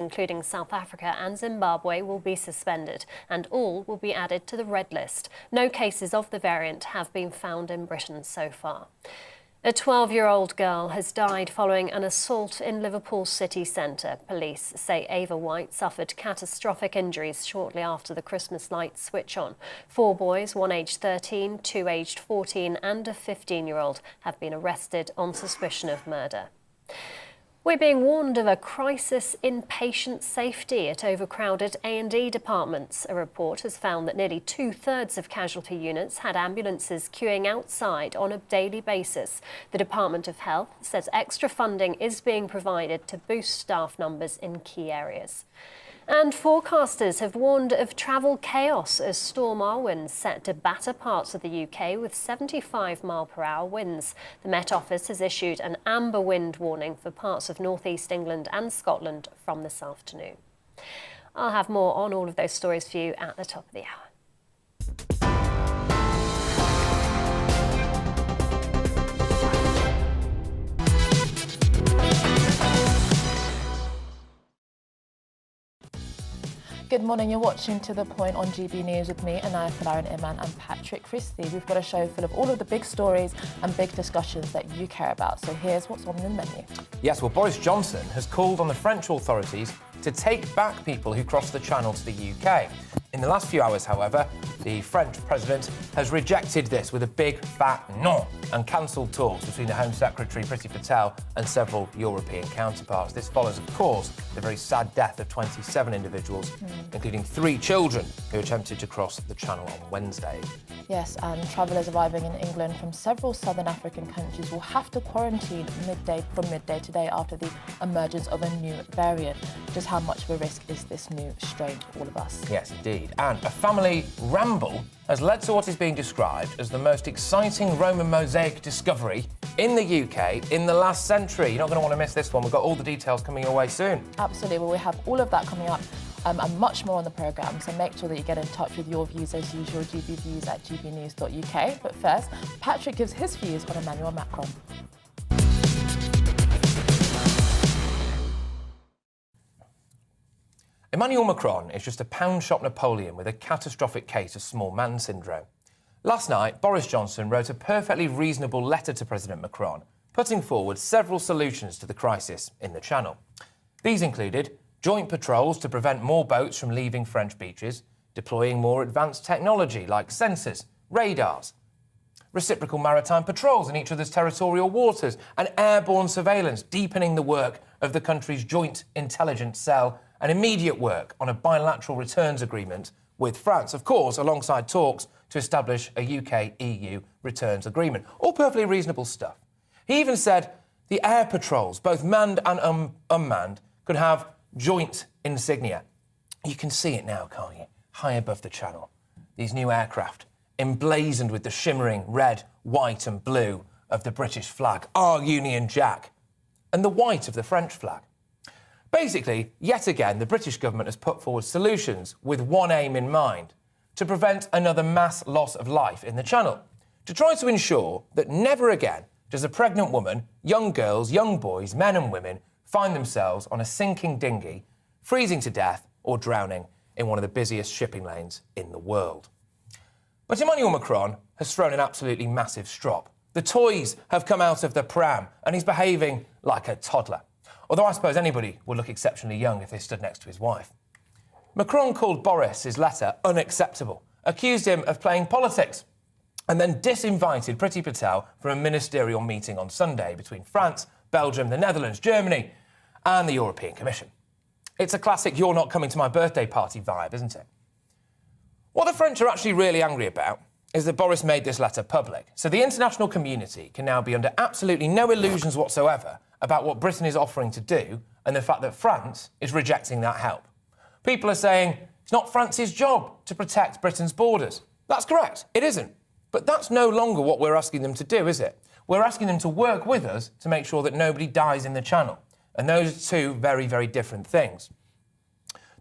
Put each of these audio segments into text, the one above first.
including South Africa and Zimbabwe, will be suspended, and all will be added to the red list. No cases of the variant have been found in Britain so far. A 12-year-old girl has died following an assault in Liverpool's city centre. Police say Ava White suffered catastrophic injuries shortly after the Christmas lights switch on. 4 boys, one aged 13, 2 aged 14 and a 15-year-old have been arrested on suspicion of murder. We're being warned of a crisis in patient safety at overcrowded A&E departments. A report has found that nearly 2/3 of casualty units had ambulances queuing outside on a daily basis. The Department of Health says extra funding is being provided to boost staff numbers in key areas. And forecasters have warned of travel chaos as Storm Arwen's set to batter parts of the UK with 75-mile-per-hour winds. The Met Office has issued an amber wind warning for parts of North East England and Scotland from this afternoon. I'll have more on all of those stories for you at the top of the hour. Good morning, you're watching To The Point on GB News with me, Anaya Falarin Iman and Patrick Christie. We've got a show full of all of the big stories and big discussions that you care about. So here's what's on the menu. Yes, well, Boris Johnson has called on the French authorities to take back people who cross the Channel to the UK. In the last few hours, however, the French president has rejected this with a big fat no and cancelled talks between the Home Secretary Priti Patel and several European counterparts. This follows, of course, the very sad death of 27 individuals, including 3 children who attempted to cross the Channel on Wednesday. Yes, and travellers arriving in England from several southern African countries will have to quarantine from midday today after the emergence of a new variant. Just how much of a risk is this new strain for all of us? Yes, indeed. And a family ramble has led to what is being described as the most exciting Roman mosaic discovery in the UK in the last century. You're not going to want to miss this one. We've got all the details coming your way soon. Absolutely. Well, we have all of that coming up and much more on the programme, so make sure that you get in touch with your views as usual, gbviews@gbnews.uk. But first, Patrick gives his views on Emmanuel Macron. Emmanuel Macron is just a pound shop Napoleon with a catastrophic case of small man syndrome. Last night, Boris Johnson wrote a perfectly reasonable letter to President Macron, putting forward several solutions to the crisis in the Channel. These included joint patrols to prevent more boats from leaving French beaches, deploying more advanced technology like sensors, radars, reciprocal maritime patrols in each other's territorial waters, and airborne surveillance, deepening the work of the country's joint intelligence cell, and immediate work on a bilateral returns agreement with France, of course, alongside talks to establish a UK-EU returns agreement. All perfectly reasonable stuff. He even said the air patrols, both manned and unmanned, could have joint insignia. You can see it now, can't you? High above the Channel. These new aircraft, emblazoned with the shimmering red, white and blue of the British flag, our Union Jack, and the white of the French flag. Basically, yet again, the British government has put forward solutions with one aim in mind: to prevent another mass loss of life in the Channel, to try to ensure that never again does a pregnant woman, young girls, young boys, men and women find themselves on a sinking dinghy, freezing to death or drowning in one of the busiest shipping lanes in the world. But Emmanuel Macron has thrown an absolutely massive strop. The toys have come out of the pram and he's behaving like a toddler. Although I suppose anybody would look exceptionally young if they stood next to his wife. Macron called Boris's letter unacceptable, accused him of playing politics, and then disinvited Priti Patel from a ministerial meeting on Sunday between France, Belgium, the Netherlands, Germany and the European Commission. It's a classic "you're not coming to my birthday party" vibe, isn't it? What the French are actually really angry about is that Boris made this letter public, so the international community can now be under absolutely no illusions whatsoever about what Britain is offering to do and the fact that France is rejecting that help. People are saying it's not France's job to protect Britain's borders. That's correct, it isn't. But that's no longer what we're asking them to do, is it? We're asking them to work with us to make sure that nobody dies in the Channel. And those are two very, very different things.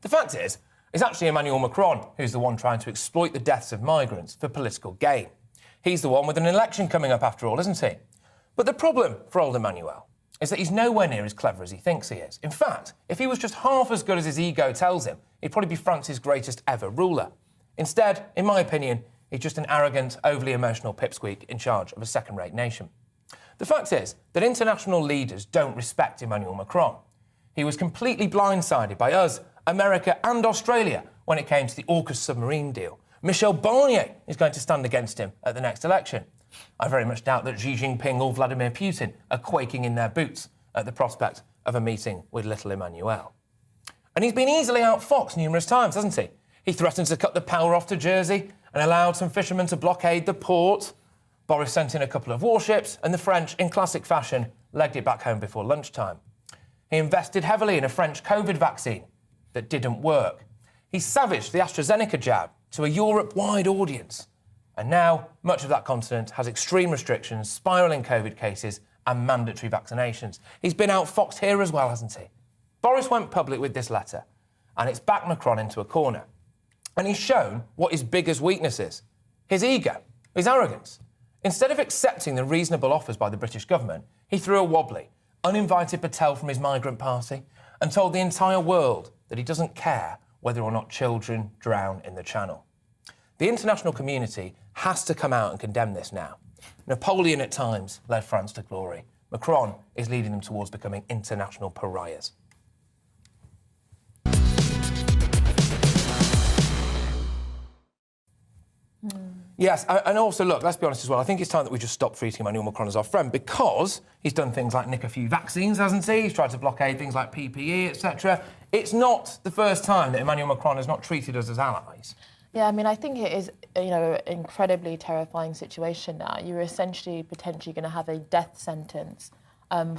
The fact is, it's actually Emmanuel Macron who's the one trying to exploit the deaths of migrants for political gain. He's the one with an election coming up after all, isn't he? But the problem for old Emmanuel is that he's nowhere near as clever as he thinks he is. In fact, if he was just half as good as his ego tells him, he'd probably be France's greatest ever ruler. Instead, in my opinion, he's just an arrogant, overly emotional pipsqueak in charge of a second-rate nation. The fact is that international leaders don't respect Emmanuel Macron. He was completely blindsided by us, America and Australia when it came to the AUKUS submarine deal. Michel Barnier is going to stand against him at the next election. I very much doubt that Xi Jinping or Vladimir Putin are quaking in their boots at the prospect of a meeting with little Emmanuel. And he's been easily outfoxed numerous times, hasn't he? He threatened to cut the power off to Jersey and allowed some fishermen to blockade the port. Boris sent in a couple of warships, and the French, in classic fashion, legged it back home before lunchtime. He invested heavily in a French COVID vaccine that didn't work. He savaged the AstraZeneca jab to a Europe-wide audience. And now, much of that continent has extreme restrictions, spiralling COVID cases and mandatory vaccinations. He's been outfoxed here as well, hasn't he? Boris went public with this letter, and it's backed Macron into a corner. And he's shown what his biggest weakness is: his ego, his arrogance. Instead of accepting the reasonable offers by the British government, he threw a wobbly, uninvited Patel from his migrant party and told the entire world that he doesn't care whether or not children drown in the Channel. The international community has to come out and condemn this now. Napoleon at times led France to glory. Macron is leading them towards becoming international pariahs. Yes, and also, look, let's be honest as well, I think it's time that we just stop treating Emmanuel Macron as our friend, because he's done things like nick a few vaccines, hasn't he? He's tried to blockade things like PPE, etc. It's not the first time that Emmanuel Macron has not treated us as allies. Yeah, I mean, I think it is, an incredibly terrifying situation now. You're essentially potentially going to have a death sentence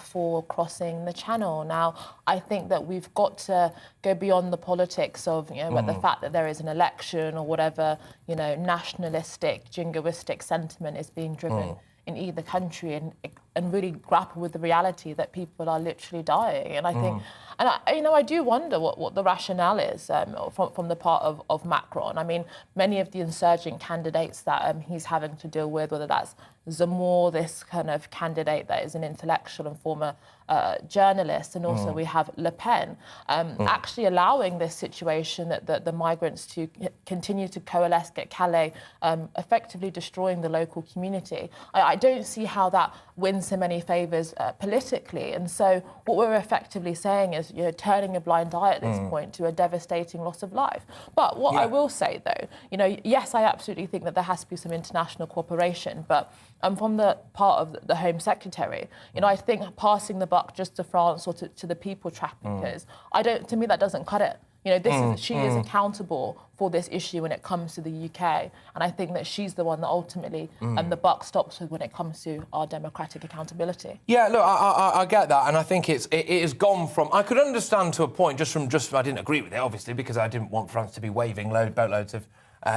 for crossing the Channel. Now, I think that we've got to go beyond the politics of, but the fact that there is an election or whatever, nationalistic, jingoistic sentiment is being driven in either country, and really grapple with the reality that people are literally dying. And I think, I do wonder what the rationale is from the part of Macron. I mean, many of the insurgent candidates that he's having to deal with, whether that's Zemmour, this kind of candidate that is an intellectual and former journalist, and also we have Le Pen, actually allowing this situation that the migrants to continue to coalesce at Calais, effectively destroying the local community. I don't see how that wins him any favours politically. And so what we're effectively saying is, turning a blind eye at this point to a devastating loss of life. But what I will say, though, yes, I absolutely think that there has to be some international cooperation, but from the part of the Home Secretary, I think passing the buck just to France or to the people traffickers, to me, that doesn't cut it. She is accountable for this issue when it comes to the UK, and I think that she's the one that ultimately the buck stops with when it comes to our democratic accountability. Yeah, look, I get that, and I think it has gone from, I could understand to a point, I didn't agree with it, obviously, because I didn't want France to be waving boatloads of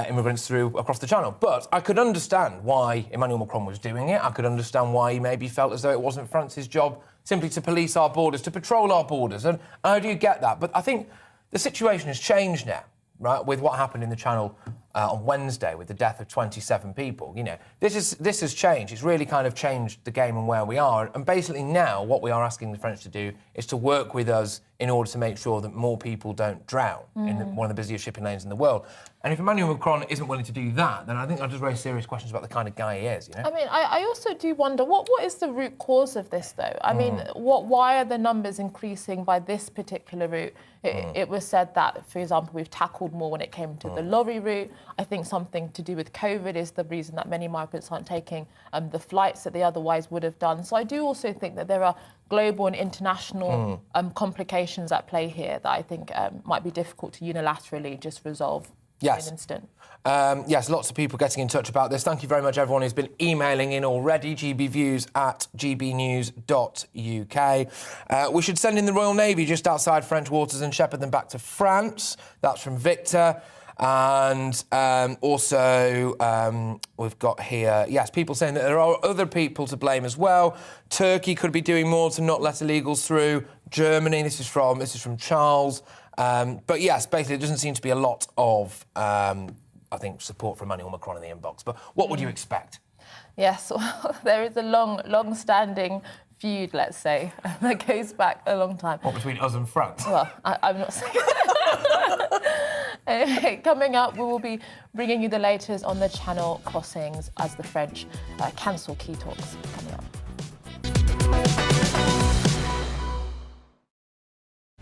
immigrants through across the Channel. But I could understand why Emmanuel Macron was doing it. I could understand why he maybe felt as though it wasn't France's job simply to police our borders, to patrol our borders, and I do get that. But I think the situation has changed now, right, with what happened in the Channel on Wednesday with the death of 27 people. This has changed. It's really kind of changed the game and where we are. And basically now what we are asking the French to do is to work with us in order to make sure that more people don't drown in one of the busiest shipping lanes in the world. And if Emmanuel Macron isn't willing to do that, then I think I'll just raise serious questions about the kind of guy he is, I mean, I also do wonder, what is the root cause of this, though? I mean, why are the numbers increasing by this particular route? It was said that, for example, we've tackled more when it came to the lorry route. I think something to do with COVID is the reason that many migrants aren't taking the flights that they otherwise would have done. So I do also think that there are global and international complications at play here that I think might be difficult to unilaterally just resolve in an instant. Yes, lots of people getting in touch about this. Thank you very much, everyone who's been emailing in already, gbviews@gbnews.uk. We should send in the Royal Navy just outside French waters and shepherd them back to France. That's from Victor. And also we've got here, people saying that there are other people to blame as well. Turkey could be doing more to not let illegals through. Germany, this is from Charles. But yes, basically, it doesn't seem to be a lot of, I think, support for Emmanuel Macron in the inbox. But what would you expect? Yes, well, there is a long-standing feud, let's say, that goes back a long time. What, between us and France? Well, I'm not saying. Anyway, coming up, we will be bringing you the latest on the Channel crossings as the French cancel key talks. Coming up.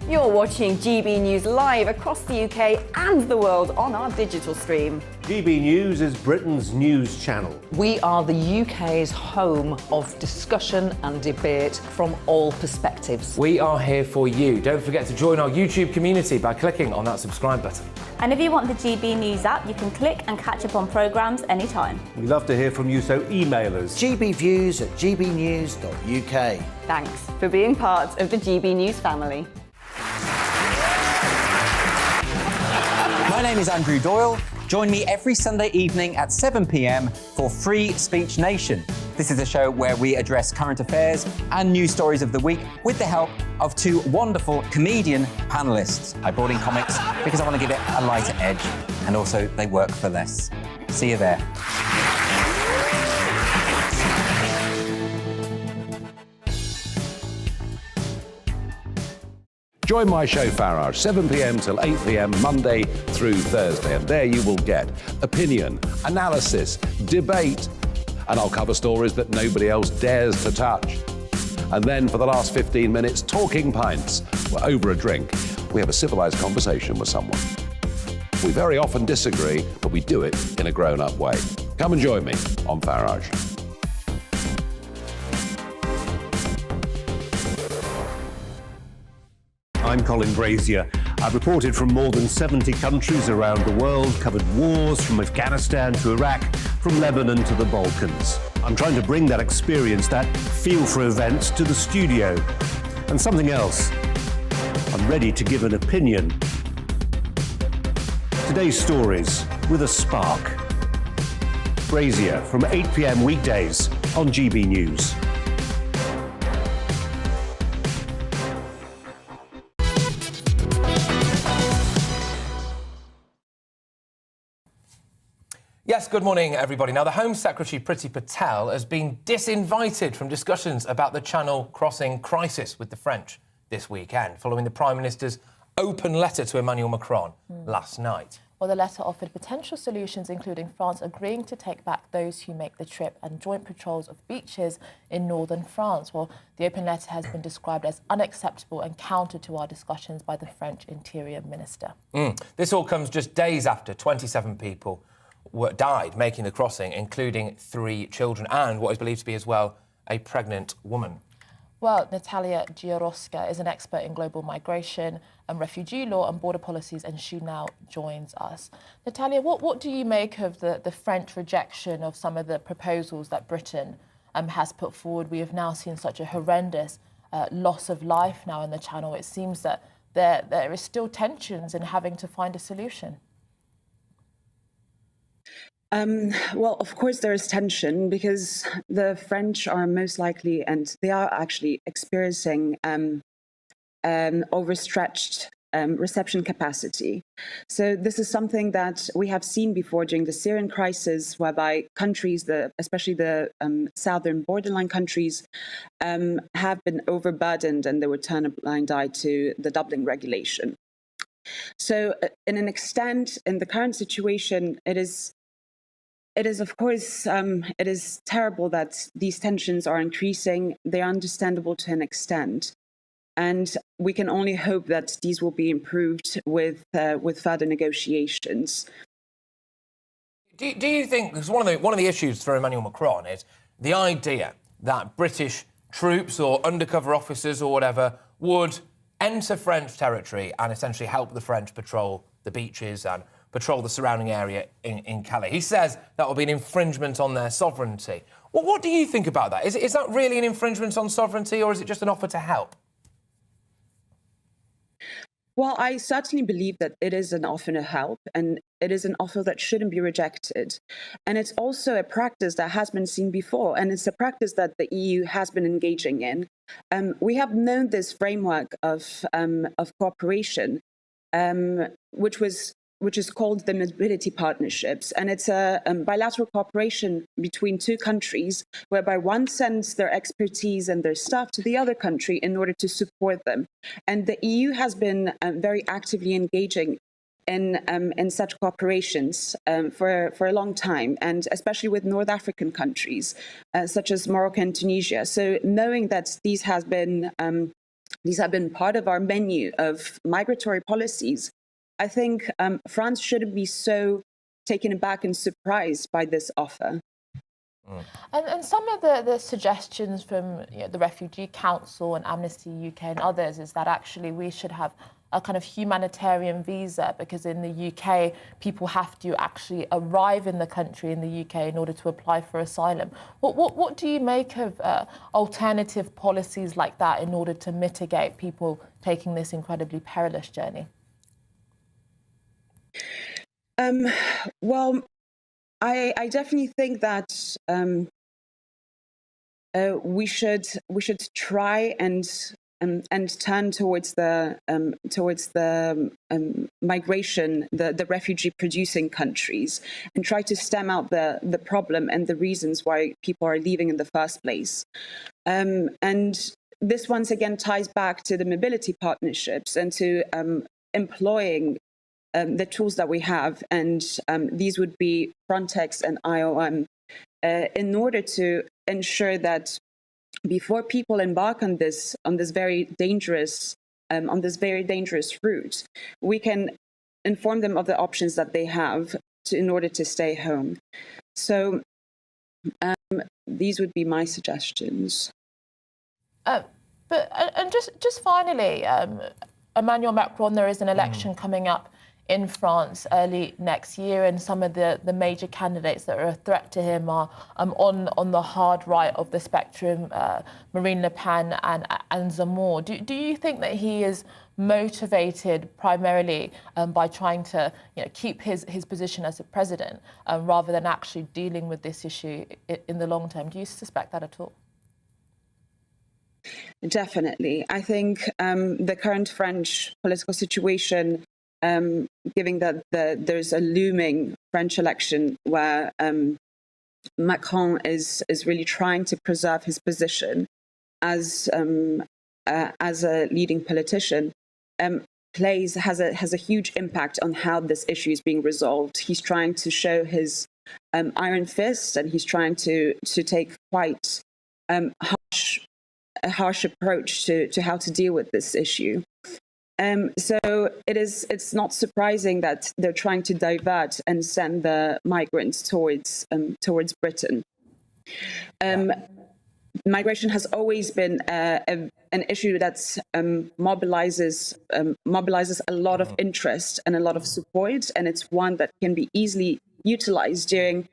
You're watching GB News live across the UK and the world on our digital stream. GB News is Britain's news channel. We are the UK's home of discussion and debate from all perspectives. We are here for you. Don't forget to join our YouTube community by clicking on that subscribe button. And if you want the GB News app, you can click and catch up on programmes anytime. We love to hear from you, so email us. gbviews@gbnews.uk. Thanks for being part of the GB News family. My name is Andrew Doyle. Join me every Sunday evening at 7 p.m. for Free Speech Nation. This is a show where we address current affairs and news stories of the week with the help of two wonderful comedian panellists. I brought in comics because I want to give it a lighter edge, and also they work for less. See you there. Join my show Farage, 7 p.m. till 8 p.m. Monday through Thursday, and there you will get opinion, analysis, debate, and I'll cover stories that nobody else dares to touch. And then for the last 15 minutes, talking pints. We're over a drink. We have a civilised conversation with someone. We very often disagree, but we do it in a grown-up way. Come and join me on Farage. I'm Colin Brazier. I've reported from more than 70 countries around the world, covered wars from Afghanistan to Iraq, from Lebanon to the Balkans. I'm trying to bring that experience, that feel for events, to the studio. And something else. I'm ready to give an opinion. Today's stories with a spark. Brazier from 8 p.m. weekdays on GB News. Yes, good morning, everybody. Now, the Home Secretary, Priti Patel, has been disinvited from discussions about the Channel crossing crisis with the French this weekend, following the Prime Minister's open letter to Emmanuel Macron last night. Well, the letter offered potential solutions, including France agreeing to take back those who make the trip and joint patrols of beaches in northern France. Well, the open letter has been described as unacceptable and counter to our discussions by the French Interior Minister. This all comes just days after 27 people died making the crossing, including 3 children and what is believed to be as well a pregnant woman. Well, Natalia Giorosca is an expert in global migration and refugee law and border policies, and she now joins us. Natalia, what do you make of the French rejection of some of the proposals that Britain has put forward? We have now seen such a horrendous loss of life now in the Channel. It seems that there is still tensions in having to find a solution. Well, of course, there is tension because the French are most likely, and they are actually experiencing overstretched reception capacity. So this is something that we have seen before during the Syrian crisis, whereby countries, especially the southern borderline countries, have been overburdened and they would turn a blind eye to the Dublin regulation. So in an extent, in the current situation, it is, of course, it is terrible that these tensions are increasing. They are understandable to an extent. And we can only hope that these will be improved with further negotiations. Do you think, because one of the issues for Emmanuel Macron is the idea that British troops or undercover officers or whatever would enter French territory and essentially help the French patrol the beaches and patrol the surrounding area in Calais? He says that will be an infringement on their sovereignty. Well, what do you think about that? Is that really an infringement on sovereignty, or is it just an offer to help? Well, I certainly believe that it is an offer to help, and it is an offer that shouldn't be rejected. And it's also a practice that has been seen before, and it's a practice that the EU has been engaging in. We have known this framework of cooperation, which was which is called the Mobility Partnerships. And it's a bilateral cooperation between two countries, whereby one sends their expertise and their staff to the other country in order to support them. And the EU has been very actively engaging in such cooperations for a long time, and especially with North African countries such as Morocco and Tunisia. So knowing that these have been part of our menu of migratory policies, I think France shouldn't be so taken aback and surprised by this offer. And some of the suggestions from the Refugee Council and Amnesty UK and others is that actually we should have a kind of humanitarian visa, because in the UK, people have to actually arrive in the country in the UK in order to apply for asylum. What do you make of alternative policies like that in order to mitigate people taking this incredibly perilous journey? Well, I definitely think that we should try and turn towards the migration, the refugee-producing countries, and try to stem out the problem and the reasons why people are leaving in the first place. And this once again ties back to the mobility partnerships and to employing the tools that we have, and these would be Frontex and IOM, in order to ensure that before people embark on this very dangerous route, we can inform them of the options that they have in order to stay home. So these would be my suggestions. But just finally, Emmanuel Macron, there is an election coming up in France early next year, and some of the major candidates that are a threat to him are on the hard right of the spectrum, Marine Le Pen and Zemmour. Do you think that he is motivated primarily by trying to keep his position as a president rather than actually dealing with this issue in the long term? Do you suspect that at all? Definitely. I think the current French political situation, given that there's a looming French election where Macron is really trying to preserve his position as a leading politician, has a huge impact on how this issue is being resolved. He's trying to show his iron fist, and he's trying to take quite a harsh approach to how to deal with this issue. So it's not surprising that they're trying to divert and send the migrants towards Britain. Migration has always been an issue that mobilizes a lot of interest and a lot of support, and it's one that can be easily utilized during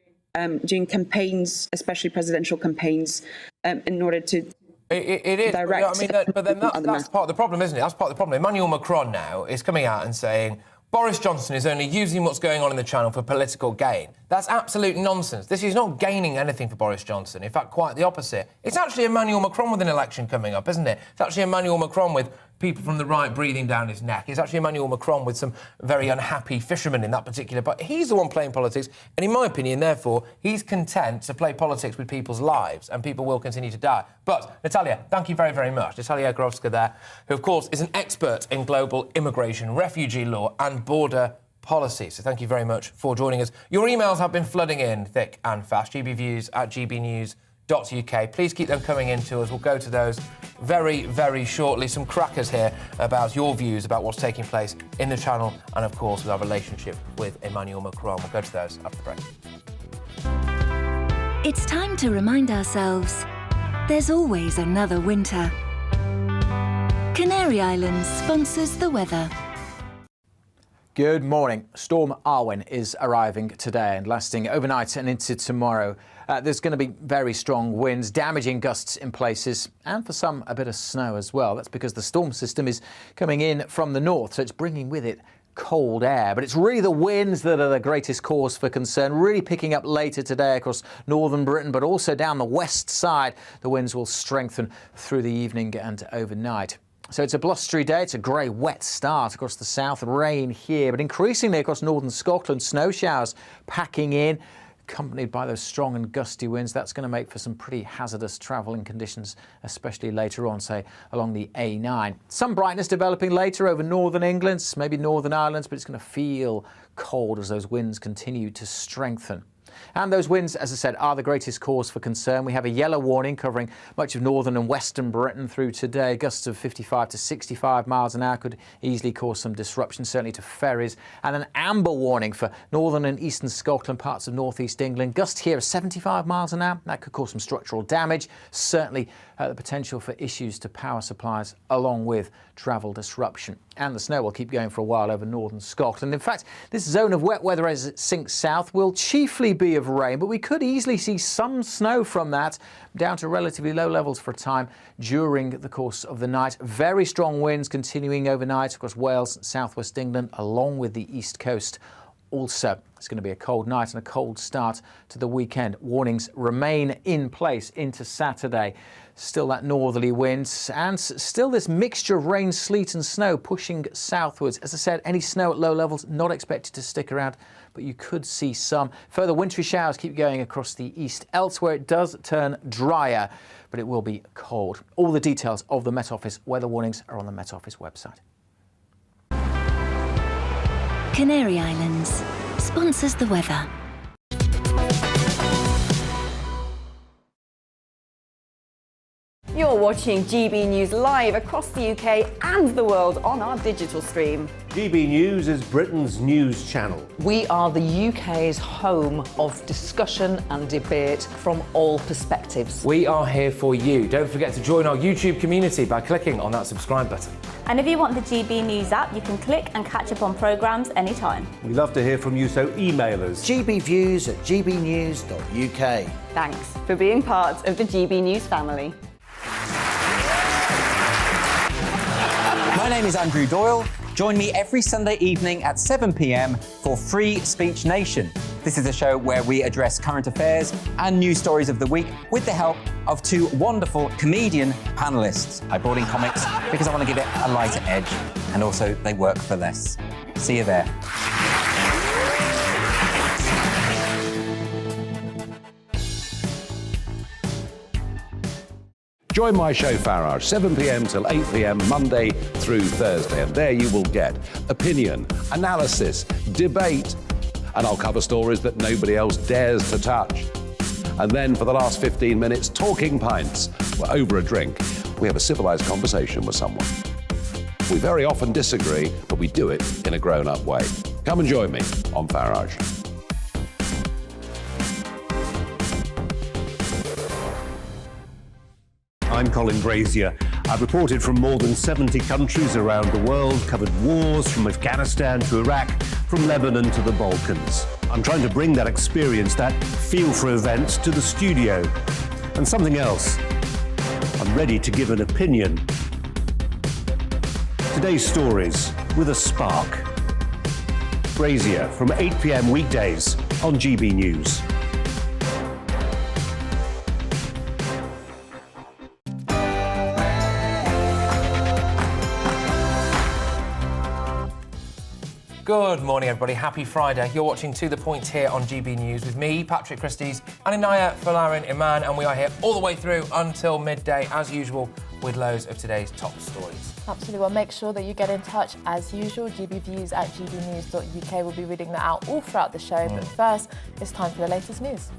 campaigns, especially presidential campaigns, in order to. It is. Direct. I mean, but then that's part of the problem, isn't it? That's part of the problem. Emmanuel Macron now is coming out and saying Boris Johnson is only using what's going on in the Channel for political gain. That's absolute nonsense. This is not gaining anything for Boris Johnson. In fact, quite the opposite. It's actually Emmanuel Macron with an election coming up, isn't it? It's actually Emmanuel Macron with people from the right breathing down his neck. It's actually Emmanuel Macron with some very unhappy fishermen in that particular... But he's the one playing politics, and in my opinion, therefore, he's content to play politics with people's lives, and people will continue to die. But, Natalia, thank you very, very much. Natalia Grovska there, who, of course, is an expert in global immigration, refugee law and border policy. So thank you very much for joining us. Your emails have been flooding in thick and fast. gbviews@gbnews.uk. Please keep them coming in to us. We'll go to those very, very shortly. Some crackers here about your views about what's taking place in the Channel and, of course, with our relationship with Emmanuel Macron. We'll go to those after the break. It's time to remind ourselves there's always another winter. Canary Islands sponsors the weather. Good morning. Storm Arwen is arriving today and lasting overnight and into tomorrow. There's going to be very strong winds, damaging gusts in places, and for some, a bit of snow as well. That's because the storm system is coming in from the north, so it's bringing with it cold air. But it's really the winds that are the greatest cause for concern, really picking up later today across northern Britain, but also down the west side. The winds will strengthen through the evening and overnight. So it's a blustery day. It's a grey, wet start across the south. Rain here, but increasingly across northern Scotland. Snow showers packing in, accompanied by those strong and gusty winds. That's going to make for some pretty hazardous travelling conditions, especially later on, say, along the A9. Some brightness developing later over northern England, maybe Northern Ireland, but it's going to feel cold as those winds continue to strengthen. And those winds, as I said, are the greatest cause for concern. We have a yellow warning covering much of northern and western Britain through today. Gusts of 55 to 65 miles an hour could easily cause some disruption, certainly to ferries. And an amber warning for northern and eastern Scotland, parts of northeast England. Gusts here are 75 miles an hour. That could cause some structural damage. Certainly the potential for issues to power supplies, along with travel disruption. And the snow will keep going for a while over northern Scotland. In fact, this zone of wet weather as it sinks south will chiefly be of rain, but we could easily see some snow from that down to relatively low levels for a time during the course of the night. Very strong winds continuing overnight across Wales and southwest England, along with the east coast. Also, it's going to be a cold night and a cold start to the weekend. Warnings remain in place into Saturday. Still that northerly wind and still this mixture of rain, sleet and snow pushing southwards. As I said, any snow at low levels not expected to stick around, but you could see some. Further wintry showers keep going across the east. Elsewhere it does turn drier, but it will be cold. All the details of the Met Office weather warnings are on the Met Office website. Canary Islands sponsors the weather. You're watching GB News live across the UK and the world on our digital stream. GB News is Britain's news channel. We are the UK's home of discussion and debate from all perspectives. We are here for you. Don't forget to join our YouTube community by clicking on that subscribe button. And if you want the GB News app, you can click and catch up on programmes anytime. We love to hear from you, so email us. gbviews@gbnews.uk. Thanks for being part of the GB News family. My name is Andrew Doyle. Join me every Sunday evening at 7 p.m. for Free Speech Nation. This is a show where we address current affairs and news stories of the week with the help of two wonderful comedian panellists. I brought in comics because I want to give it a lighter edge, and also they work for less. See you there. Join my show Farage, 7 p.m. till 8 p.m. Monday through Thursday, and there you will get opinion, analysis, debate, and I'll cover stories that nobody else dares to touch. And then for the last 15 minutes, talking pints. We're over a drink. We have a civilised conversation with someone. We very often disagree, but we do it in a grown-up way. Come and join me on Farage. I'm Colin Brazier. I've reported from more than 70 countries around the world, covered wars from Afghanistan to Iraq, from Lebanon to the Balkans. I'm trying to bring that experience, that feel for events, to the studio. And something else. I'm ready to give an opinion. Today's stories with a spark. Brazier from 8 p.m. weekdays on GB News. Good morning, everybody. Happy Friday. You're watching To The Point here on GB News with me, Patrick Christie's, and Inaya Falarin Iman, and we are here all the way through until midday, as usual, with loads of today's top stories. Absolutely. Well, make sure that you get in touch as usual. gbviews@gbnews.uk. We'll be reading that out all throughout the show. But first, it's time for the latest news.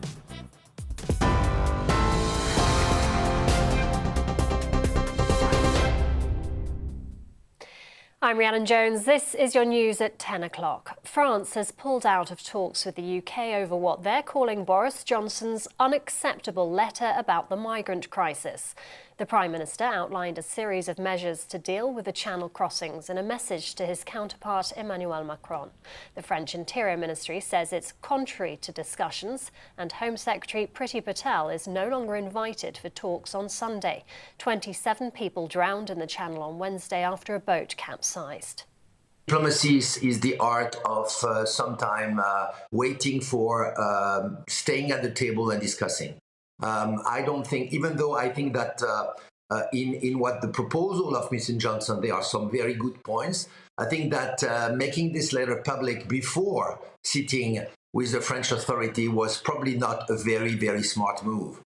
I'm Rhiannon Jones. This is your news at 10 o'clock. France has pulled out of talks with the UK over what they're calling Boris Johnson's unacceptable letter about the migrant crisis. The Prime Minister outlined a series of measures to deal with the Channel crossings in a message to his counterpart Emmanuel Macron. The French Interior Ministry says it's contrary to discussions, and Home Secretary Priti Patel is no longer invited for talks on Sunday. 27 people drowned in the Channel on Wednesday after a boat capsized. Diplomacy is the art of sometime waiting for staying at the table and discussing. I don't think, even though I think that in what the proposal of Mr. Johnson, there are some very good points. I think that making this letter public before sitting with the French authority was probably not a very, very smart move.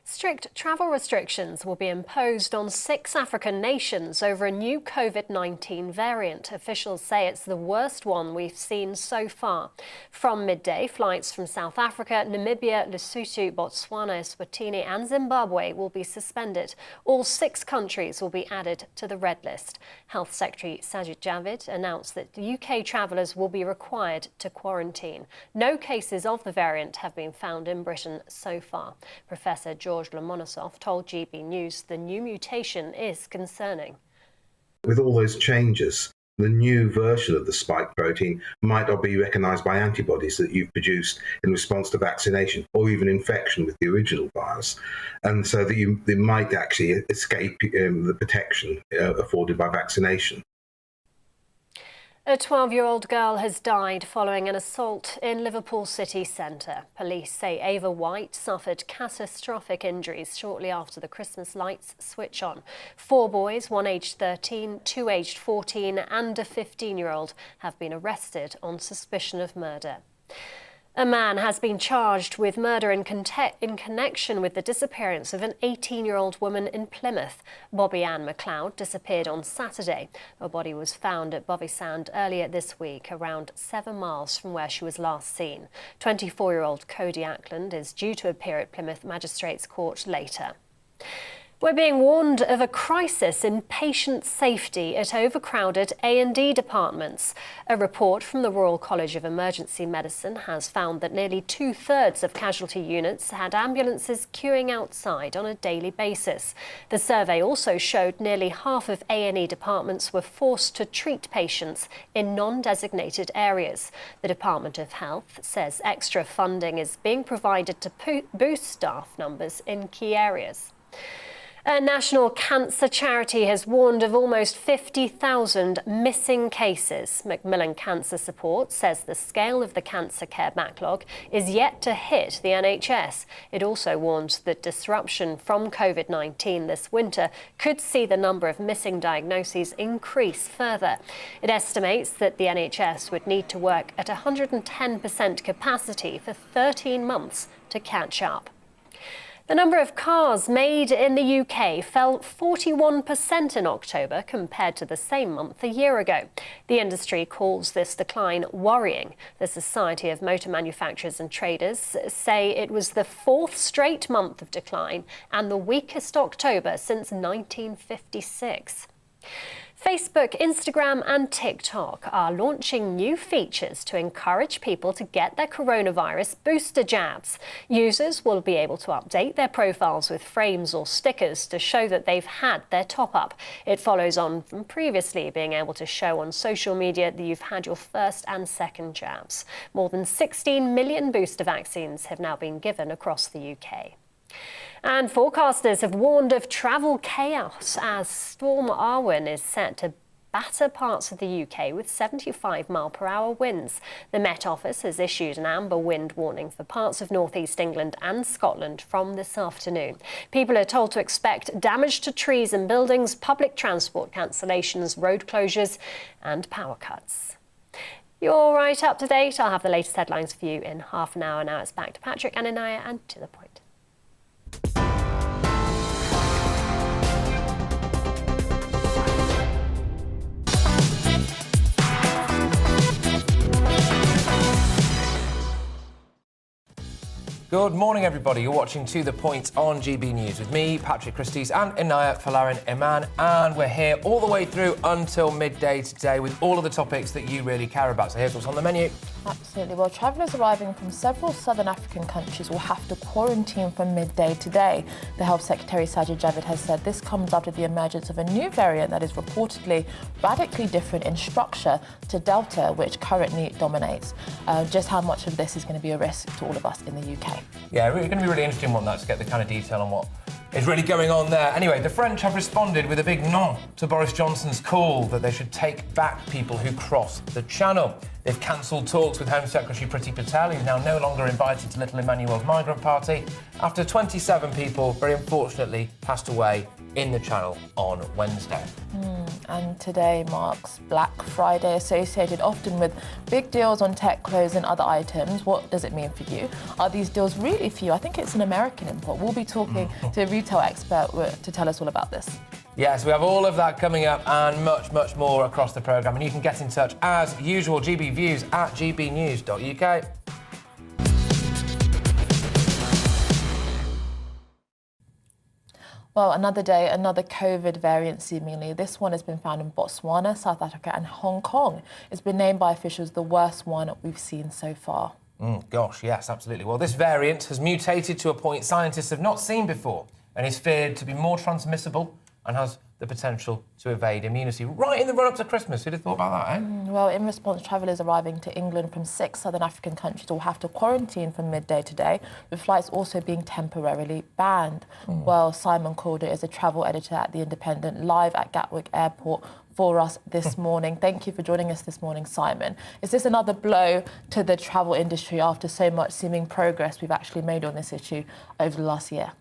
Strict travel restrictions will be imposed on 6 African nations over a new COVID-19 variant. Officials say it's the worst one we've seen so far. From midday, flights from South Africa, Namibia, Lesotho, Botswana, Eswatini and Zimbabwe will be suspended. All 6 countries will be added to the red list. Health Secretary Sajid Javid announced that UK travellers will be required to quarantine. No cases of the variant have been found in Britain so far. Professor George Lomonosov told GBNews the new mutation is concerning. With all those changes, the new version of the spike protein might not be recognised by antibodies that you've produced in response to vaccination or even infection with the original virus. And so that they might actually escape the protection afforded by vaccination. A 12-year-old girl has died following an assault in Liverpool city centre. Police say Ava White suffered catastrophic injuries shortly after the Christmas lights switch on. 4 boys, one aged 13, 2 aged 14 and a 15-year-old have been arrested on suspicion of murder. A man has been charged with murder in connection with the disappearance of an 18-year-old woman in Plymouth. Bobby Ann McLeod disappeared on Saturday. Her body was found at Bovey Sound earlier this week, around 7 miles from where she was last seen. 24-year-old Cody Ackland is due to appear at Plymouth Magistrates Court later. We're being warned of a crisis in patient safety at overcrowded A&E departments. A report from the Royal College of Emergency Medicine has found that nearly 2/3 of casualty units had ambulances queuing outside on a daily basis. The survey also showed nearly half of A&E departments were forced to treat patients in non-designated areas. The Department of Health says extra funding is being provided to boost staff numbers in key areas. A national cancer charity has warned of almost 50,000 missing cases. Macmillan Cancer Support says the scale of the cancer care backlog is yet to hit the NHS. It also warns that disruption from COVID-19 this winter could see the number of missing diagnoses increase further. It estimates that the NHS would need to work at 110% capacity for 13 months to catch up. The number of cars made in the UK fell 41% in October compared to the same month a year ago. The industry calls this decline worrying. The Society of Motor Manufacturers and Traders say it was the 4th straight month of decline and the weakest October since 1956. Facebook, Instagram and TikTok are launching new features to encourage people to get their coronavirus booster jabs. Users will be able to update their profiles with frames or stickers to show that they've had their top-up. It follows on from previously being able to show on social media that you've had your first and second jabs. More than 16 million booster vaccines have now been given across the UK. And forecasters have warned of travel chaos as Storm Arwen is set to batter parts of the UK with 75-mile-per-hour winds. The Met Office has issued an amber wind warning for parts of northeast England and Scotland from this afternoon. People are told to expect damage to trees and buildings, public transport cancellations, road closures and power cuts. You're right up to date. I'll have the latest headlines for you in half an hour. Now it's back to Patrick and Inaya and to the point. Good morning, everybody. You're watching To The Point on GB News with me, Patrick Christie's, and Inaya Falarin Iman. And we're here all the way through until midday today with all of the topics that you really care about. So here's what's on the menu. Absolutely. Well, travellers arriving from several southern African countries will have to quarantine from midday today. The Health Secretary Sajid Javid has said this comes after the emergence of a new variant that is reportedly radically different in structure to Delta, which currently dominates. Just how much of this is going to be a risk to all of us in the UK? Yeah, it's going to be really interesting one that to get the kind of detail on what is really going on there. Anyway, the French have responded with a big no to Boris Johnson's call that they should take back people who cross the Channel. They've cancelled talks with Home Secretary Priti Patel, who's now no longer invited to Little Emmanuel's migrant party, after 27 people, very unfortunately, passed away in the Channel on Wednesday. And today marks Black Friday, associated often with big deals on tech, clothes and other items. What does it mean for you? Are these deals really for you? I think it's an American import. We'll be talking to a retail expert to tell us all about this. Yes, we have all of that coming up and much, much more across the programme. And you can get in touch, as usual, gbviews@gbnews.uk. Well, another day, another COVID variant seemingly. This one has been found in Botswana, South Africa and Hong Kong. It's been named by officials the worst one we've seen so far. Gosh, yes, absolutely. Well, this variant has mutated to a point scientists have not seen before and is feared to be more transmissible and has the potential to evade immunity right in the run-up to Christmas. Who'd have thought about that, eh? Well, in response, travellers arriving to England from 6 southern African countries will have to quarantine from midday today, with flights also being temporarily banned. Well, Simon Calder is a travel editor at The Independent, live at Gatwick Airport for us this morning. Thank you for joining us this morning, Simon. Is this another blow to the travel industry after so much seeming progress we've actually made on this issue over the last year?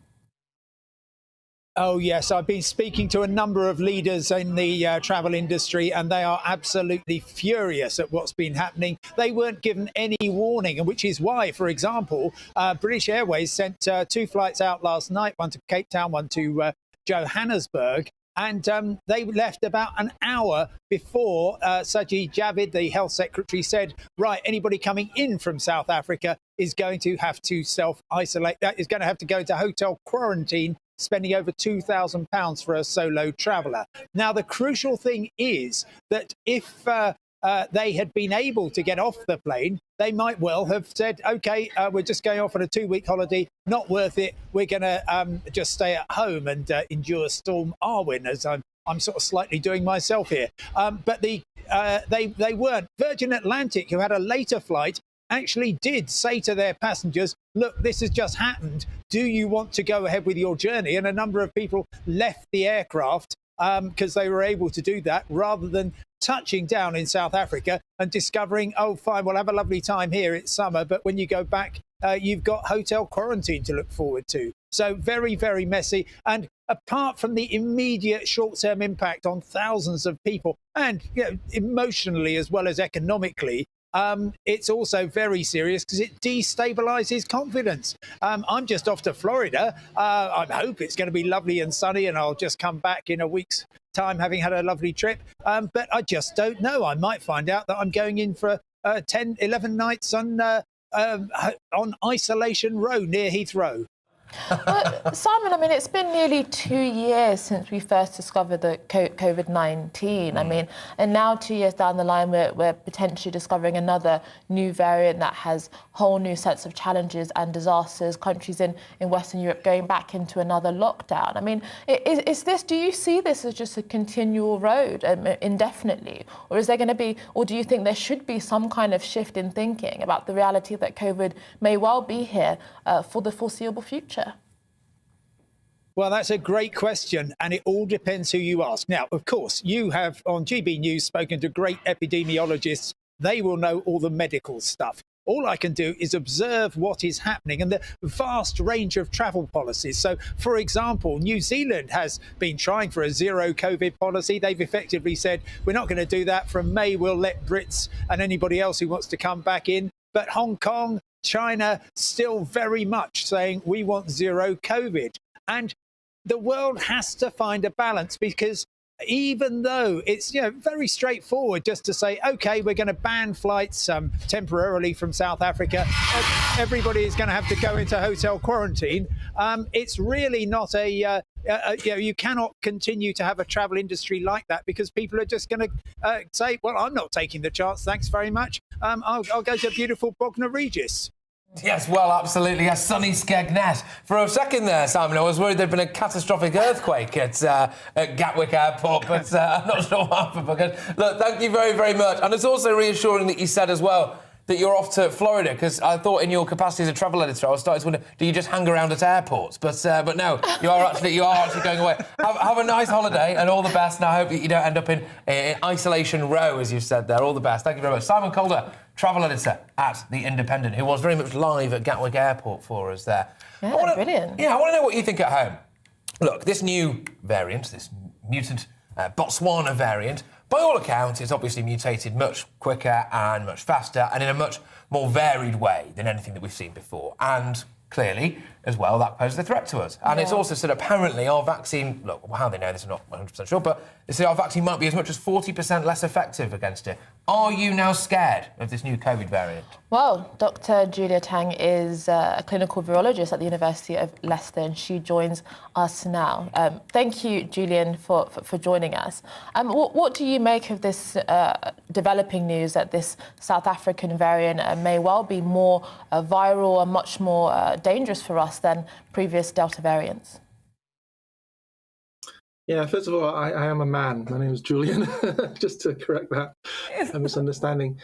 Oh, yes. I've been speaking to a number of leaders in the travel industry, and they are absolutely furious at what's been happening. They weren't given any warning, and which is why, for example, British Airways sent 2 flights out last night, one to Cape Town, one to Johannesburg. And they left about an hour before Sajid Javid, the health secretary, said, right, anybody coming in from South Africa is going to have to self-isolate. That is going to have to go into hotel quarantine, spending over £2,000 for a solo traveller. Now, the crucial thing is that if they had been able to get off the plane, they might well have said, OK, we're just going off on a 2-week holiday, not worth it. We're going to just stay at home and endure Storm Arwen, as I'm sort of slightly doing myself here. But they weren't. Virgin Atlantic, who had a later flight, actually did say to their passengers, look, this has just happened. Do you want to go ahead with your journey? And a number of people left the aircraft because they were able to do that rather than touching down in South Africa and discovering, oh, fine, we'll have a lovely time here. It's summer. But when you go back, you've got hotel quarantine to look forward to. So very, very messy. And apart from the immediate short-term impact on thousands of people and emotionally as well as economically, it's also very serious because it destabilizes confidence. I'm just off to Florida. I hope it's going to be lovely and sunny and I'll just come back in a week's time having had a lovely trip. But I just don't know. I might find out that I'm going in for 10, 11 nights on Isolation Row near Heathrow. Simon, I mean, it's been nearly 2 years since we first discovered the COVID-19. I mean, and now 2 years down the line, we're potentially discovering another new variant that has whole new sets of challenges and disasters. Countries in Western Europe going back into another lockdown. I mean, do you see this as just a continual road indefinitely? Or is there going to be, or do you think there should be some kind of shift in thinking about the reality that COVID may well be here for the foreseeable future? Well, that's a great question, and it all depends who you ask. Now, of course, you have on GB News spoken to great epidemiologists. They will know all the medical stuff. All I can do is observe what is happening and the vast range of travel policies. So, for example, New Zealand has been trying for a zero COVID policy. They've effectively said, we're not going to do that. From May, we'll let Brits and anybody else who wants to come back in. But Hong Kong, China, still very much saying we want zero COVID. And the world has to find a balance, because even though it's very straightforward just to say, OK, we're going to ban flights temporarily from South Africa, everybody is going to have to go into hotel quarantine. It's really not you cannot continue to have a travel industry like that, because people are just going to say, well, I'm not taking the chance, thanks very much. I'll go to beautiful Bognor Regis. Yes, well, absolutely. Yes, sunny Skegness. For a second there, Simon, I was worried there'd been a catastrophic earthquake at Gatwick Airport, but I'm not sure what happened. Because, look, thank you very, very much. And it's also reassuring that you said as well, that you're off to Florida, because I thought in your capacity as a travel editor, I was starting to wonder, do you just hang around at airports? But no, you are actually going away. Have a nice holiday and all the best. And I hope that you don't end up in isolation row, as you've said there. All the best. Thank you very much. Simon Calder, travel editor at The Independent, who was very much live at Gatwick Airport for us there. Yeah, brilliant. Yeah, I want to know what you think at home. Look, this new variant, this mutant Botswana variant, by all accounts, it's obviously mutated much quicker and much faster and in a much more varied way than anything that we've seen before. And clearly, as well, that poses a threat to us. And it's also said apparently our vaccine, look, how they know this, I'm not 100% sure, but they say our vaccine might be as much as 40% less effective against it. Are you now scared of this new COVID variant? Well, Dr. Julia Tang is a clinical virologist at the University of Leicester, and she joins us now. Thank you, Julian, for joining us. What do you make of this developing news that this South African variant may well be more viral and much more dangerous for us than previous Delta variants? Yeah, first of all, I am a man. My name is Julian, just to correct that misunderstanding.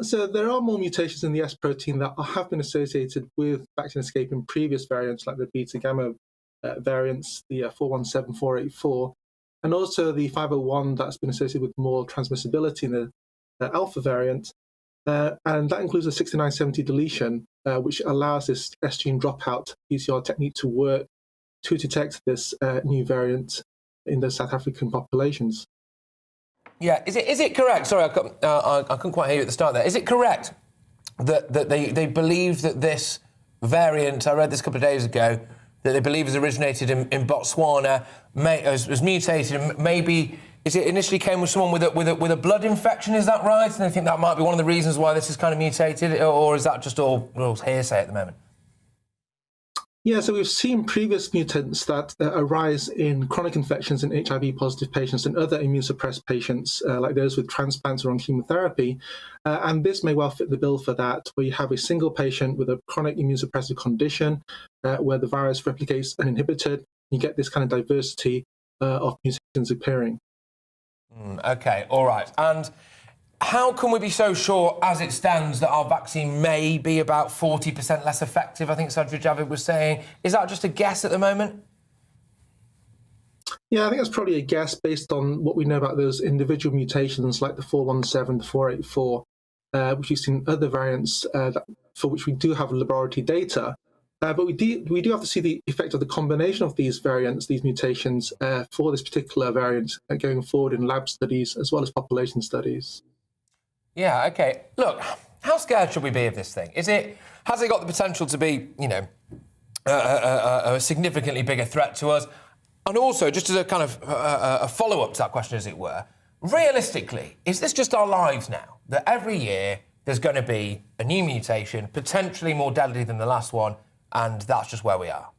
So there are more mutations in the S protein that have been associated with vaccine escape in previous variants, like the beta-gamma variants, the 417, and also the 501 that's been associated with more transmissibility in the alpha variant. And that includes a 6970 deletion, which allows this S gene dropout PCR technique to work to detect this new variant in the South African populations. Yeah, is it correct? Sorry, I couldn't quite hear you at the start there. Is it correct that they believe that this variant, I read this a couple of days ago, that they believe has originated in Botswana, has mutated, and maybe it initially came with someone with a blood infection? Is that right? And they think that might be one of the reasons why this is kind of mutated, or is that just all hearsay at the moment? Yeah, so we've seen previous mutants that arise in chronic infections in HIV-positive patients and other immune-suppressed patients, like those with transplants or on chemotherapy. And this may well fit the bill for that, where you have a single patient with a chronic immune-suppressive condition where the virus replicates uninhibited. You get this kind of diversity of mutations appearing. OK, all right. And how can we be so sure, as it stands, that our vaccine may be about 40% less effective? I think Sajid Javid was saying. Is that just a guess at the moment? Yeah, I think that's probably a guess based on what we know about those individual mutations like the 417, the 484, which we've seen other variants for which we do have laboratory data. But we do have to see the effect of the combination of these variants, these mutations, for this particular variant going forward in lab studies as well as population studies. Yeah, OK. Look, how scared should we be of this thing? Has it got the potential to be, a significantly bigger threat to us? And also, just as a kind of a follow-up to that question, as it were, realistically, is this just our lives now? That every year there's going to be a new mutation, potentially more deadly than the last one, and that's just where we are?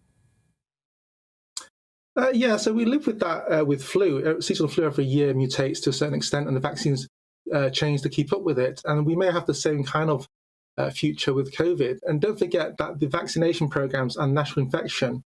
Yeah, so we live with that with flu. Seasonal flu every year mutates to a certain extent, and the vaccines change to keep up with it. And we may have the same kind of future with COVID. And don't forget that the vaccination programs and national infection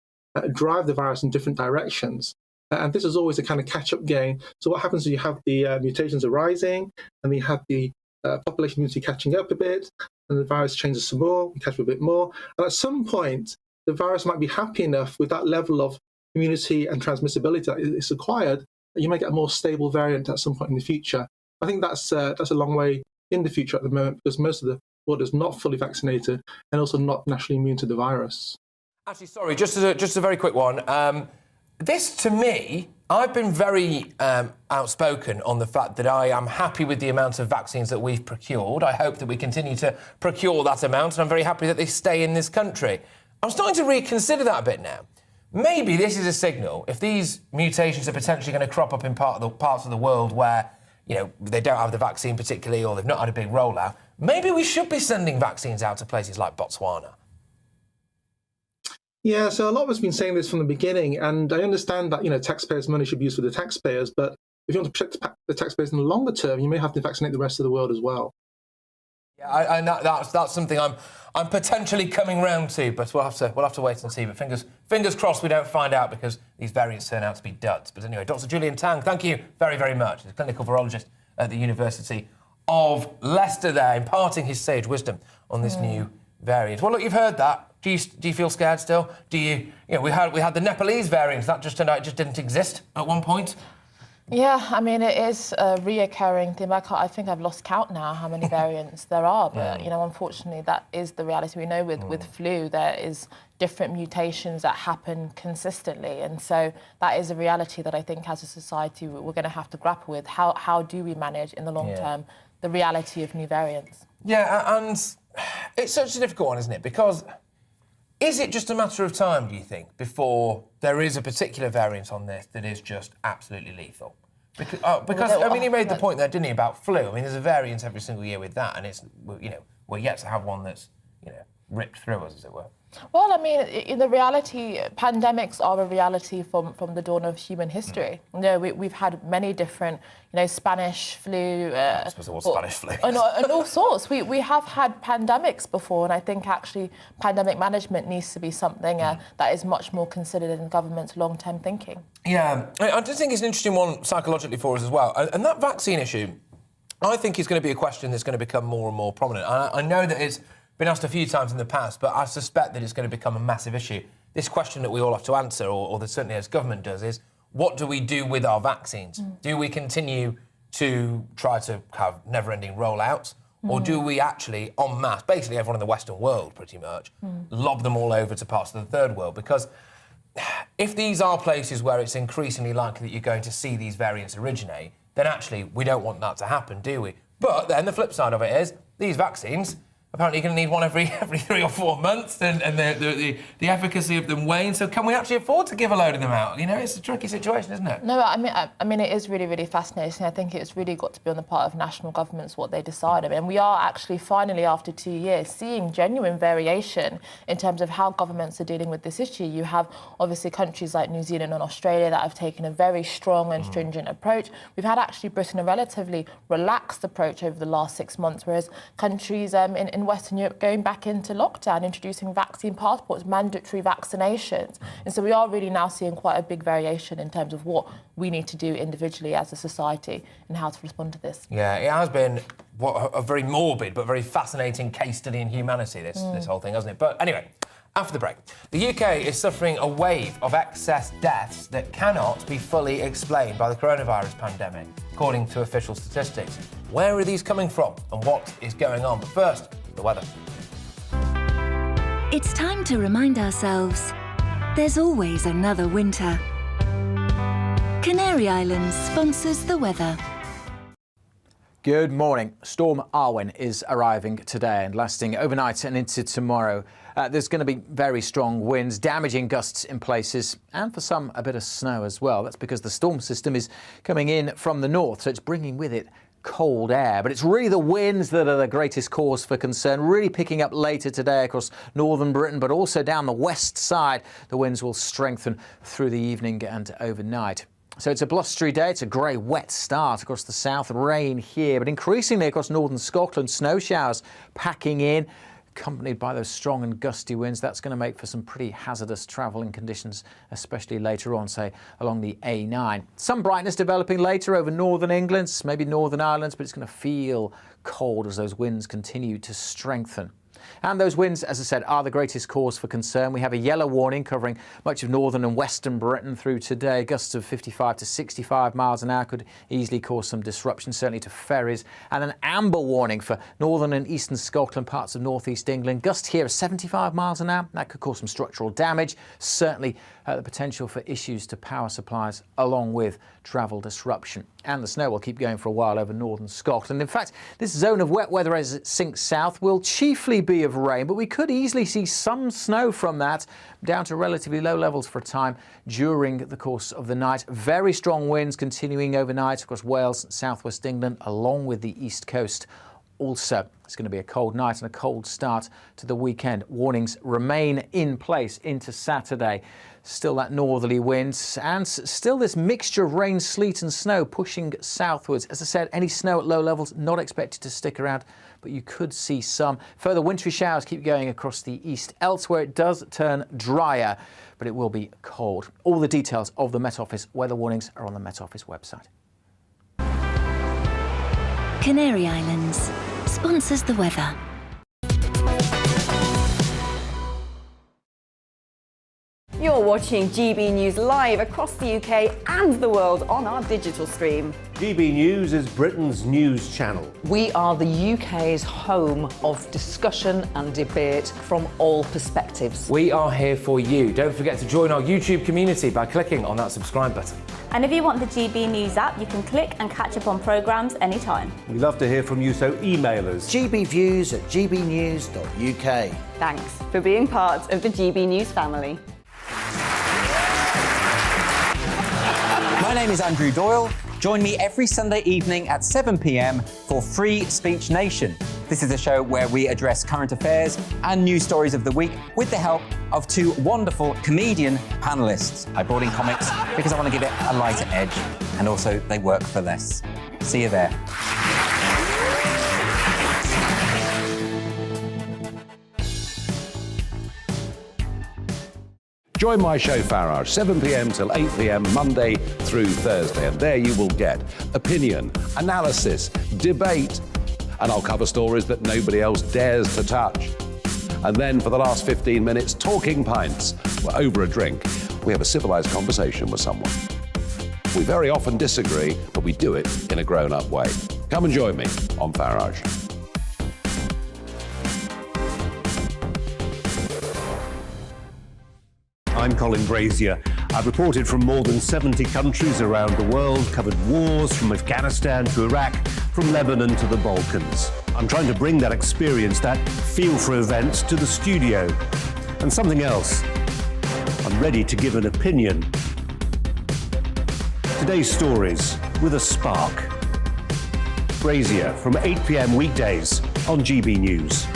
drive the virus in different directions. And this is always a kind of catch-up game. So what happens is you have the mutations arising, and you have the population immunity catching up a bit, and the virus changes some more, we catch up a bit more. And at some point, the virus might be happy enough with that level of immunity and transmissibility that it's acquired, that you may get a more stable variant at some point in the future. I think that's a long way in the future at the moment, because most of the world is not fully vaccinated and also not naturally immune to the virus. Actually, sorry, just a very quick one. This, to me, I've been very outspoken on the fact that I am happy with the amount of vaccines that we've procured. I hope that we continue to procure that amount, and I'm very happy that they stay in this country. I'm starting to reconsider that a bit now. Maybe this is a signal. If these mutations are potentially going to crop up in parts of the world where they don't have the vaccine particularly, or they've not had a big rollout, maybe we should be sending vaccines out to places like Botswana. Yeah, so a lot of us have been saying this from the beginning, and I understand that, taxpayers' money should be used for the taxpayers, but if you want to protect the taxpayers in the longer term, you may have to vaccinate the rest of the world as well. Yeah, and that's something I'm potentially coming round to, but we'll have to wait and see. But fingers crossed we don't find out, because these variants turn out to be duds. But anyway, Dr. Julian Tang, thank you very, very much. He's a clinical virologist at the University of Leicester there, imparting his sage wisdom on this new variant. Well, look, you've heard that. Do you feel scared still? We had the Nepalese variant. That just turned out it just didn't exist at one point. Yeah, I mean, it is a reoccurring theme. I think I've lost count now how many variants there are, but, unfortunately, that is the reality. We know with flu, there is different mutations that happen consistently, and so that is a reality that I think as a society we're going to have to grapple with. How do we manage in the long term the reality of new variants? Yeah, and it's such a difficult one, isn't it? Because is it just a matter of time, do you think, before there is a particular variant on this that is just absolutely lethal? Because I mean, he made the point there, didn't he, about flu? I mean, there's a variant every single year with that, and it's, we're yet to have one that's, ripped through us, as it were. Well, I mean, in the reality, pandemics are a reality from the dawn of human history. We've had many different, Spanish flu. I suppose it was Spanish flu. And all sorts. We have had pandemics before, and I think actually pandemic management needs to be something that is much more considered in government's long-term thinking. Yeah, I just think it's an interesting one psychologically for us as well. And that vaccine issue, I think is going to be a question that's going to become more and more prominent. I know that it's been asked a few times in the past, but I suspect that it's going to become a massive issue. This question that we all have to answer, or that certainly as government does, is what do we do with our vaccines? Do we continue to try to have never-ending rollouts, or do we actually, en masse, basically everyone in the Western world pretty much, lob them all over to parts of the third world? Because if these are places where it's increasingly likely that you're going to see these variants originate, then actually we don't want that to happen, do we? But then the flip side of it is, these vaccines, apparently you're going to need one every 3 or 4 months, and the efficacy of them wanes. So can we actually afford to give a load of them out? It's a tricky situation, isn't it? No, I mean, it is really, really fascinating. I think it's really got to be on the part of national governments what they decide. I mean, we are actually finally, after 2 years, seeing genuine variation in terms of how governments are dealing with this issue. You have, obviously, countries like New Zealand and Australia that have taken a very strong and stringent approach. We've had, actually, Britain a relatively relaxed approach over the last 6 months, whereas countries in Western Europe going back into lockdown, introducing vaccine passports, mandatory vaccinations. And so we are really now seeing quite a big variation in terms of what we need to do individually as a society and how to respond to this. Yeah, it has been a very morbid but very fascinating case study in humanity, this whole thing, hasn't it? But anyway, after the break, the UK is suffering a wave of excess deaths that cannot be fully explained by the coronavirus pandemic, according to official statistics. Where are these coming from and what is going on? But first, the weather. It's time to remind ourselves there's always another winter. Canary Islands sponsors the weather. Good morning. Storm Arwen is arriving today and lasting overnight and into tomorrow. There's going to be very strong winds, damaging gusts in places, and for some, a bit of snow as well. That's because the storm system is coming in from the north, so it's bringing with it cold air. But it's really the winds that are the greatest cause for concern, really picking up later today across northern Britain, but also down the west side. The winds will strengthen through the evening and overnight. So it's a blustery day. It's a grey, wet start across the south. Rain here, but increasingly across northern Scotland, snow showers packing in, accompanied by those strong and gusty winds. That's going to make for some pretty hazardous travelling conditions, especially later on, say, along the A9. Some brightness developing later over northern England, maybe Northern Ireland, but it's going to feel cold as those winds continue to strengthen. And those winds, as I said, are the greatest cause for concern. We have a yellow warning covering much of northern and western Britain through today. Gusts of 55 to 65 miles an hour could easily cause some disruption, certainly to ferries. And an amber warning for northern and eastern Scotland, parts of northeast England. Gusts here are 75 miles an hour. That could cause some structural damage. Certainly the potential for issues to power supplies, along with travel disruption. And the snow will keep going for a while over northern Scotland. In fact, this zone of wet weather as it sinks south will chiefly be of rain, but we could easily see some snow from that down to relatively low levels for a time during the course of the night. Very strong winds continuing overnight across Wales and southwest England, along with the east coast. Also, it's going to be a cold night and a cold start to the weekend. Warnings remain in place into Saturday. Still that northerly wind and still this mixture of rain, sleet and snow pushing southwards. As I said, any snow at low levels not expected to stick around, but you could see some. Further wintry showers keep going across the east. Elsewhere it does turn drier, but it will be cold. All the details of the Met Office weather warnings are on the Met Office website. Canary Islands sponsors the weather. You're watching GB News live across the UK and the world on our digital stream. GB News is Britain's news channel. We are the UK's home of discussion and debate from all perspectives. We are here for you. Don't forget to join our YouTube community by clicking on that subscribe button. And if you want the GB News app, you can click and catch up on programmes anytime. We love to hear from you, so email us. gbviews@gbnews.uk. Thanks for being part of the GB News family. My name is Andrew Doyle. Join me every Sunday evening at 7 p.m. for Free Speech Nation. This is a show where we address current affairs and news stories of the week with the help of two wonderful comedian panellists. I brought in comics because I want to give it a lighter edge, and also they work for less. See you there. Join my show Farage, 7 p.m. till 8 p.m. Monday through Thursday, and there you will get opinion, analysis, debate, and I'll cover stories that nobody else dares to touch. And then for the last 15 minutes, talking pints. We're over a drink. We have a civilised conversation with someone. We very often disagree, but we do it in a grown-up way. Come and join me on Farage. I'm Colin Brazier. I've reported from more than 70 countries around the world, covered wars from Afghanistan to Iraq, from Lebanon to the Balkans. I'm trying to bring that experience, that feel for events, to the studio. And something else, I'm ready to give an opinion. Today's stories with a spark. Brazier from 8 p.m. weekdays on GB News.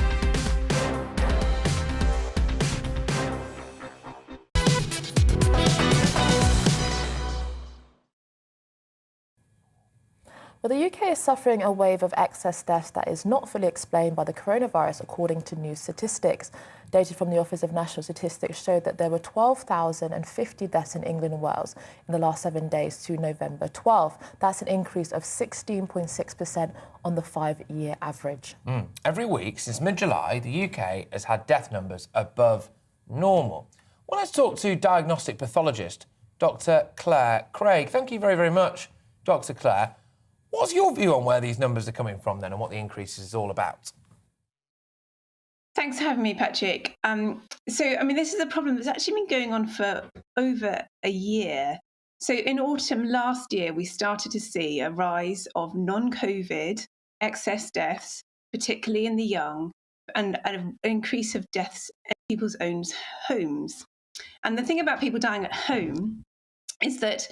Well, the UK is suffering a wave of excess deaths that is not fully explained by the coronavirus, according to new statistics. Data from the Office of National Statistics showed that there were 12,050 deaths in England and Wales in the last 7 days to November 12. That's an increase of 16.6% on the 5-year average. Every week since mid-July, the UK has had death numbers above normal. Well, let's talk to diagnostic pathologist Dr. Claire Craig. Thank you very, very much, Dr. Claire. What's your view on where these numbers are coming from then and what the increase is all about? Thanks for having me, Patrick. This is a problem that's actually been going on for over a year. So in autumn last year, we started to see a rise of non-COVID excess deaths, particularly in the young, and an increase of deaths in people's own homes. And the thing about people dying at home is that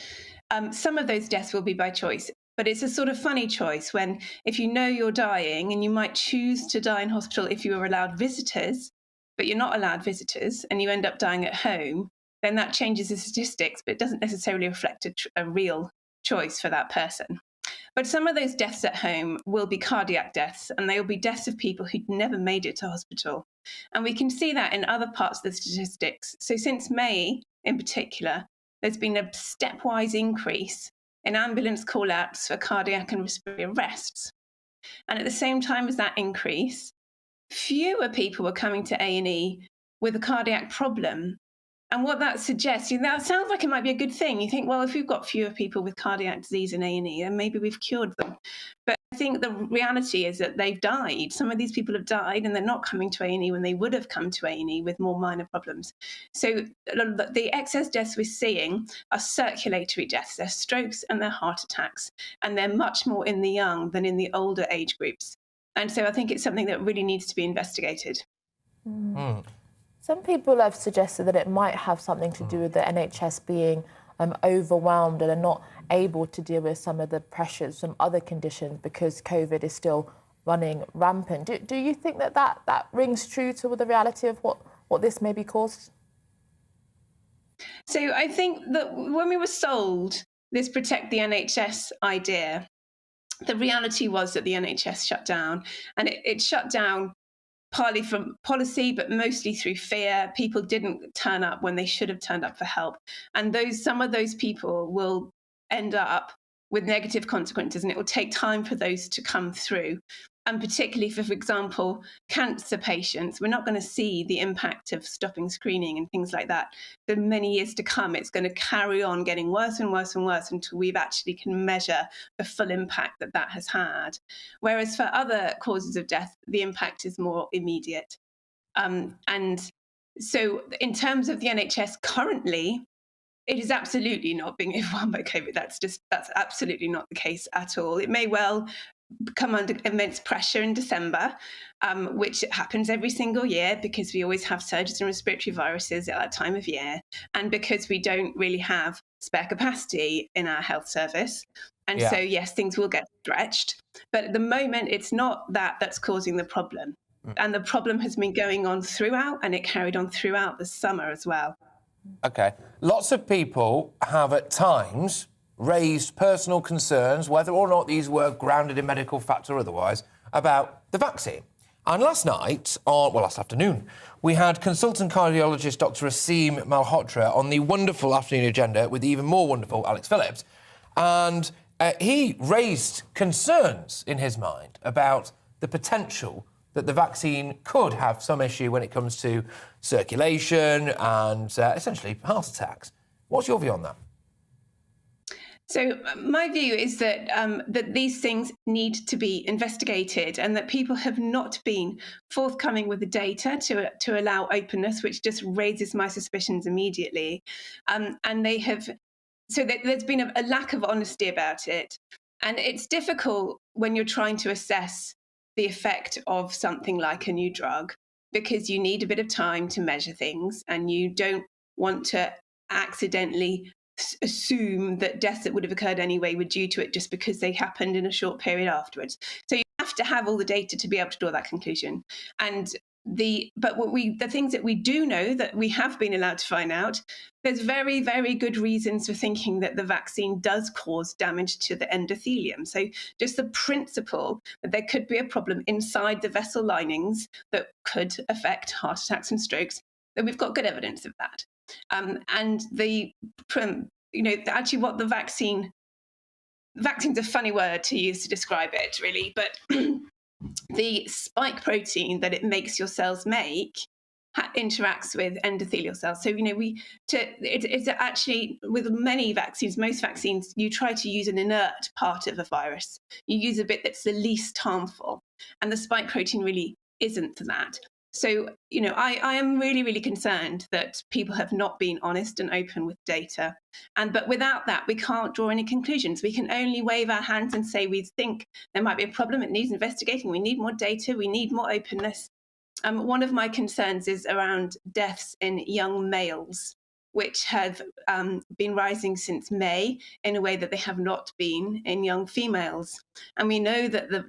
some of those deaths will be by choice. But it's a sort of funny choice when, if you know you're dying and you might choose to die in hospital if you were allowed visitors, but you're not allowed visitors and you end up dying at home, then that changes the statistics, but it doesn't necessarily reflect a real choice for that person. But some of those deaths at home will be cardiac deaths, and they will be deaths of people who'd never made it to hospital. And we can see that in other parts of the statistics. So since May, in particular, there's been a stepwise increase in ambulance call-outs for cardiac and respiratory arrests. And at the same time as that increase, fewer people were coming to A&E with a cardiac problem. And what that suggests, that sounds like it might be a good thing. You think, well, if we've got fewer people with cardiac disease in A&E, then maybe we've cured them. But I think the reality is that they've died. Some of these people have died and they're not coming to A&E when they would have come to A&E with more minor problems. So the excess deaths we're seeing are circulatory deaths. They're strokes and they're heart attacks. And they're much more in the young than in the older age groups. And so I think it's something that really needs to be investigated. Some people have suggested that it might have something to do with the NHS being overwhelmed and are not able to deal with some of the pressures from other conditions because COVID is still running rampant. Do you think that rings true to the reality of what this may be caused? So I think that when we were sold this protect the NHS idea, the reality was that the NHS shut down, and it shut down partly from policy, but mostly through fear. People didn't turn up when they should have turned up for help. And some of those people will end up with negative consequences, and it will take time for those to come through. And particularly for example, cancer patients, we're not going to see the impact of stopping screening and things like that for many years to come. It's going to carry on getting worse and worse and worse until we've actually can measure the full impact that that has had. Whereas for other causes of death, the impact is more immediate. And so in terms of the NHS currently, it is absolutely not being overwhelmed by COVID. That's absolutely not the case at all. It may well come under immense pressure in December, which happens every single year because we always have surges and respiratory viruses at that time of year, and because we don't really have spare capacity in our health service. And so, yes, things will get stretched. But at the moment, it's not that that's causing the problem. And the problem has been going on throughout, and it carried on throughout the summer as well. OK. Lots of people have at times raised personal concerns, whether or not these were grounded in medical facts or otherwise, about the vaccine. And last afternoon, we had consultant cardiologist Dr. Aseem Malhotra on the wonderful afternoon agenda with the even more wonderful Alex Phillips. And he raised concerns in his mind about the potential that the vaccine could have some issue when it comes to circulation and essentially heart attacks. What's your view on that? So my view is that that these things need to be investigated, and that people have not been forthcoming with the data to allow openness, which just raises my suspicions immediately. And they have, so there's been a lack of honesty about it. And it's difficult when you're trying to assess the effect of something like a new drug, because you need a bit of time to measure things, and you don't want to accidentally assume that deaths that would have occurred anyway were due to it just because they happened in a short period afterwards. So you have to have all the data to be able to draw that conclusion. But the things that we do know, that we have been allowed to find out, there's very, very good reasons for thinking that the vaccine does cause damage to the endothelium. So just the principle that there could be a problem inside the vessel linings that could affect heart attacks and strokes, that we've got good evidence of that. And actually what the vaccine's a funny word to use to describe it, really, but the spike protein that it makes your cells make interacts with endothelial cells. So, it's actually, with many vaccines, most vaccines, you try to use an inert part of a virus. You use a bit that's the least harmful. And the spike protein really isn't that. So, I am really, really concerned that people have not been honest and open with data. But without that, we can't draw any conclusions. We can only wave our hands and say we think there might be a problem, it needs investigating, we need more data, we need more openness. One of my concerns is around deaths in young males, which have been rising since May in a way that they have not been in young females. And we know that the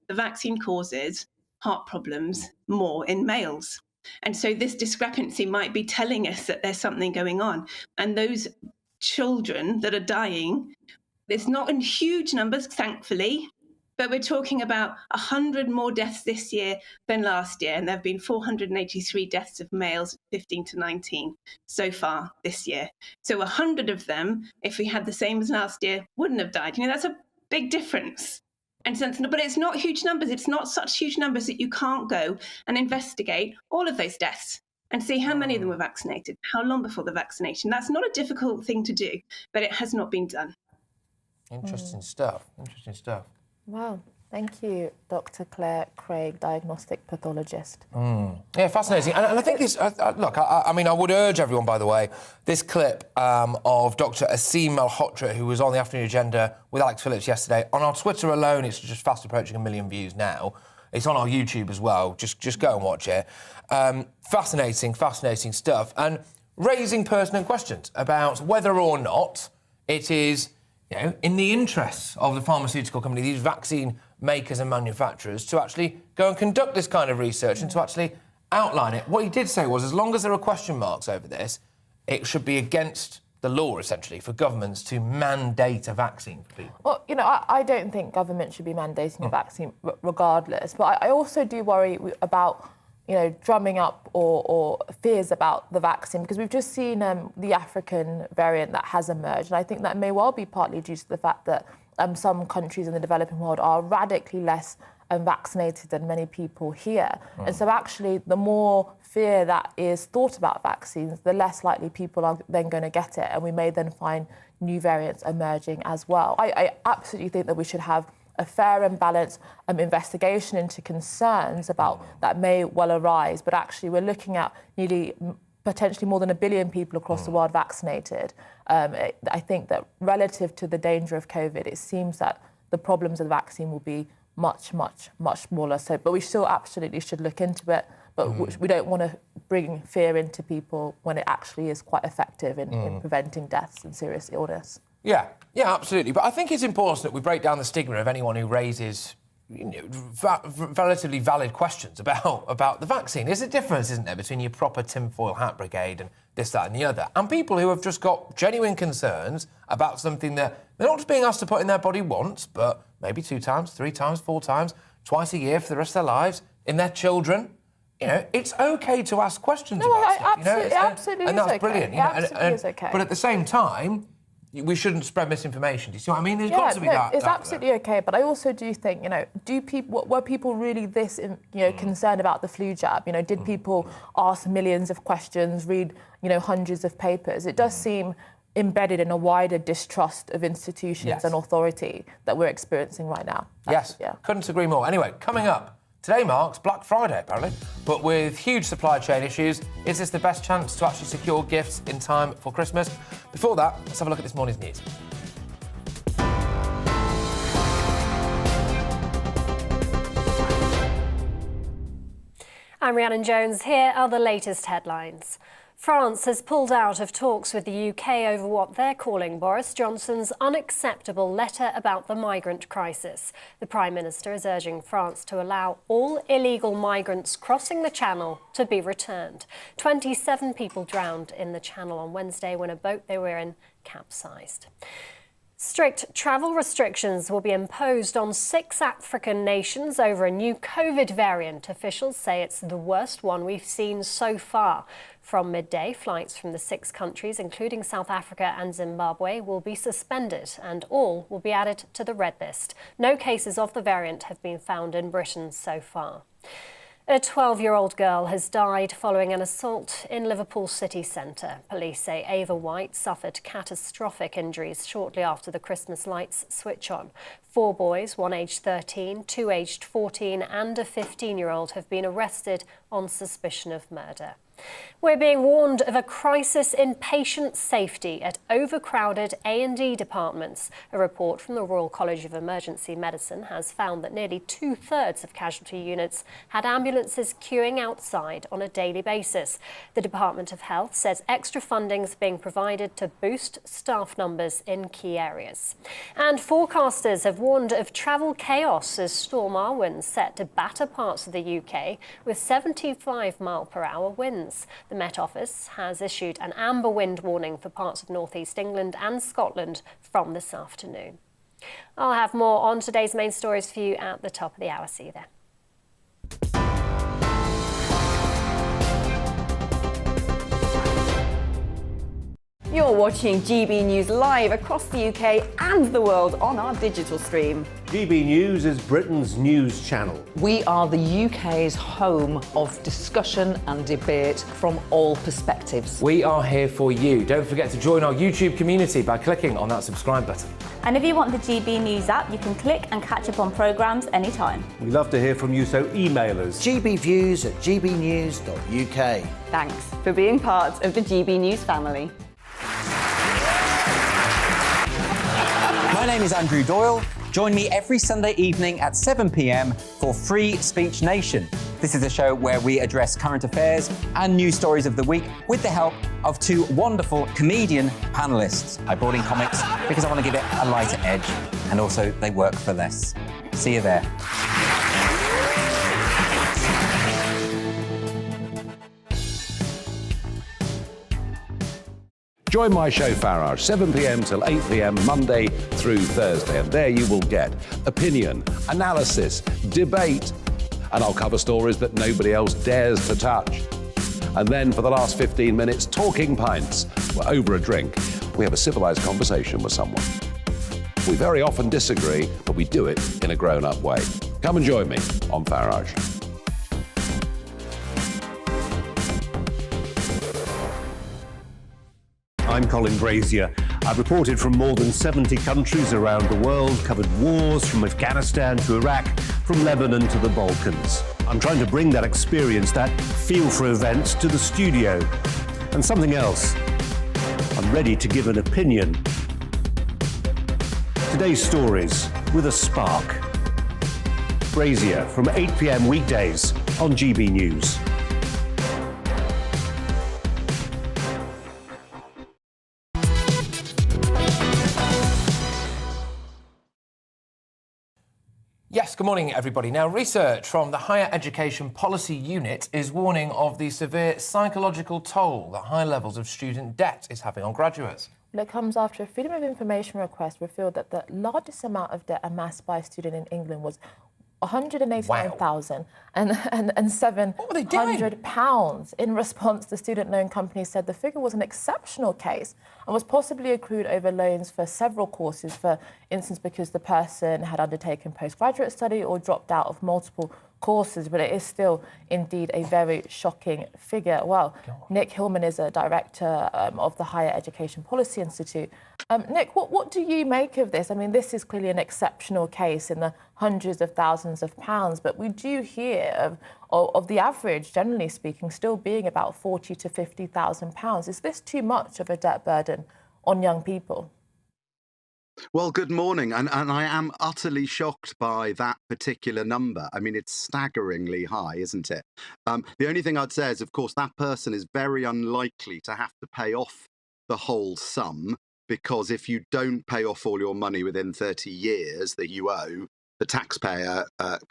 vaccine causes heart problems more in males. And so this discrepancy might be telling us that there's something going on. And those children that are dying, it's not in huge numbers, thankfully, but we're talking about 100 more deaths this year than last year. And there have been 483 deaths of males 15 to 19 so far this year. So 100 of them, if we had the same as last year, wouldn't have died. That's a big difference. But it's not huge numbers. It's not such huge numbers that you can't go and investigate all of those deaths and see how many of them were vaccinated, how long before the vaccination. That's not a difficult thing to do, but it has not been done. Interesting stuff. Wow. Thank you, Dr. Claire Craig, diagnostic pathologist. Yeah, fascinating. And I think this... look, I would urge everyone, by the way, this clip of Dr. Aseem Malhotra, who was on the afternoon agenda with Alex Phillips yesterday, on our Twitter alone, it's just fast approaching 1 million views now. It's on our YouTube as well. Just go and watch it. Fascinating stuff. And raising pertinent questions about whether or not it is, in the interests of the pharmaceutical company, these vaccine makers and manufacturers, to actually go and conduct this kind of research and to actually outline it. What he did say was, as long as there are question marks over this, it should be against the law, essentially, for governments to mandate a vaccine for people. Well, I don't think government should be mandating a vaccine regardless, but I also do worry about drumming up or fears about the vaccine, because we've just seen the African variant that has emerged. And I think that may well be partly due to the fact that some countries in the developing world are radically less vaccinated than many people here. And so actually, the more fear that is thought about vaccines, the less likely people are then going to get it. And we may then find new variants emerging as well. I absolutely think that we should have a fair and balanced investigation into concerns about that may well arise. But actually, we're looking at potentially more than 1 billion people across the world vaccinated. I think that relative to the danger of COVID, it seems that the problems of the vaccine will be much, much, much smaller. So, but we still absolutely should look into it. But we don't want to bring fear into people when it actually is quite effective in preventing deaths and serious illness. Yeah, absolutely. But I think it's important that we break down the stigma of anyone who raises relatively valid questions about the vaccine. There's a difference, isn't there, between your proper tinfoil hat brigade and this, that and the other, and people who have just got genuine concerns about something that they're not just being asked to put in their body once, but maybe 2 times, 3 times, 4 times, twice a year for the rest of their lives, in their children. It's okay to ask questions about stuff. Absolutely, and that's brilliant. Absolutely is okay. But at the same time, we shouldn't spread misinformation. Do you see what I mean? There's got to be that. It's absolutely okay. But I also do think, were people really this, concerned about the flu jab? Did people ask millions of questions, read, hundreds of papers? It does seem embedded in a wider distrust of institutions and authority that we're experiencing right now. Couldn't agree more. Anyway, coming up. Today marks Black Friday, apparently, but with huge supply chain issues, is this the best chance to actually secure gifts in time for Christmas? Before that, let's have a look at this morning's news. I'm Rhiannon Jones. Here are the latest headlines. France has pulled out of talks with the UK over what they're calling Boris Johnson's unacceptable letter about the migrant crisis. The Prime Minister is urging France to allow all illegal migrants crossing the Channel to be returned. 27 people drowned in the Channel on Wednesday when a boat they were in capsized. Strict travel restrictions will be imposed on 6 African nations over a new COVID variant. Officials say it's the worst one we've seen so far. From midday, flights from the 6 countries, including South Africa and Zimbabwe, will be suspended and all will be added to the red list. No cases of the variant have been found in Britain so far. A 12-year-old girl has died following an assault in Liverpool city centre. Police say Ava White suffered catastrophic injuries shortly after the Christmas lights switch on. 4 boys, one aged 13, 2 aged 14 and a 15-year-old have been arrested on suspicion of murder. We're being warned of a crisis in patient safety at overcrowded A&E departments. A report from the Royal College of Emergency Medicine has found that nearly 2/3 of casualty units had ambulances queuing outside on a daily basis. The Department of Health says extra funding is being provided to boost staff numbers in key areas. And forecasters have warned of travel chaos as Storm Arwen set to batter parts of the UK with 75-mile-per-hour winds. The Met Office has issued an amber wind warning for parts of northeast England and Scotland from this afternoon. I'll have more on today's main stories for you at the top of the hour. See you there. You're watching GB News live across the UK and the world on our digital stream. GB News is Britain's news channel. We are the UK's home of discussion and debate from all perspectives. We are here for you. Don't forget to join our YouTube community by clicking on that subscribe button. And if you want the GB News app, you can click and catch up on programmes anytime. We love to hear from you, so email us. gbviews@gbnews.uk. Thanks for being part of the GB News family. My name is Andrew Doyle. Join me every Sunday evening at 7 p.m. for Free Speech Nation. This is a show where we address current affairs and news stories of the week with the help of 2 wonderful comedian panellists. I brought in comics because I want to give it a lighter edge, and also they work for less. See you there. Join my show Farage, 7 p.m. till 8 p.m. Monday through Thursday, and there you will get opinion, analysis, debate, and I'll cover stories that nobody else dares to touch. And then for the last 15 minutes, talking pints. We're over a drink. We have a civilised conversation with someone. We very often disagree, but we do it in a grown-up way. Come and join me on Farage. I'm Colin Brazier. I've reported from more than 70 countries around the world, covered wars from Afghanistan to Iraq, from Lebanon to the Balkans. I'm trying to bring that experience, that feel for events, to the studio. And something else. I'm ready to give an opinion. Today's stories with a spark. Brazier from 8 p.m. weekdays on GB News. Yes, good morning, everybody. Now, research from the Higher Education Policy Unit is warning of the severe psychological toll that high levels of student debt is having on graduates. Well, it comes after a Freedom of Information request revealed that the largest amount of debt amassed by a student in England was £189,700 in response, the student loan company said the figure was an exceptional case and was possibly accrued over loans for several courses, for instance, because the person had undertaken postgraduate study or dropped out of multiple courses, but it is still indeed a very shocking figure. Well, Nick Hillman is a director of the Higher Education Policy Institute. Nick, what do you make of this? I mean, this is clearly an exceptional case in the hundreds of thousands of pounds, but we do hear of the average, generally speaking, still being about £40,000 to £50,000. Is this too much of a debt burden on young people? Well, good morning. And I am utterly shocked by that particular number. I mean, it's staggeringly high, isn't it? The only thing I'd say is, of course, that person is very unlikely to have to pay off the whole sum, because if you don't pay off all your money within 30 years that you owe, the taxpayer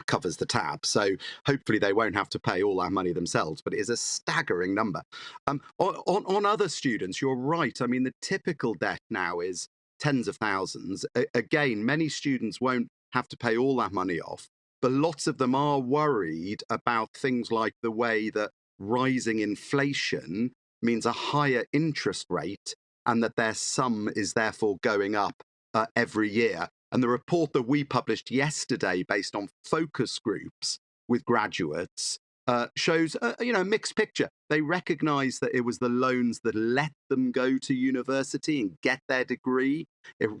covers the tab. So hopefully they won't have to pay all that money themselves, but it is a staggering number. On other students, you're right. I mean, the typical debt now is tens of thousands. Again, many students won't have to pay all that money off, but lots of them are worried about things like the way that rising inflation means a higher interest rate and that their sum is therefore going up every year. And the report that we published yesterday, based on focus groups with graduates, shows a mixed picture. They recognise that it was the loans that let them go to university and get their degree.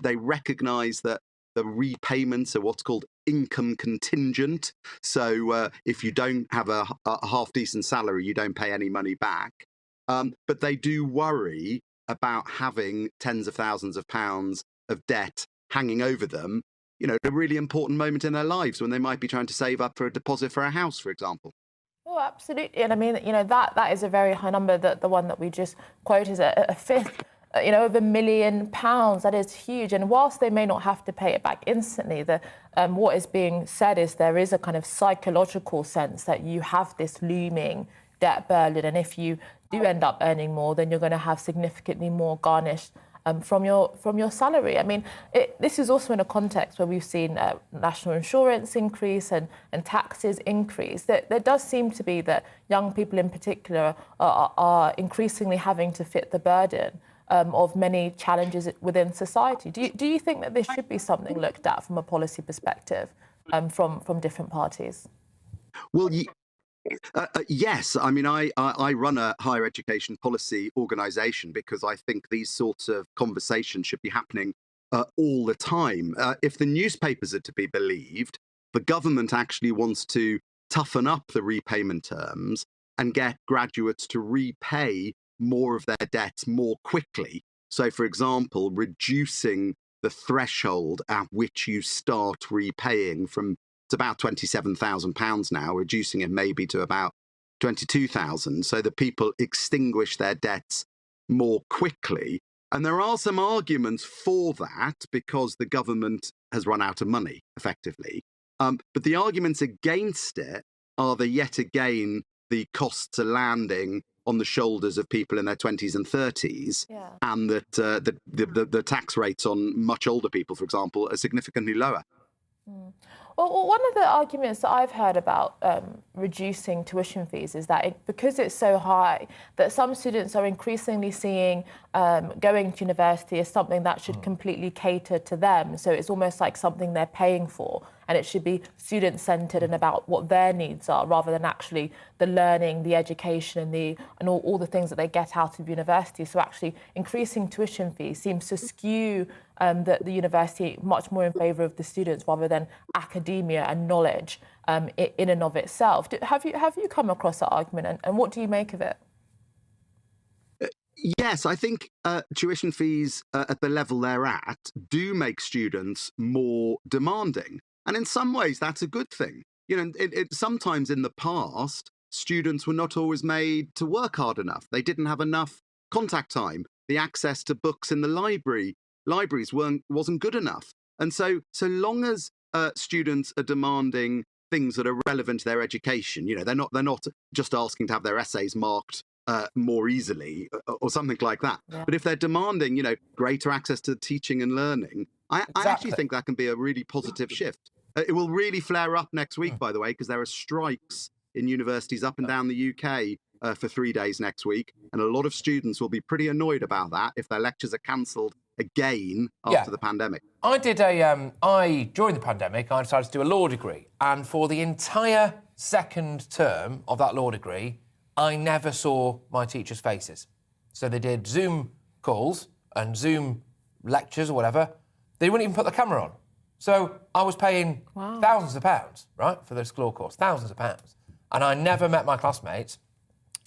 They recognise that the repayments are what's called income contingent. So if you don't have a half-decent salary, you don't pay any money back. But they do worry about having tens of thousands of pounds of debt hanging over them, at a really important moment in their lives when they might be trying to save up for a deposit for a house, for example. Oh, absolutely. And I mean, that is a very high number. The one that we just quoted is a fifth, of £1 million. That is huge. And whilst they may not have to pay it back instantly, what is being said is there is a kind of psychological sense that you have this looming debt burden. And if you do end up earning more, then you're going to have significantly more garnished from your salary. I mean, this is also in a context where we've seen national insurance increase and taxes increase. There does seem to be that young people in particular are increasingly having to fit the burden of many challenges within society. Do you think that this should be something looked at from a policy perspective from different parties? Well, yes. I mean, I run a higher education policy organisation because I think these sorts of conversations should be happening all the time. If the newspapers are to be believed, the government actually wants to toughen up the repayment terms and get graduates to repay more of their debts more quickly. So, for example, reducing the threshold at which you start repaying from it's about £27,000 now, reducing it maybe to about 22,000, so that people extinguish their debts more quickly. And there are some arguments for that because the government has run out of money, effectively. But the arguments against it are that, yet again, the costs are landing on the shoulders of people in their 20s and 30s, and that the tax rates on much older people, for example, are significantly lower. Well, one of the arguments that I've heard about reducing tuition fees is that because it's so high, that some students are increasingly seeing going to university as something that should completely cater to them. So it's almost like something they're paying for, and it should be student-centred and about what their needs are, rather than actually the learning, the education, and all the things that they get out of university. So actually increasing tuition fees seems to skew the university much more in favour of the students rather than academia and knowledge in and of itself. Have you come across that argument, and what do you make of it? Yes, I think tuition fees at the level they're at do make students more demanding. And in some ways, that's a good thing. You know, sometimes in the past, students were not always made to work hard enough. They didn't have enough contact time. The access to books in the libraries wasn't good enough. And so long as students are demanding things that are relevant to their education, you know, they're not just asking to have their essays marked more easily or something like that. Yeah. But if they're demanding, you know, greater access to teaching and learning, I actually think that can be a really positive shift. It will really flare up next week, by the way, because there are strikes in universities up and down the UK for 3 days next week. And a lot of students will be pretty annoyed about that if their lectures are cancelled again after the pandemic. During the pandemic, I decided to do a law degree. And for the entire second term of that law degree, I never saw my teachers' faces. So they did Zoom calls and Zoom lectures or whatever. They wouldn't even put the camera on. So I was paying thousands of pounds, right, for this law course, thousands of pounds. And I never met my classmates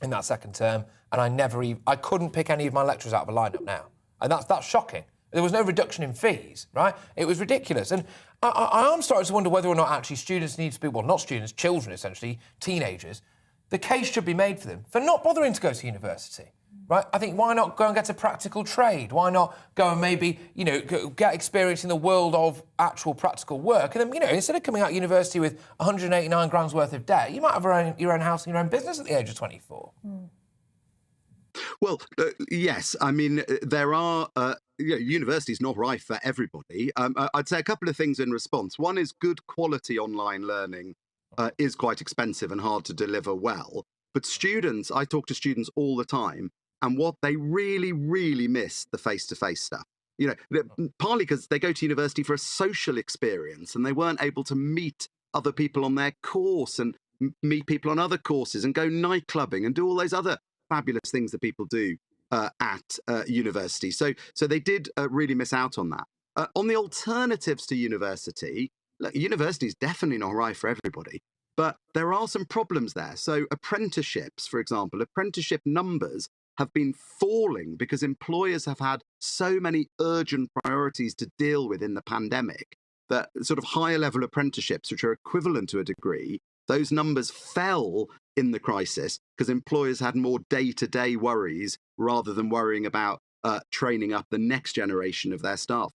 in that second term, and I couldn't pick any of my lecturers out of a lineup now. And that's shocking. There was no reduction in fees, right? It was ridiculous. And I am starting to wonder whether or not actually students need to be, well, not students, children essentially, teenagers, the case should be made for them for not bothering to go to university. Right? I think why not go and get a practical trade? Why not go and maybe, you know, get experience in the world of actual practical work? And then, you know, instead of coming out of university with 189 grand's worth of debt, you might have your own house and your own business at the age of 24. Well, yes. I mean, there are... university's not right for everybody. I'd say a couple of things in response. One is good quality online learning is quite expensive and hard to deliver well. But students, I talk to students all the time, and what they really, really miss the face-to-face stuff. You know, partly because they go to university for a social experience and they weren't able to meet other people on their course and meet people on other courses and go night clubbing and do all those other fabulous things that people do at university. So they did really miss out on that. On the alternatives to university, look, university is definitely not right for everybody. But there are some problems there. So apprenticeships, for example, apprenticeship numbers have been falling because employers have had so many urgent priorities to deal with in the pandemic that sort of higher level apprenticeships, which are equivalent to a degree, those numbers fell in the crisis because employers had more day-to-day worries rather than worrying about training up the next generation of their staff.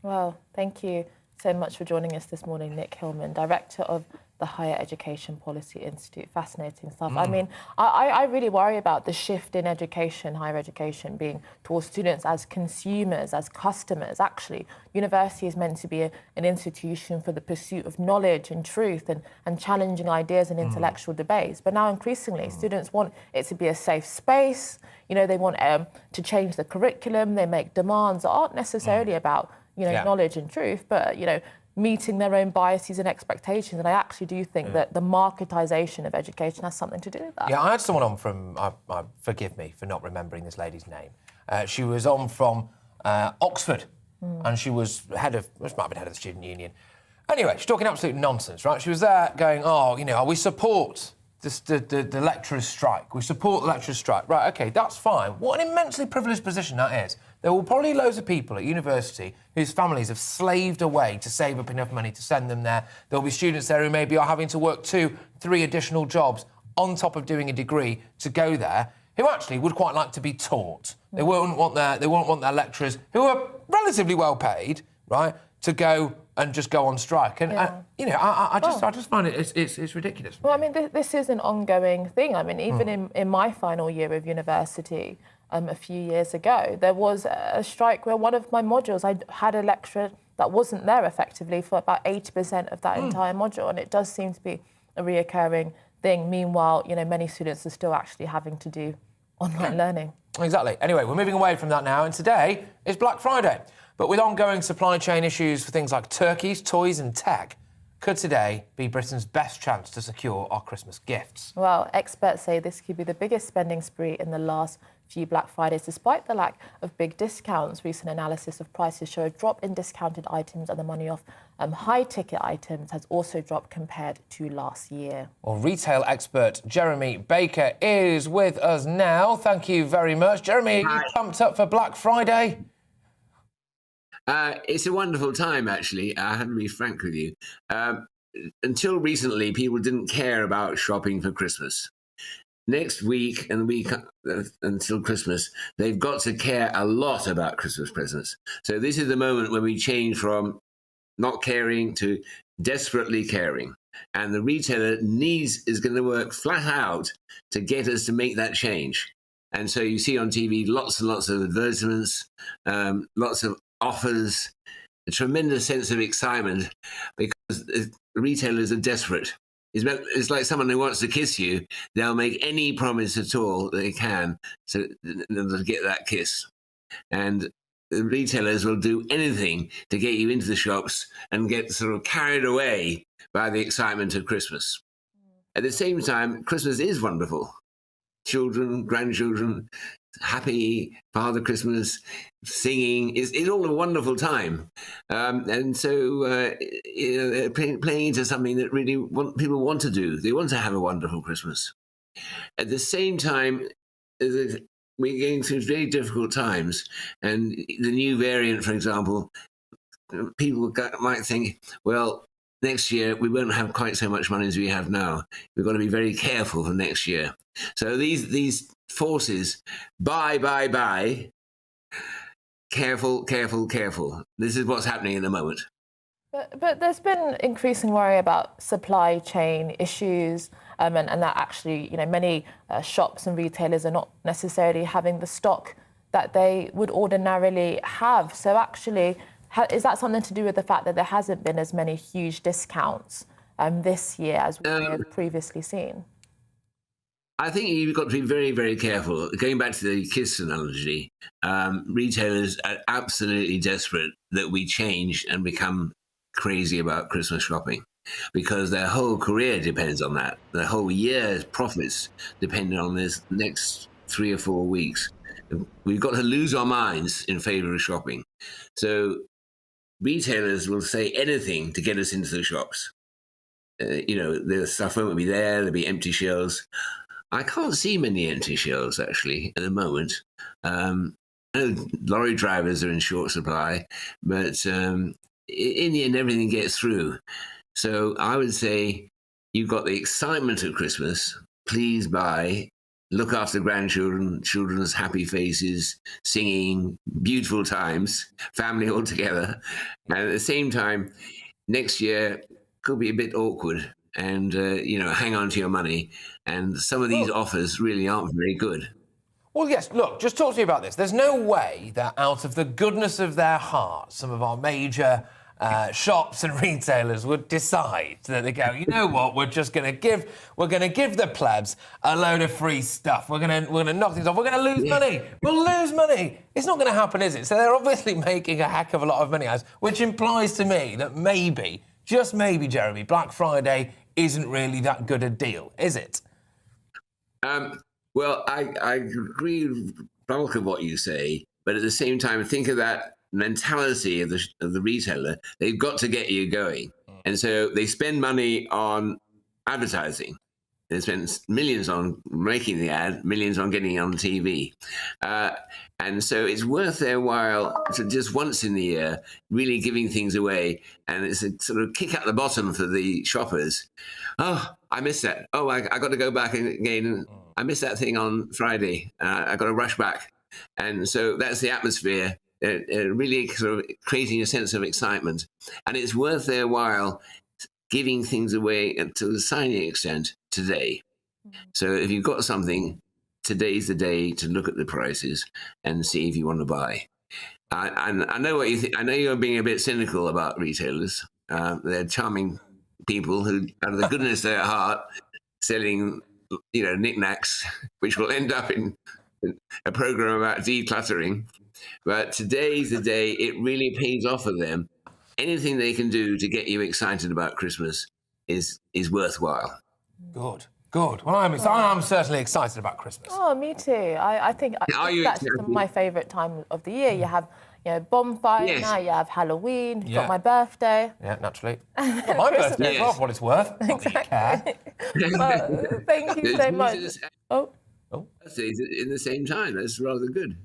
Well, thank you so much for joining us this morning, Nick Hillman, Director of the Higher Education Policy Institute. Fascinating stuff. I mean, I really worry about the shift in education, higher education, being towards students as consumers, as customers. Actually, university is meant to be an institution for the pursuit of knowledge and truth and challenging ideas and intellectual debates. But now, increasingly, students want it to be a safe space. You know, they want to change the curriculum. They make demands that aren't necessarily about, you know, knowledge and truth, but, you know, meeting their own biases and expectations. And I actually do think that the marketisation of education has something to do with that. Yeah, I had someone on from, forgive me for not remembering this lady's name. She was on from Oxford, and she was she might have been head of the student union. Anyway, she's talking absolute nonsense, right? She was there going, oh, you know, we support the lecturers' strike. We support the lecturers' strike. Right, OK, that's fine. What an immensely privileged position that is. There will probably be loads of people at university whose families have slaved away to save up enough money to send them there. There'll be students there who maybe are having to work 2-3 additional jobs on top of doing a degree to go there, who actually would quite like to be taught. They won't want their lecturers, who are relatively well paid, right, to go and just go on strike. And, you know, I just find it's ridiculous. Well, I mean, this is an ongoing thing. I mean, even in my final year of university, a few years ago, there was a strike where one of my modules, I had a lecturer that wasn't there effectively for about 80% of that entire module. And it does seem to be a reoccurring thing. Meanwhile, many students are still actually having to do online learning. Exactly. Anyway, we're moving away from that now, and today is Black Friday. But with ongoing supply chain issues for things like turkeys, toys and tech, could today be Britain's best chance to secure our Christmas gifts? Well, experts say this could be the biggest spending spree in the last few Black Fridays, despite the lack of big discounts. Recent analysis of prices show a drop in discounted items, and the money off high-ticket items has also dropped compared to last year. Well, retail expert Jeremy Baker is with us now. Thank you very much. Jeremy, are you pumped up for Black Friday? It's a wonderful time, actually. I have to be frank with you. Until recently, people didn't care about shopping for Christmas. Next week and the week until Christmas, they've got to care a lot about Christmas presents. So this is the moment when we change from not caring to desperately caring. And the retailer is going to work flat out to get us to make that change. And so you see on TV lots and lots of advertisements, lots of offers, a tremendous sense of excitement because the retailers are desperate. It's like someone who wants to kiss you. They'll make any promise at all they can to get that kiss. And the retailers will do anything to get you into the shops and get sort of carried away by the excitement of Christmas. At the same time, Christmas is wonderful. Children, grandchildren, happy Father Christmas, singing, it's all a wonderful time. And so, they're playing into something that really people want to do. They want to have a wonderful Christmas. At the same time, we're going through very difficult times. And the new variant, for example, people might think, well, next year we won't have quite so much money as we have now. We've got to be very careful for next year. So these forces, buy, careful. This is what's happening at the moment. But there's been increasing worry about supply chain issues, and that actually, many shops and retailers are not necessarily having the stock that they would ordinarily have. So actually, is that something to do with the fact that there hasn't been as many huge discounts this year as we have previously seen? I think you've got to be very, very careful. Going back to the kiss analogy, retailers are absolutely desperate that we change and become crazy about Christmas shopping because their whole career depends on that. Their whole year's profits depend on this next 3 or 4 weeks. We've got to lose our minds in favour of shopping. So retailers will say anything to get us into the shops. The stuff won't be there. There'll be empty shelves. I can't see many empty shelves, actually, at the moment. I know lorry drivers are in short supply, but in the end, everything gets through. So I would say you've got the excitement of Christmas. Please buy. Look after grandchildren, children's happy faces, singing, beautiful times, family all together. And at the same time, next year could be a bit awkward. And, hang on to your money. And some of these offers really aren't very good. Well, yes, look, just talk to me about this. There's no way that out of the goodness of their hearts, some of our major shops and retailers would decide that they go, you know what, we're going to give the plebs a load of free stuff. We're going to knock things off. We're going to lose money. We'll lose money. It's not going to happen, is it? So they're obviously making a heck of a lot of money, which implies to me that maybe, just maybe, Jeremy, Black Friday isn't really that good a deal, is it? Well, I agree with the bulk of what you say, but at the same time, think of that mentality of the retailer. They've got to get you going. And so they spend money on advertising. They spend millions on making the ad, millions on getting it on TV. And so it's worth their while to just once in the year really giving things away. And it's a sort of kick at the bottom for the shoppers. Oh, I missed that. Oh, I got to go back again. I missed that thing on Friday. I got to rush back. And so that's the atmosphere, really sort of creating a sense of excitement. And it's worth their while giving things away to a tiny extent today. So if you've got something, today's the day to look at the prices and see if you want to buy. And I know what you think. I know you're being a bit cynical about retailers. They're charming people who, out of the goodness of their heart, selling, knickknacks, which will end up in a program about decluttering. But today's the day it really pays off for them. Anything they can do to get you excited about Christmas is worthwhile. Good. Well, I'm certainly excited about Christmas. Oh, me too. I think that's my favourite time of the year. You have, bonfire now, you have Halloween, you've got my birthday. Yeah, naturally. Well, my birthday as well, for what it's worth. Exactly. Well, thank you so much. Birthdays in the same time. That's rather good.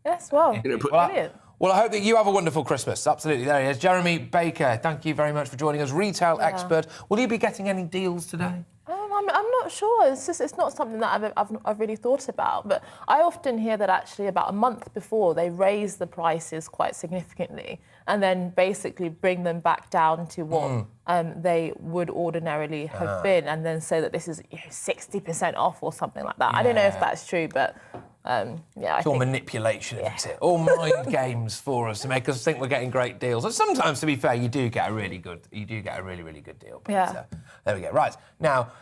Yes, well, brilliant. Well, I hope that you have a wonderful Christmas. Absolutely. There he is. Jeremy Baker, thank you very much for joining us. Retail expert. Will you be getting any deals today? I'm not sure. It's not something that I've really thought about. But I often hear that actually about a month before they raise the prices quite significantly and then basically bring them back down to what they would ordinarily have been, and then say that this is 60% off or something like that. I don't know if that's true, but it's all manipulation, isn't it? All mind games for us to make us think we're getting great deals. And sometimes, to be fair, you do get a really, really good deal. But, there we go. Right, now,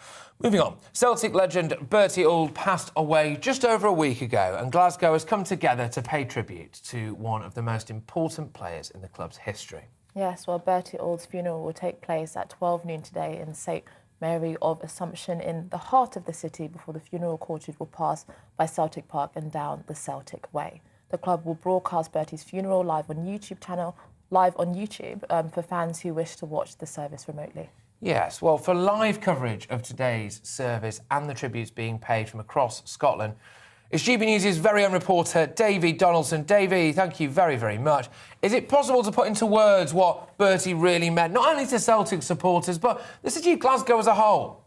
moving on. Celtic legend Bertie Auld passed away just over a week ago, and Glasgow has come together to pay tribute to one of the most important players in the club's history. Yes, well, Bertie Auld's funeral will take place at 12 noon today in St Mary of Assumption in the heart of the city before the funeral courtyard will pass by Celtic Park and down the Celtic Way. The club will broadcast Bertie's funeral live on YouTube for fans who wish to watch the service remotely. Yes, well, for live coverage of today's service and the tributes being paid from across Scotland, it's GBNews' very own reporter, Davy Donaldson. Davy, thank you very, very much. Is it possible to put into words what Bertie really meant, not only to Celtic supporters, but the city of Glasgow as a whole?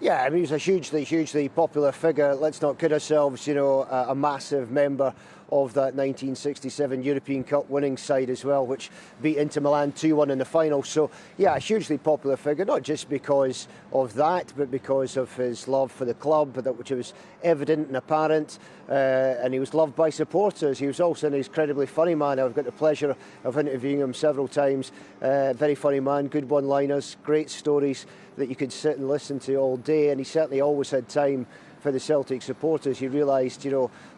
Yeah, I mean, he was a hugely popular figure. Let's not kid ourselves, a massive member of that 1967 European Cup winning side as well, which beat Inter Milan 2-1 in the final. So, yeah, a hugely popular figure, not just because of that, but because of his love for the club, which was evident and apparent. And he was loved by supporters. He was also an incredibly funny man. I've got the pleasure of interviewing him several times. Very funny man, good one-liners, great stories that you could sit and listen to all day. And he certainly always had time for the Celtic supporters. He realised,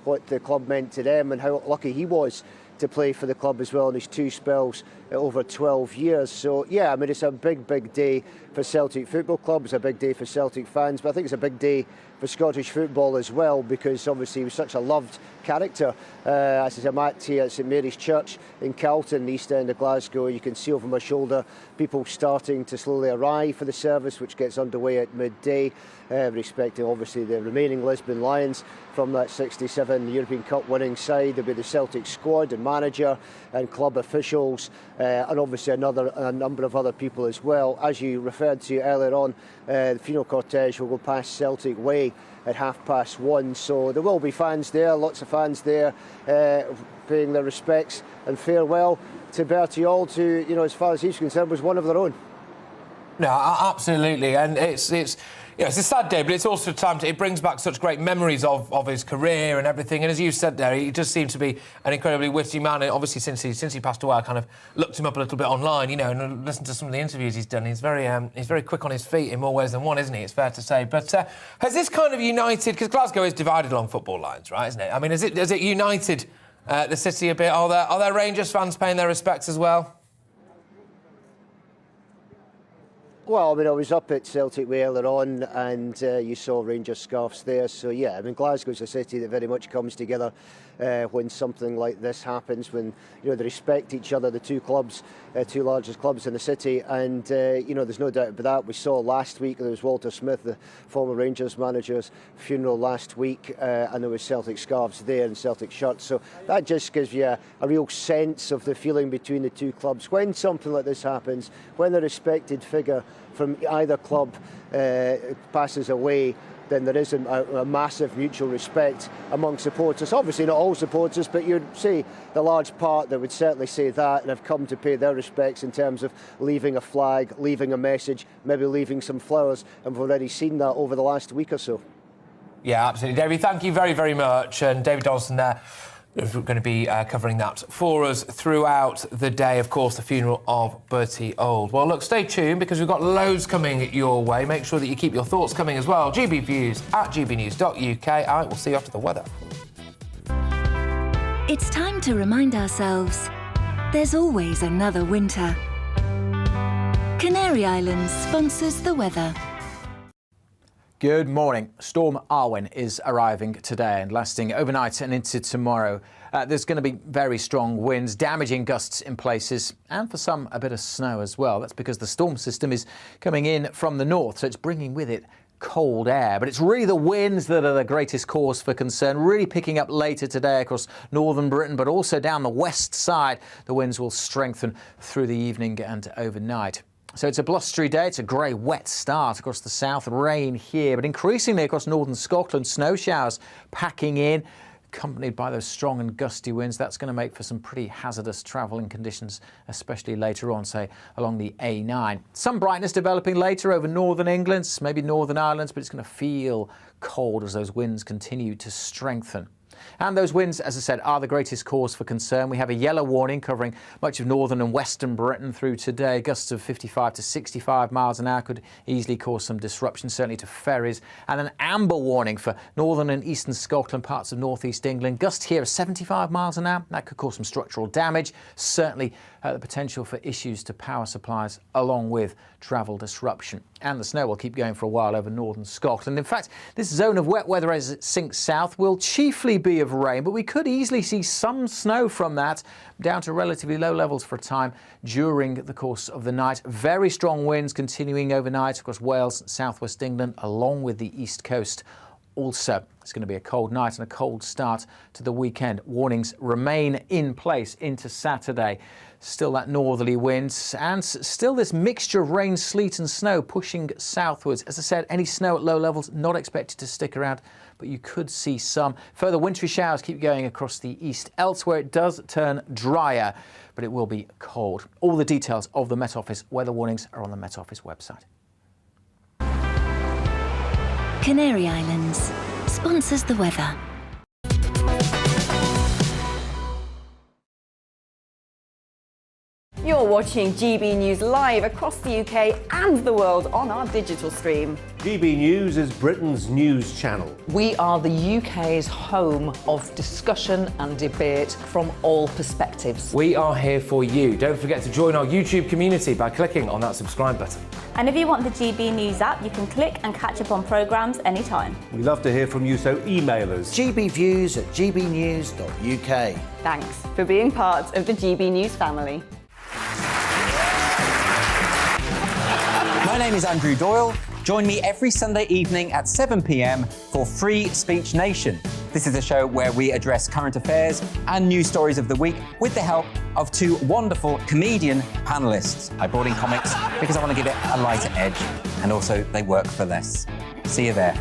what the club meant to them and how lucky he was to play for the club as well in his two spells over 12 years. So, yeah, I mean, it's a big day for Celtic Football Club. It's a big day for Celtic fans, but I think it's a big day for Scottish football as well, because obviously he was such a loved character. As I'm at here at St Mary's Church in Calton, the east end of Glasgow, you can see over my shoulder people starting to slowly arrive for the service, which gets underway at midday, respecting obviously the remaining Lisbon Lions from that 67 European Cup winning side. There'll be the Celtic squad and manager and club officials, and obviously a number of other people as well. As you referred to earlier on, the funeral cortege will go past Celtic Way at 1:30. So there will be fans there, lots of fans there, paying their respects and farewell to Bertie Auld, who, as far as he's concerned, was one of their own. No, absolutely, and it's a sad day, but it's also a time it brings back such great memories of his career and everything. And as you said there, he just seemed to be an incredibly witty man. And obviously, since he passed away, I kind of looked him up a little bit online, and listened to some of the interviews he's done. He's very quick on his feet in more ways than one, isn't he? It's fair to say. But has this kind of united? Because Glasgow is divided along football lines, right? Isn't it? I mean, has it united the city a bit? Are there Rangers fans paying their respects as well? Well, I mean, I was up at Celtic Way earlier on, and you saw Rangers scarves there. So, yeah, I mean, Glasgow's a city that very much comes together when something like this happens, when, they respect each other, the two clubs, two largest clubs in the city. And, there's no doubt about that. We saw last week, there was Walter Smith, the former Rangers manager's funeral last week, and there was Celtic scarves there and Celtic shirts. So that just gives you a real sense of the feeling between the two clubs. When something like this happens, when a respected figure from either club passes away, then there is a massive mutual respect among supporters. Obviously not all supporters, but you'd say the large part that would certainly say that and have come to pay their respects in terms of leaving a flag, leaving a message, maybe leaving some flowers, and we've already seen that over the last week or so. Yeah, absolutely. David, thank you very, very much. And David Donaldson there, we're going to be covering that for us throughout the day. Of course, the funeral of Bertie Auld. Well, look, stay tuned because we've got loads coming your way. Make sure that you keep your thoughts coming as well. GB Views at gbnews.uk. All right, we'll see you after the weather. It's time to remind ourselves there's always another winter. Canary Islands sponsors the weather. Good morning. Storm Arwen is arriving today and lasting overnight and into tomorrow. There's going to be very strong winds, damaging gusts in places, and for some, a bit of snow as well. That's because the storm system is coming in from the north, so it's bringing with it cold air. But it's really the winds that are the greatest cause for concern, really picking up later today across northern Britain, but also down the west side. The winds will strengthen through the evening and overnight. So it's a blustery day. It's a grey, wet start across the south. Rain here, but increasingly across northern Scotland. Snow showers packing in, accompanied by those strong and gusty winds. That's going to make for some pretty hazardous travelling conditions, especially later on, say, along the A9. Some brightness developing later over northern England, maybe Northern Ireland, but it's going to feel cold as those winds continue to strengthen. And those winds, as I said, are the greatest cause for concern. We have a yellow warning covering much of northern and western Britain through today. Gusts of 55 to 65 miles an hour could easily cause some disruption, certainly to ferries. And an amber warning for northern and eastern Scotland, parts of northeast England. Gusts here of 75 miles an hour. That could cause some structural damage. Certainly the potential for issues to power supplies along with travel disruption. And the snow will keep going for a while over northern Scotland. In fact, this zone of wet weather as it sinks south will chiefly be of rain, but we could easily see some snow from that down to relatively low levels for a time during the course of the night. Very strong winds continuing overnight across Wales and southwest England, along with the east coast. Also, it's going to be a cold night and a cold start to the weekend. Warnings remain in place into Saturday. Still that northerly wind and still this mixture of rain, sleet and snow pushing southwards. As I said, any snow at low levels not expected to stick around, but you could see some. Further wintry showers keep going across the east. Elsewhere it does turn drier, but it will be cold. All the details of the Met Office weather warnings are on the Met Office website. Canary Islands sponsors the weather. You're watching GB News live across the UK and the world on our digital stream. GB News is Britain's news channel. We are the UK's home of discussion and debate from all perspectives. We are here for you. Don't forget to join our YouTube community by clicking on that subscribe button. And if you want the GB News app, you can click and catch up on programmes anytime. We love to hear from you, so email us. gbviews@gbnews.uk. Thanks for being part of the GB News family. My name is Andrew Doyle. Join me every Sunday evening at 7 p.m. for Free Speech Nation. This is a show where we address current affairs and news stories of the week with the help of two wonderful comedian panellists. I brought in comics because I want to give it a lighter edge, and also they work for less. See you there.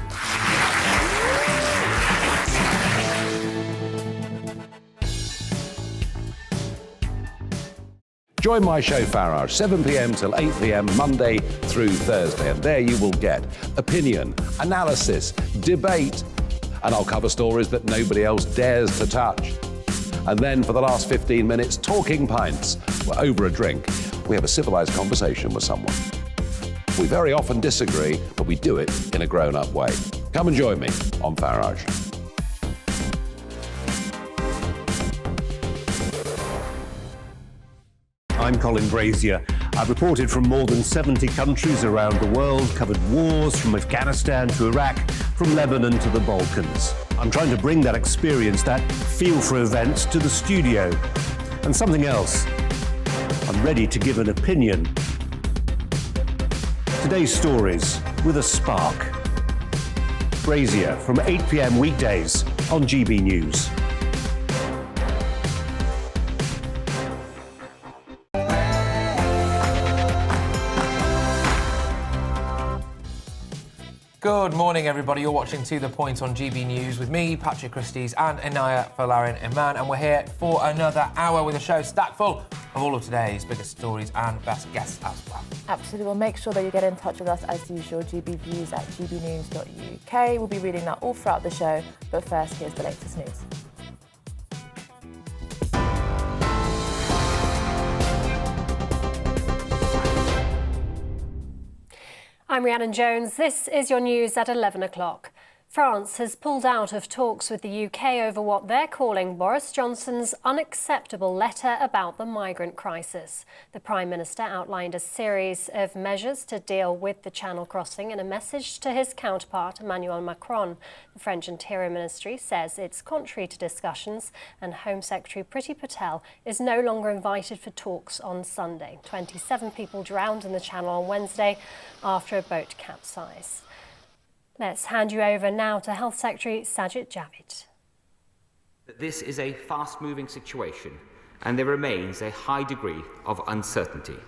Join my show Farage, 7 p.m. till 8 p.m. Monday through Thursday, and there you will get opinion, analysis, debate, and I'll cover stories that nobody else dares to touch. And then for the last 15 minutes, talking pints. We're over a drink. We have a civilised conversation with someone. We very often disagree, but we do it in a grown-up way. Come and join me on Farage. I'm Colin Brazier. I've reported from more than 70 countries around the world, covered wars from Afghanistan to Iraq, from Lebanon to the Balkans. I'm trying to bring that experience, that feel for events, to the studio. And something else. I'm ready to give an opinion. Today's stories with a spark. Brazier from 8 p.m. weekdays on GB News. Good morning, everybody. You're watching To The Point on GB News with me, Patrick Christie's, and Inaya Folarin Iman, and we're here for another hour with a show stacked full of all of today's biggest stories and best guests as well. Absolutely. Well, make sure that you get in touch with us as usual, gbviews@gbnews.uk. We'll be reading that all throughout the show, but first, here's the latest news. I'm Rhiannon Jones. This is your news at 11 o'clock. France has pulled out of talks with the UK over what they're calling Boris Johnson's unacceptable letter about the migrant crisis. The Prime Minister outlined a series of measures to deal with the Channel crossing in a message to his counterpart, Emmanuel Macron. The French Interior Ministry says it's contrary to discussions, and Home Secretary Priti Patel is no longer invited for talks on Sunday. 27 people drowned in the Channel on Wednesday after a boat capsized. Let's hand you over now to Health Secretary Sajid Javid. This is a fast-moving situation, and there remains a high degree of uncertainty.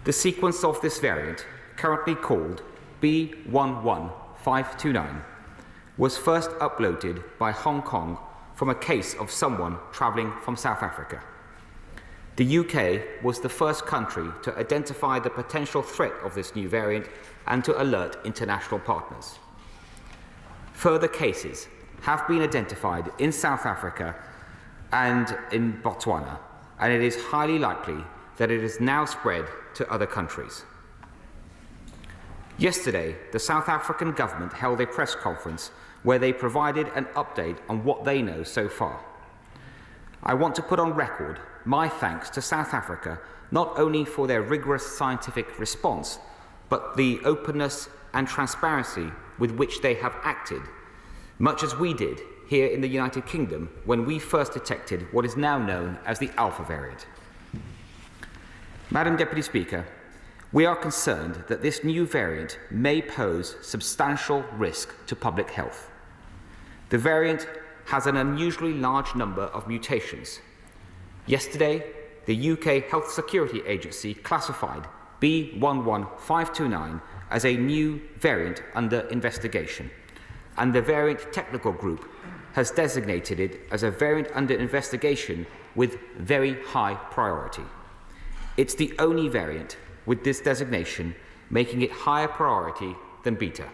The sequence of this variant, currently called B11529, was first uploaded by Hong Kong from a case of someone travelling from South Africa. The UK was the first country to identify the potential threat of this new variant and to alert international partners. Further cases have been identified in South Africa and in Botswana, and it is highly likely that it has now spread to other countries. Yesterday, the South African government held a press conference where they provided an update on what they know so far. I want to put on record my thanks to South Africa, not only for their rigorous scientific response, but the openness and transparency with which they have acted, much as we did here in the United Kingdom when we first detected what is now known as the Alpha variant. Madam Deputy Speaker, we are concerned that this new variant may pose substantial risk to public health. The variant has an unusually large number of mutations. Yesterday, the UK Health Security Agency classified B11529 as a new variant under investigation, and the Variant Technical Group has designated it as a variant under investigation with very high priority. It's the only variant with this designation, making it higher priority than Beta.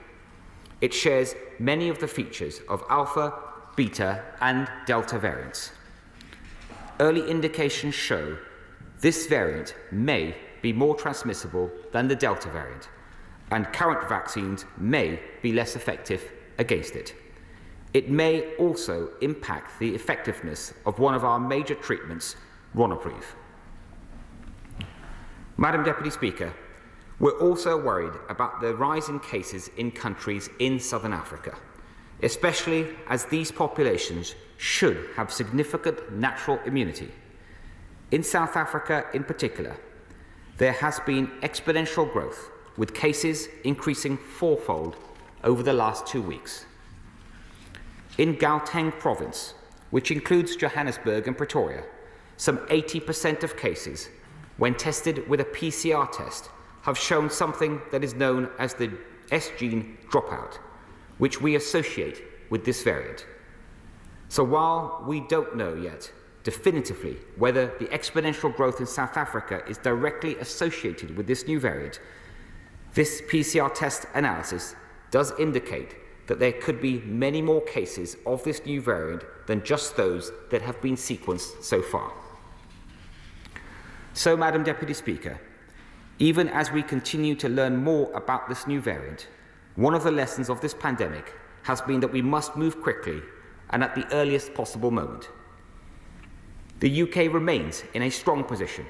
It shares many of the features of Alpha, Beta, and Delta variants. Early indications show this variant may be more transmissible than the Delta variant, and current vaccines may be less effective against it. It may also impact the effectiveness of one of our major treatments, Ronapreve. Madam Deputy Speaker, we're also worried about the rise in cases in countries in Southern Africa, especially as these populations should have significant natural immunity. In South Africa in particular, there has been exponential growth, with cases increasing fourfold over the last 2 weeks. In Gauteng province, which includes Johannesburg and Pretoria, some 80% of cases, when tested with a PCR test, have shown something that is known as the S-gene dropout, which we associate with this variant. So while we don't know yet definitively whether the exponential growth in South Africa is directly associated with this new variant, this PCR test analysis does indicate that there could be many more cases of this new variant than just those that have been sequenced so far. So, Madam Deputy Speaker, even as we continue to learn more about this new variant, one of the lessons of this pandemic has been that we must move quickly and at the earliest possible moment. The UK remains in a strong position.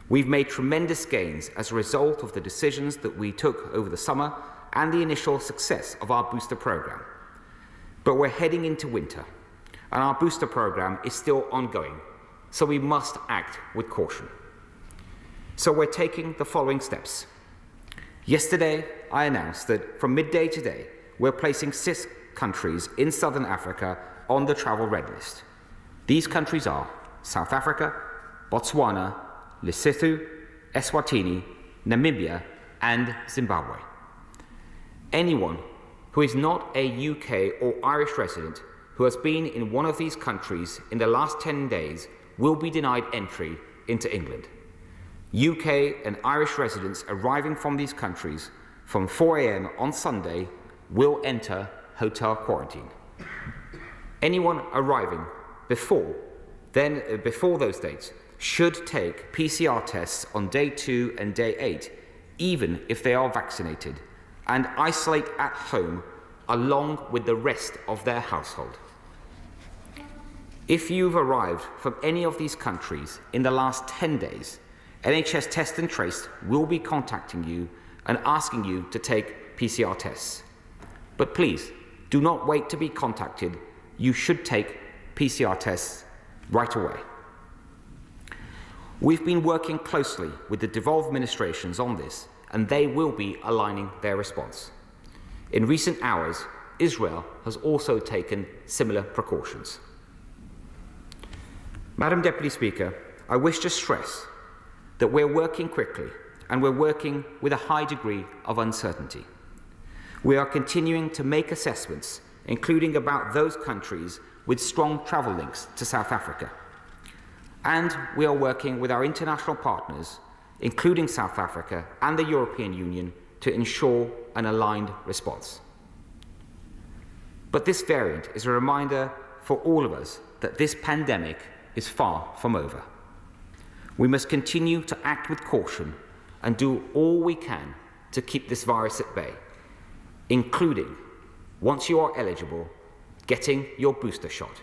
We've made tremendous gains as a result of the decisions that we took over the summer and the initial success of our booster programme. But we're heading into winter, and our booster programme is still ongoing, so we must act with caution. So we're taking the following steps. Yesterday, I announced that from midday today, we're placing 6 countries in Southern Africa on the travel red list. These countries are South Africa, Botswana, Lesotho, Eswatini, Namibia, and Zimbabwe. Anyone who is not a UK or Irish resident who has been in one of these countries in the last 10 days will be denied entry into England. UK and Irish residents arriving from these countries from 4 a.m. on Sunday will enter hotel quarantine. Anyone arriving before those dates should take PCR tests on day 2 and day 8, even if they are vaccinated, and isolate at home along with the rest of their household. If you've arrived from any of these countries in the last 10 days, NHS Test and Trace will be contacting you and asking you to take PCR tests. But please, do not wait to be contacted. You should take PCR tests right away. We've been working closely with the devolved administrations on this, and they will be aligning their response. In recent hours, Israel has also taken similar precautions. Madam Deputy Speaker, I wish to stress that we're working quickly and we're working with a high degree of uncertainty. We are continuing to make assessments, including about those countries with strong travel links to South Africa. And we are working with our international partners, including South Africa and the European Union, to ensure an aligned response. But this variant is a reminder for all of us that this pandemic is far from over. We must continue to act with caution and do all we can to keep this virus at bay, including, once you are eligible, getting your booster shot.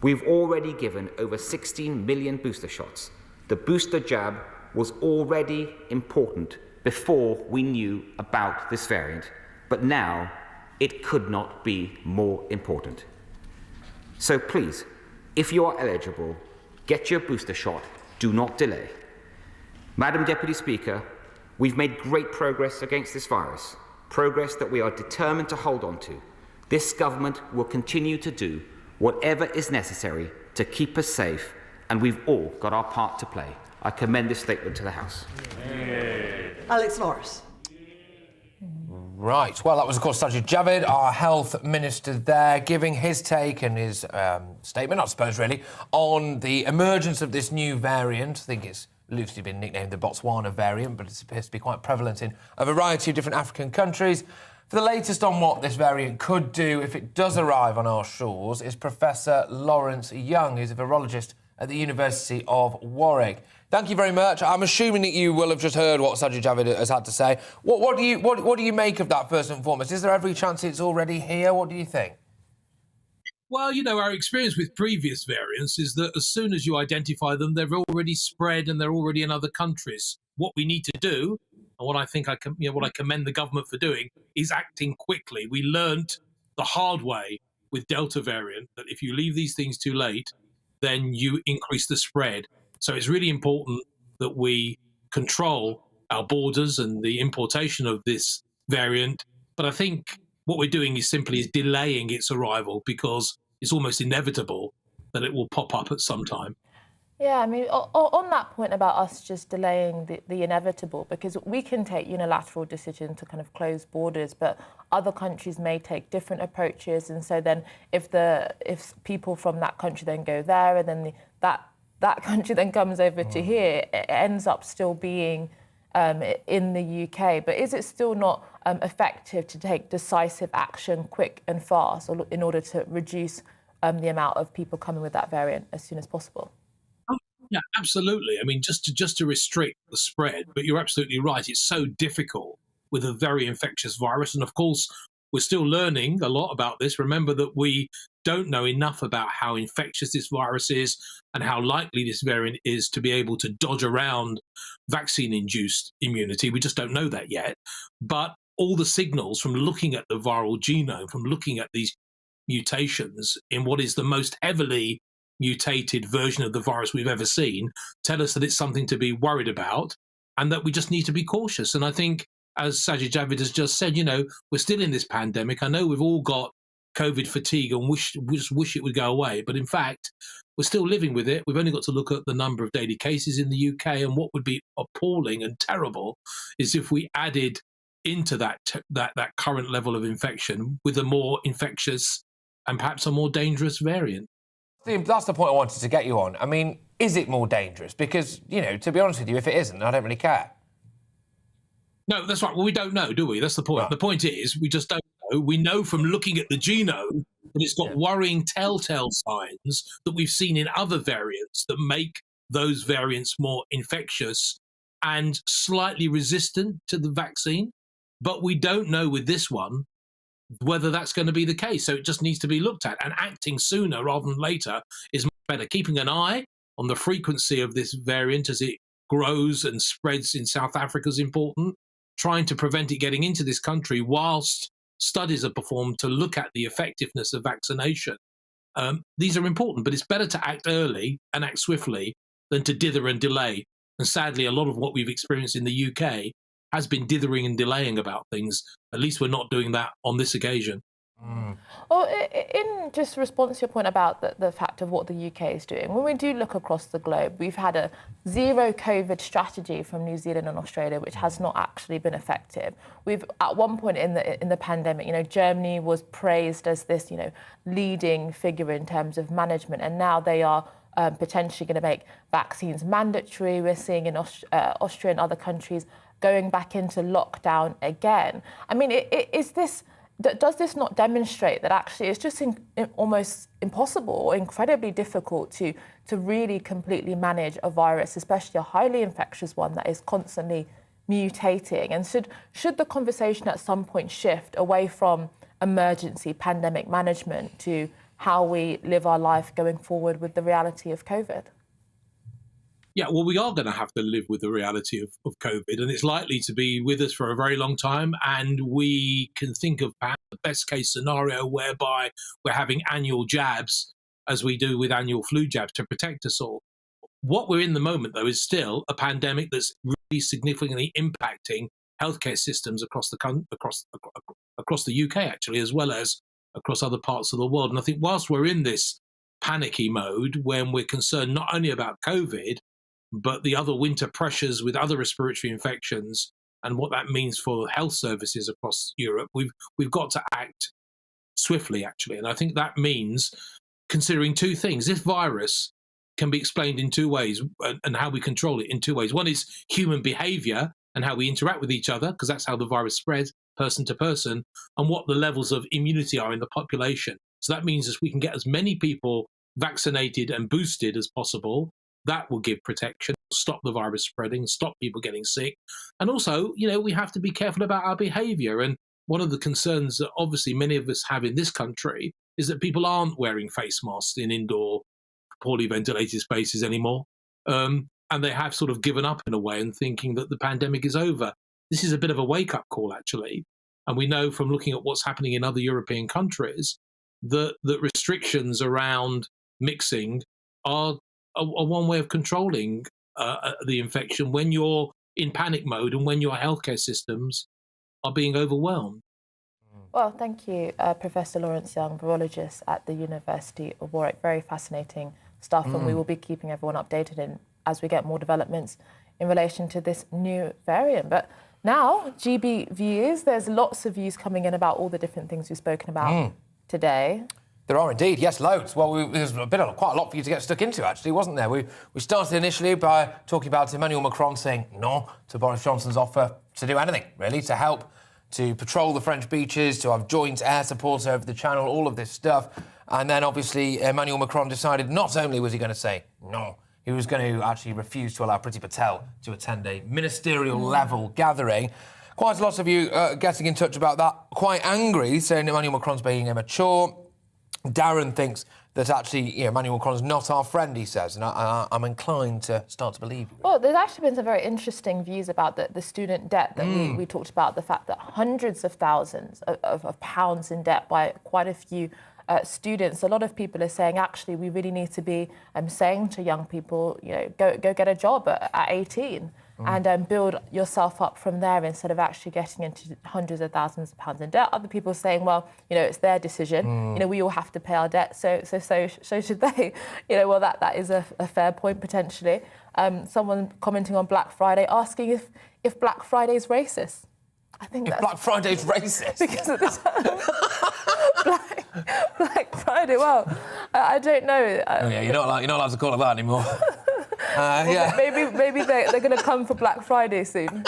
We've already given over 16 million booster shots. The booster jab was already important before we knew about this variant, but now it could not be more important. So please, if you are eligible, get your booster shot. Do not delay. Madam Deputy Speaker, we've made great progress against this virus, progress that we are determined to hold on to. This government will continue to do whatever is necessary to keep us safe, and we've all got our part to play. I commend this statement to the House. Alex Morris. Right, well, that was, of course, Sajid Javid, our health minister there, giving his take and his statement, I suppose, really, on the emergence of this new variant. I think it's loosely been nicknamed the Botswana variant, but it appears to be quite prevalent in a variety of different African countries. For the latest on what this variant could do if it does arrive on our shores is Professor Lawrence Young, who's a virologist at the University of Warwick. Thank you very much. I'm assuming that you will have just heard what Sajid Javid has had to say. What do you make of that, first and foremost? Is there every chance it's already here? What do you think? Well, you know, our experience with previous variants is that as soon as you identify them, they've already spread and they're already in other countries. What we need to do, and what I think what I commend the government for doing, is acting quickly. We learnt the hard way with Delta variant that if you leave these things too late, then you increase the spread. So it's really important that we control our borders and the importation of this variant. But I think what we're doing is simply delaying its arrival because it's almost inevitable that it will pop up at some time. Yeah, I mean, on that point about us just delaying the inevitable, because we can take unilateral decision to kind of close borders, but other countries may take different approaches. And so then if people from that country then go there and then that country then comes over to here, it ends up still being in the UK. But is it still not effective to take decisive action quick and fast in order to reduce the amount of people coming with that variant as soon as possible? Yeah, absolutely. I mean, just to restrict the spread, but you're absolutely right. It's so difficult with a very infectious virus. And of course, we're still learning a lot about this. Remember that we don't know enough about how infectious this virus is and how likely this variant is to be able to dodge around vaccine-induced immunity. We just don't know that yet. But all the signals from looking at the viral genome, from looking at these mutations in what is the most heavily mutated version of the virus we've ever seen, tell us that it's something to be worried about and that we just need to be cautious. And I think, as Sajid Javid has just said, we're still in this pandemic. I know we've all got COVID fatigue and we just wish it would go away. But in fact, we're still living with it. We've only got to look at the number of daily cases in the UK. And what would be appalling and terrible is if we added into that current level of infection with a more infectious and perhaps a more dangerous variant. That's the point I wanted to get you on. I mean, is it more dangerous? Because, you know, to be honest with you, if it isn't, I don't really care. No, that's right. Well, we don't know, do we? That's the point. Right. The point is, we just don't know. We know from looking at the genome that it's got worrying telltale signs that we've seen in other variants that make those variants more infectious and slightly resistant to the vaccine. But we don't know with this one whether that's going to be the case. So it just needs to be looked at. And acting sooner rather than later is much better. Keeping an eye on the frequency of this variant as it grows and spreads in South Africa is important. Trying to prevent it getting into this country whilst studies are performed to look at the effectiveness of vaccination. These are important, but it's better to act early and act swiftly than to dither and delay. And sadly, a lot of what we've experienced in the UK has been dithering and delaying about things. At least we're not doing that on this occasion. Well, in just response to your point about the fact of what the UK is doing, when we do look across the globe, we've had a zero COVID strategy from New Zealand and Australia, which has not actually been effective. We've, at one point in the pandemic, you know, Germany was praised as this, you know, leading figure in terms of management, and now they are potentially going to make vaccines mandatory. We're seeing in Austria and other countries going back into lockdown again. I mean, does this not demonstrate that actually it's just almost impossible or incredibly difficult to really completely manage a virus, especially a highly infectious one that is constantly mutating? And should the conversation at some point shift away from emergency pandemic management to how we live our life going forward with the reality of COVID? Yeah, well, we are going to have to live with the reality of COVID, and it's likely to be with us for a very long time. And we can think of perhaps the best case scenario whereby we're having annual jabs, as we do with annual flu jabs, to protect us all. What we're in the moment, though, is still a pandemic that's really significantly impacting healthcare systems across the UK, actually, as well as across other parts of the world. And I think whilst we're in this panicky mode, when we're concerned not only about COVID, but the other winter pressures with other respiratory infections and what that means for health services across Europe, we've got to act swiftly, actually. And I think that means considering two things. This virus can be explained in two ways, and how we control it in two ways. One is human behavior and how we interact with each other, because that's how the virus spreads, person to person, and what the levels of immunity are in the population. So that means if we can get as many people vaccinated and boosted as possible, that will give protection, stop the virus spreading, stop people getting sick. And also, you know, we have to be careful about our behavior. And one of the concerns that obviously many of us have in this country is that people aren't wearing face masks in indoor, poorly ventilated spaces anymore. And they have sort of given up in a way and thinking that the pandemic is over. This is a bit of a wake-up call, actually. And we know from looking at what's happening in other European countries that restrictions around mixing are one way of controlling the infection when you're in panic mode and when your healthcare systems are being overwhelmed. Well, thank you, Professor Lawrence Young, virologist at the University of Warwick. Very fascinating stuff, and we will be keeping everyone updated as we get more developments in relation to this new variant. But now, GB views, there's lots of views coming in about all the different things we've spoken about today. There are indeed, yes, loads. Well, there's quite a lot for you to get stuck into, actually, wasn't there? We started initially by talking about Emmanuel Macron saying no to Boris Johnson's offer to do anything, really, to help to patrol the French beaches, to have joint air support over the Channel, all of this stuff. And then, obviously, Emmanuel Macron decided not only was he going to say no, he was going to actually refuse to allow Priti Patel to attend a ministerial-level gathering. Quite a lot of you getting in touch about that, quite angry, saying Emmanuel Macron's being immature. Darren thinks that actually, Emmanuel Macron's not our friend, he says, and I'm inclined to start to believe you. Well, there's actually been some very interesting views about the student debt that we talked about, the fact that hundreds of thousands of pounds in debt by quite a few students. A lot of people are saying, actually, we really need to be saying to young people, go get a job at 18 and build yourself up from there instead of actually getting into hundreds of thousands of pounds in debt. Other people saying, well, it's their decision. We all have to pay our debt, so should they. Well, that is a fair point potentially. Someone commenting on Black Friday asking if Black Friday is racist. I think if Black Friday's racist. Because of this Black Friday. Well, I don't know. Oh yeah, you're not allowed to call it that anymore. Yeah. Maybe they're going to come for Black Friday soon.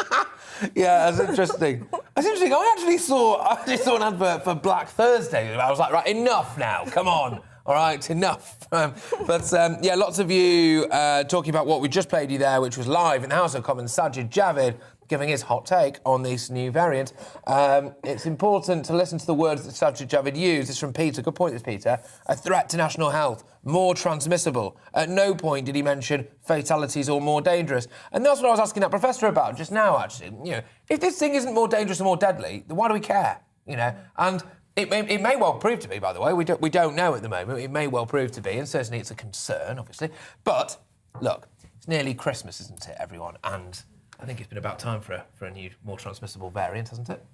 Yeah, that's interesting. That's interesting. I actually saw an advert for Black Thursday. I was like, right, enough now. Come on. All right, enough. Yeah, lots of you talking about what we just played you there, which was live in the House of Commons. Sajid Javid giving his hot take on this new variant. It's important to listen to the words that Sajid Javid used. It's from Peter. Good point, this Peter. A threat to national health, more transmissible. At no point did he mention fatalities or more dangerous. And that's what I was asking that professor about just now, actually. You know, if this thing isn't more dangerous or more deadly, then why do we care? You know, and it may well prove to be, by the way. We don't know at the moment. It may well prove to be, and certainly it's a concern, obviously. But look, it's nearly Christmas, isn't it, everyone? And I think it's been about time for a new, more transmissible variant, hasn't it?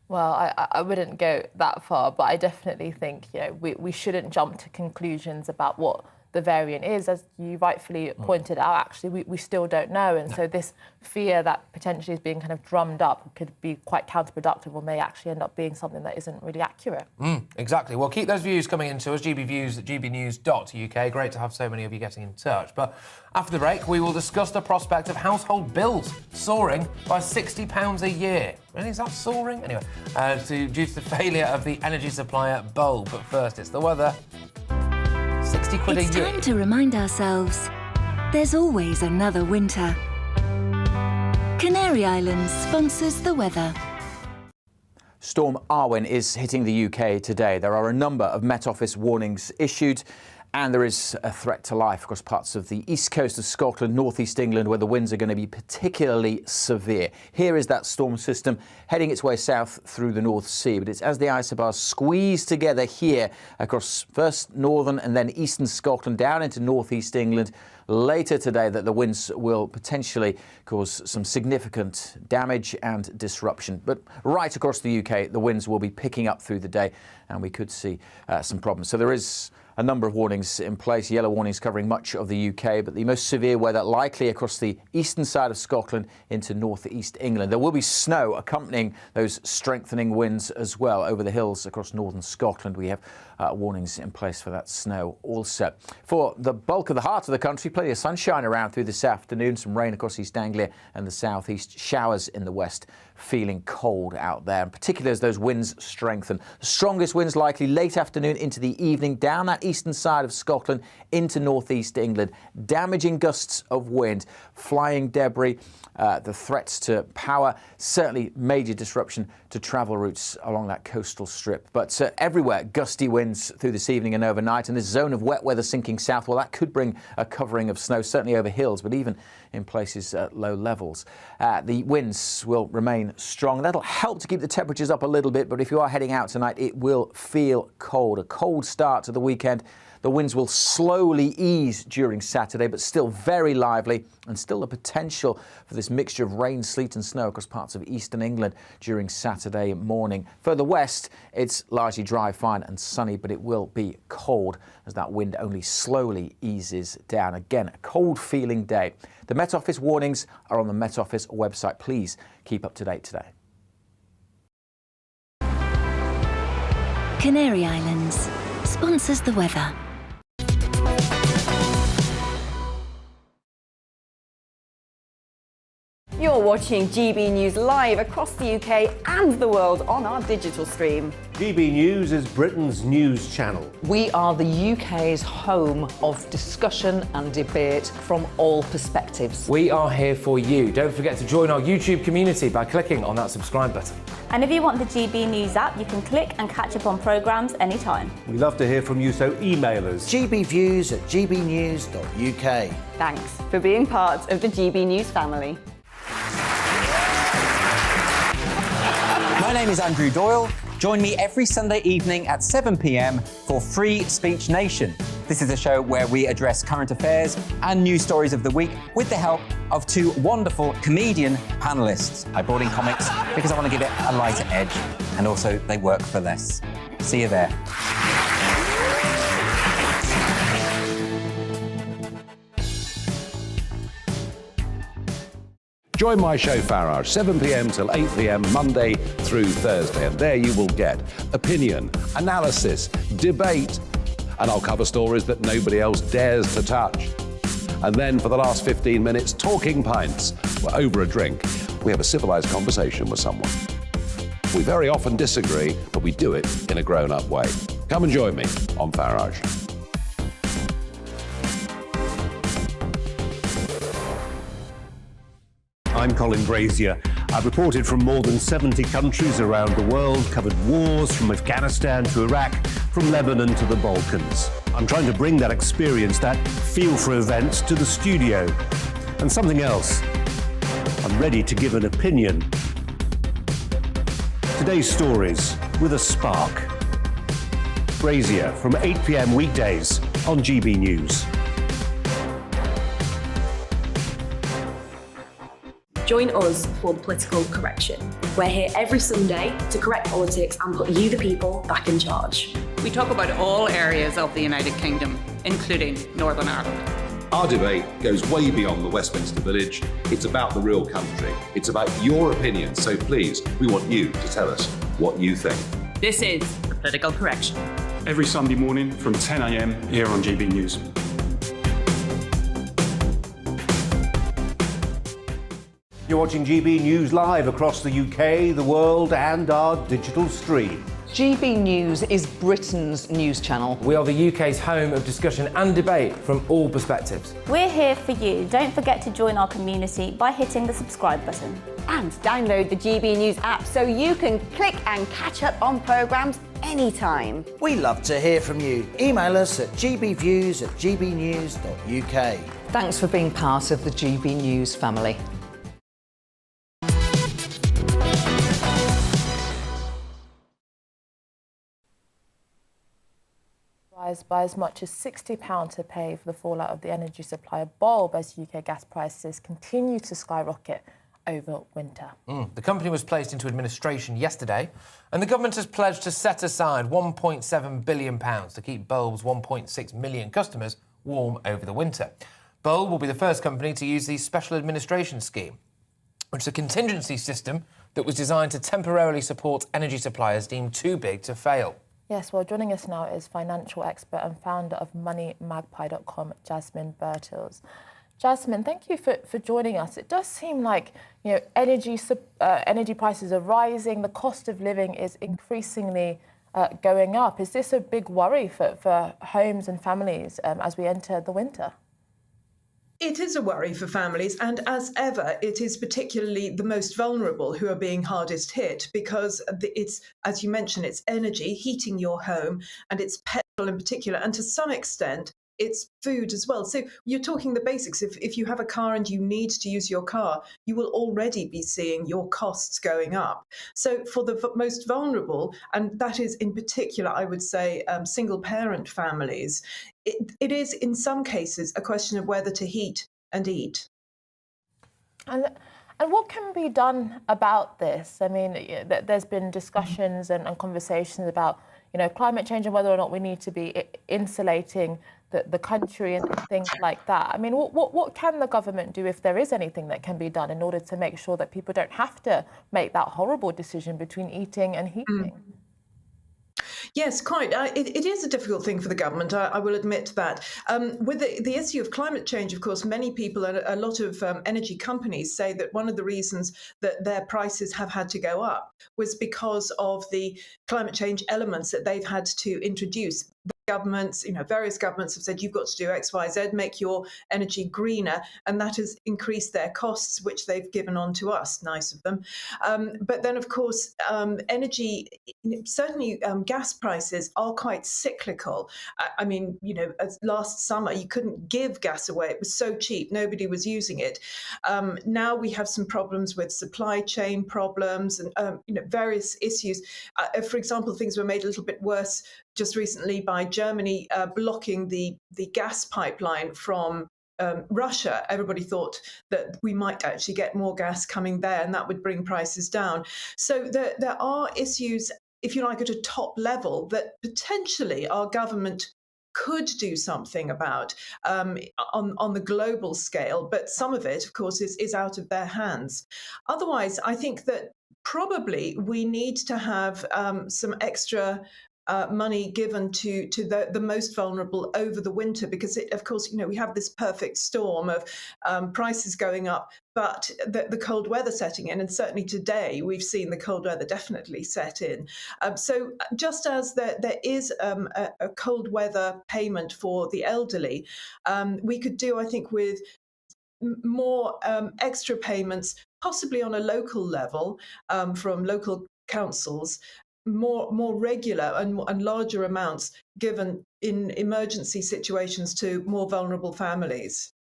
Well, I wouldn't go that far, but I definitely think we shouldn't jump to conclusions about what the variant is. As you rightfully pointed out, actually, we still don't know. And so this fear that potentially is being kind of drummed up could be quite counterproductive or may actually end up being something that isn't really accurate. Exactly. Well, keep those views coming into us, gbviews@gbnews.uk. Great to have so many of you getting in touch. But after the break, we will discuss the prospect of household bills soaring by £60 a year. Really, is that soaring? Anyway, due to the failure of the energy supplier Bulb. But first, it's the weather. 60 quid a year. It's time to remind ourselves there's always another winter. Canary Islands sponsors the weather. Storm Arwen is hitting the UK today. There are a number of Met Office warnings issued, and there is a threat to life across parts of the east coast of Scotland, northeast England, where the winds are going to be particularly severe. Here is that storm system heading its way south through the North Sea, but it's as the isobars squeeze together here across first northern and then eastern Scotland down into northeast England later today that the winds will potentially cause some significant damage and disruption. But right across the UK, the winds will be picking up through the day, and we could see some problems. So there is a number of warnings in place, yellow warnings covering much of the UK, but the most severe weather likely across the eastern side of Scotland into northeast England. There will be snow accompanying those strengthening winds as well over the hills across northern Scotland. We have warnings in place for that snow also. For the bulk of the heart of the country, plenty of sunshine around through this afternoon, some rain across East Anglia and the southeast, showers in the west. Feeling cold out there, and particularly as those winds strengthen. The strongest winds likely late afternoon into the evening down that eastern side of Scotland into northeast England. Damaging gusts of wind, flying debris, the threats to power, certainly major disruption to travel routes along that coastal strip. But everywhere, gusty winds through this evening and overnight, and this zone of wet weather sinking south, well, that could bring a covering of snow, certainly over hills, but even in places at low levels. The winds will remain strong. That'll help to keep the temperatures up a little bit, but if you are heading out tonight, it will feel cold. A cold start to the weekend. The winds will slowly ease during Saturday, but still very lively, and still the potential for this mixture of rain, sleet and snow across parts of eastern England during Saturday morning. Further west, it's largely dry, fine and sunny, but it will be cold as that wind only slowly eases down. Again, a cold feeling day. The Met Office warnings are on the Met Office website. Please keep up to date today. Canary Islands sponsors the weather. You're watching GB News live across the UK and the world on our digital stream. GB News is Britain's news channel. We are the UK's home of discussion and debate from all perspectives. We are here for you. Don't forget to join our YouTube community by clicking on that subscribe button. And if you want the GB News app, you can click and catch up on programmes anytime. We love to hear from you, so email us. gbviews@gbnews.uk. Thanks for being part of the GB News family. My name is Andrew Doyle. Join me every Sunday evening at 7 p.m. for Free Speech Nation. This is a show where we address current affairs and news stories of the week with the help of two wonderful comedian panellists. I brought in comics because I want to give it a lighter edge, and also they work for less. See you there. Join my show Farage, 7 p.m. till 8 p.m. Monday through Thursday, and there you will get opinion, analysis, debate, and I'll cover stories that nobody else dares to touch. And then for the last 15 minutes, talking pints. We're over a drink. We have a civilised conversation with someone. We very often disagree, but we do it in a grown-up way. Come and join me on Farage. I'm Colin Brazier. I've reported from more than 70 countries around the world, covered wars from Afghanistan to Iraq, from Lebanon to the Balkans. I'm trying to bring that experience, that feel for events, to the studio. And something else, I'm ready to give an opinion. Today's stories with a spark. Brazier from 8 p.m. weekdays on GB News. Join us for the Political Correction. We're here every Sunday to correct politics and put you, the people, back in charge. We talk about all areas of the United Kingdom, including Northern Ireland. Our debate goes way beyond the Westminster Village. It's about the real country. It's about your opinion. So please, we want you to tell us what you think. This is the Political Correction. Every Sunday morning from 10 a.m. here on GB News. You're watching GB News live across the UK, the world, and our digital stream. GB News is Britain's news channel. We are the UK's home of discussion and debate from all perspectives. We're here for you. Don't forget to join our community by hitting the subscribe button. And download the GB News app so you can click and catch up on programmes anytime. We love to hear from you. Email us at gbviews@gbnews.uk. Thanks for being part of the GB News family. By as much as £60 to pay for the fallout of the energy supply bulb as UK gas prices continue to skyrocket over winter. The company was placed into administration yesterday, and the government has pledged to set aside £1.7 billion to keep Bulb's 1.6 million customers warm over the winter. Bulb will be the first company to use the special administration scheme, which is a contingency system that was designed to temporarily support energy suppliers deemed too big to fail. Yes, well, joining us now is financial expert and founder of moneymagpie.com, Jasmine Bertels. Jasmine, thank you for joining us. It does seem like, energy prices are rising, the cost of living is increasingly going up. Is this a big worry for homes and families as we enter the winter? It is a worry for families, and as ever, it is particularly the most vulnerable who are being hardest hit because it's, as you mentioned, it's energy, heating your home, and it's petrol in particular, and to some extent, it's food as well. So you're talking the basics. If you have a car and you need to use your car, you will already be seeing your costs going up. So for the most vulnerable, and that is in particular, I would say, single parent families, it is in some cases a question of whether to heat and eat. And what can be done about this? I mean, there's been discussions and conversations about, climate change and whether or not we need to be insulating the country and things like that. I mean, what can the government do, if there is anything that can be done, in order to make sure that people don't have to make that horrible decision between eating and heating? Yes, quite. It is a difficult thing for the government, I will admit that. With the issue of climate change, of course, many people and a lot of energy companies say that one of the reasons that their prices have had to go up was because of the climate change elements that they've had to introduce. Governments, various governments have said you've got to do X, Y, Z, make your energy greener, and that has increased their costs, which they've given on to us. Nice of them. But then, of course, energy, certainly gas prices are quite cyclical. I mean, as last summer, you couldn't give gas away. It was so cheap. Nobody was using it. Now we have some problems with supply chain problems and, various issues. For example, things were made a little bit worse just recently by Germany blocking the gas pipeline from Russia. Everybody thought that we might actually get more gas coming there and that would bring prices down. So there are issues, if you like, at a top level that potentially our government could do something about on the global scale, but some of it, of course, is out of their hands. Otherwise, I think that probably we need to have some extra money given to the most vulnerable over the winter, because of course, we have this perfect storm of prices going up, but the cold weather setting in, and certainly today we've seen the cold weather definitely set in. So just as there is a cold weather payment for the elderly, we could do, I think, with more extra payments, possibly on a local level from local councils, more regular and larger amounts given in emergency situations to more vulnerable families.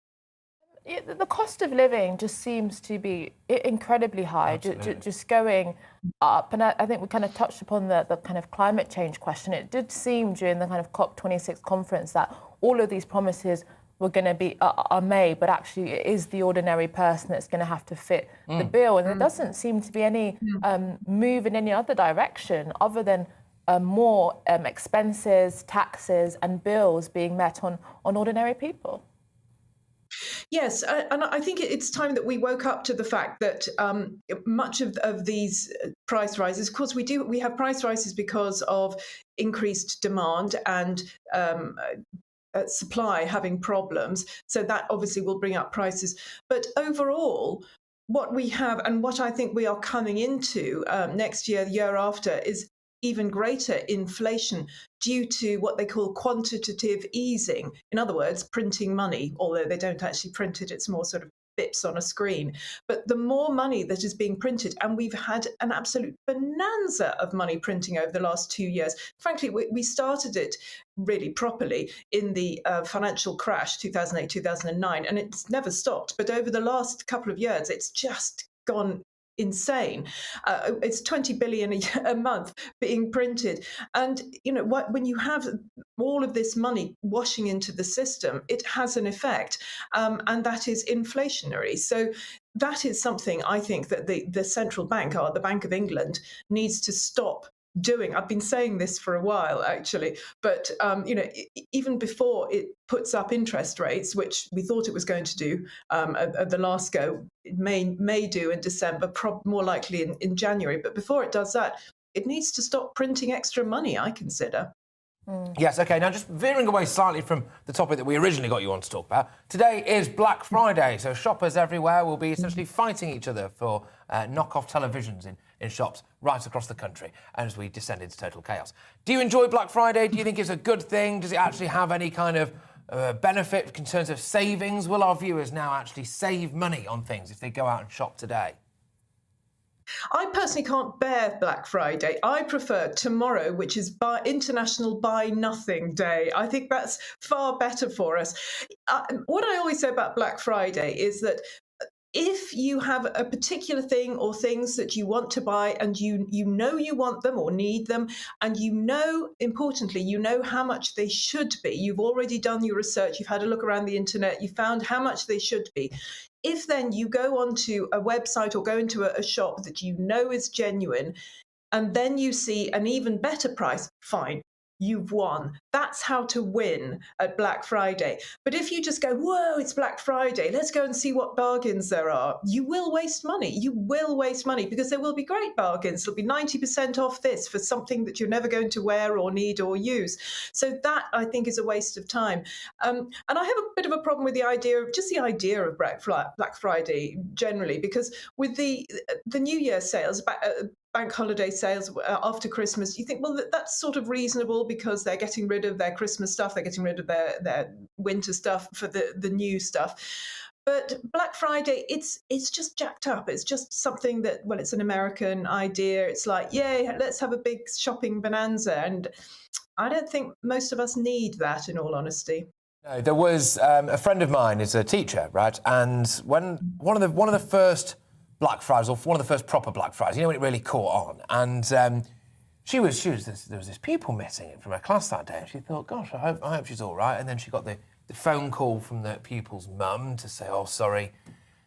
The cost of living just seems to be incredibly high, just going up. And I think we kind of touched upon the kind of climate change question. It did seem during the kind of COP26 conference that all of these promises were going to be are made, but actually it is the ordinary person that's going to have to fit the bill. And there doesn't seem to be any move in any other direction other than more expenses, taxes and bills being met on ordinary people. Yes, and I think it's time that we woke up to the fact that much of these price rises, of course, we have price rises because of increased demand and supply having problems. So that obviously will bring up prices. But overall, what we have and what I think we are coming into next year, the year after, is even greater inflation due to what they call quantitative easing. In other words, printing money, although they don't actually print it, it's more sort of bips on a screen. But the more money that is being printed, and we've had an absolute bonanza of money printing over the last 2 years. Frankly, we started it really properly in the financial crash, 2008, 2009, and it's never stopped. But over the last couple of years, it's just gone insane. It's 20 billion a month being printed. And, when you have all of this money washing into the system, it has an effect, and that is inflationary. So that is something I think that the central bank, or the Bank of England, needs to stop doing. I've been saying this for a while, actually, but even before it puts up interest rates, which we thought it was going to do at the last go, it may do in December, more likely in January. But before it does that, it needs to stop printing extra money, I consider. Yes, OK, now just veering away slightly from the topic that we originally got you on to talk about, today is Black Friday, so shoppers everywhere will be essentially fighting each other for knock-off televisions in shops right across the country as we descend into total chaos. Do you enjoy Black Friday? Do you think it's a good thing? Does it actually have any kind of benefit in terms of savings? Will our viewers now actually save money on things if they go out and shop today? I personally can't bear Black Friday. I prefer tomorrow, which is International Buy Nothing Day. I think that's far better for us. What I always say about Black Friday is that if you have a particular thing or things that you want to buy and you know you want them or need them, and importantly, how much they should be. You've already done your research, you've had a look around the internet, you found how much they should be. If then you go onto a website or go into a shop that you know is genuine, and then you see an even better price, fine, you've won. That's how to win at Black Friday. But if you just go, whoa, it's Black Friday, let's go and see what bargains there are, you will waste money. You will waste money because there will be great bargains. There'll be 90% off this for something that you're never going to wear or need or use. So that, I think, is a waste of time. And I have a bit of a problem with the idea of Black Friday generally, because with the New Year sales, bank holiday sales after Christmas, you think, well, that's sort of reasonable because they're getting rid of their Christmas stuff, they're getting rid of their winter stuff for the new stuff. But Black Friday, it's just jacked up. It's just something that, well, it's an American idea. It's like, yay, let's have a big shopping bonanza. And I don't think most of us need that, in all honesty. No, there was a friend of mine is a teacher, right? And when one of the first Black Fridays, or one of the first proper Black Fridays, when it really caught on, and there was this pupil missing from her class that day, and she thought, gosh, I hope she's all right. And then she got the phone call from the pupil's mum to say, oh, sorry,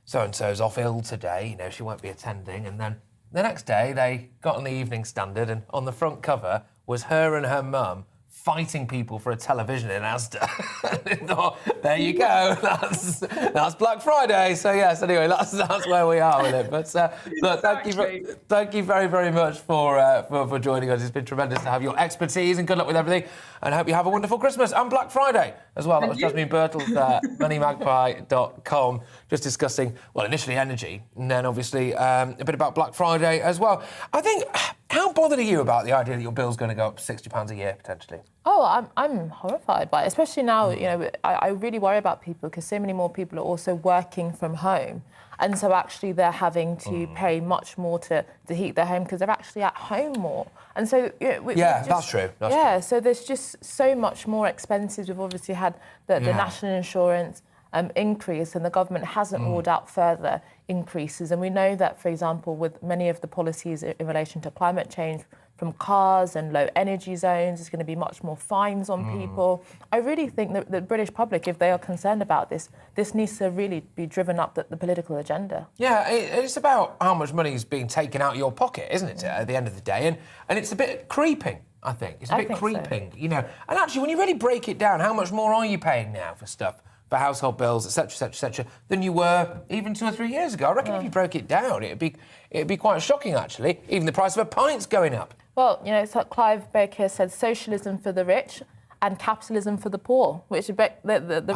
so-and-so's off ill today, she won't be attending. And then the next day they got on the Evening Standard, and on the front cover was her and her mum fighting people for a television in Asda. I thought, there you go, that's Black Friday. So yes, anyway, that's where we are with it. But look, thank you very, very much for joining us. It's been tremendous to have your expertise, and good luck with everything. And I hope you have a wonderful Christmas and Black Friday as well. That was Jasmine Birtles there, moneymagpie.com, just discussing, well, initially energy, and then obviously a bit about Black Friday as well. I think, how bothered are you about the idea that your bill's going to go up £60 a year, potentially? Oh, I'm horrified by it, especially now, you know, I really worry about people because so many more people are also working from home. And so actually they're having to pay much more to heat their home because they're actually at home more. And so... that's true. So there's just so much more expenses. We've obviously had the national insurance increase, and the government hasn't ruled out further increases. And we know that, for example, with many of the policies in relation to climate change, from cars and low energy zones, there's going to be much more fines on people. I really think that the British public, if they are concerned about this needs to really be driven up the political agenda. Yeah, it's about how much money is being taken out of your pocket, isn't it, at the end of the day? And it's a bit creeping, I think. It's a bit creeping, you know. And actually, when you really break it down, how much more are you paying now for stuff, for household bills, etc., than you were even 2 or 3 years ago? I reckon if you broke it down, it'd be quite shocking, actually. Even the price of a pint's going up. Well, you know, it's like Clive Baker said, socialism for the rich and capitalism for the poor, which the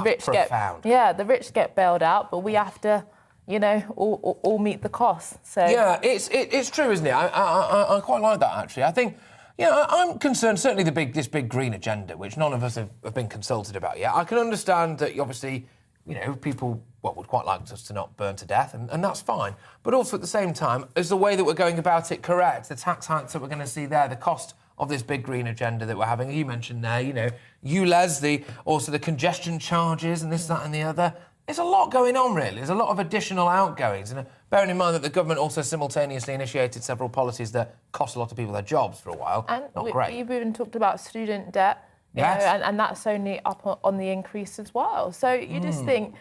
rich profound. the rich get bailed out, but we have to, you know, all meet the costs. So yeah, it's true, isn't it? I quite like that, actually. I think, you know, I'm concerned, certainly this big green agenda, which none of us have been consulted about yet. I can understand that, obviously, you know, people would quite like us to not burn to death, and that's fine. But also at the same time, is the way that we're going about it correct? The tax hikes that we're going to see there, the cost of this big green agenda that we're having, you mentioned there, you know, also the congestion charges and this, that and the other. There's a lot going on, really. There's a lot of additional outgoings. And bearing in mind that the government also simultaneously initiated several policies that cost a lot of people their jobs for a while. And great. We've even talked about student debt, you know, and that's only up on the increase as well. So you just think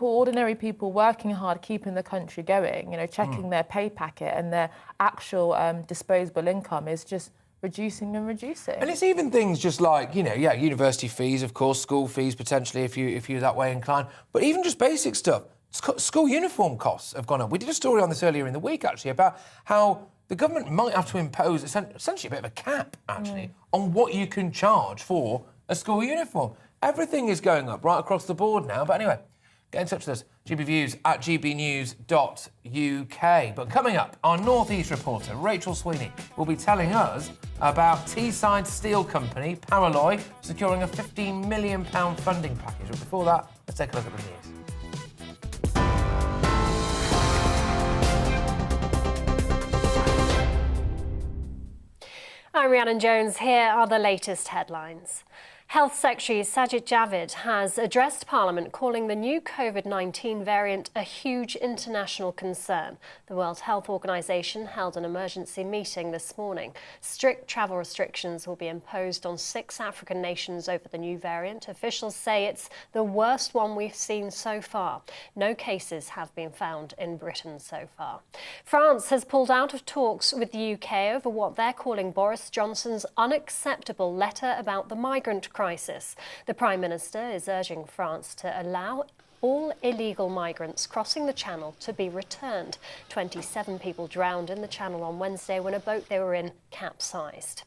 ordinary people working hard, keeping the country going, you know, checking their pay packet and their actual disposable income is just reducing and reducing. And it's even things just like, you know, university fees, of course, school fees potentially if you're that way inclined, but even just basic stuff. School uniform costs have gone up. We did a story on this earlier in the week, actually, about how the government might have to impose essentially a bit of a cap, actually, on what you can charge for a school uniform. Everything is going up right across the board now. But anyway, get in touch with us, GBViews at gbnews.uk. But coming up, our North East reporter, Rachel Sweeney, will be telling us about Teesside Steel Company, Paraloy, securing a £15 million funding package. But before that, let's take a look at the news. I'm Rhiannon Jones. Here are the latest headlines. Health Secretary Sajid Javid has addressed Parliament calling the new COVID-19 variant a huge international concern. The World Health Organization held an emergency meeting this morning. Strict travel restrictions will be imposed on 6 African nations over the new variant. Officials say it's the worst one we've seen so far. No cases have been found in Britain so far. France has pulled out of talks with the UK over what they're calling Boris Johnson's unacceptable letter about the migrant crisis. The Prime Minister is urging France to allow all illegal migrants crossing the Channel to be returned. 27 people drowned in the Channel on Wednesday when a boat they were in capsized.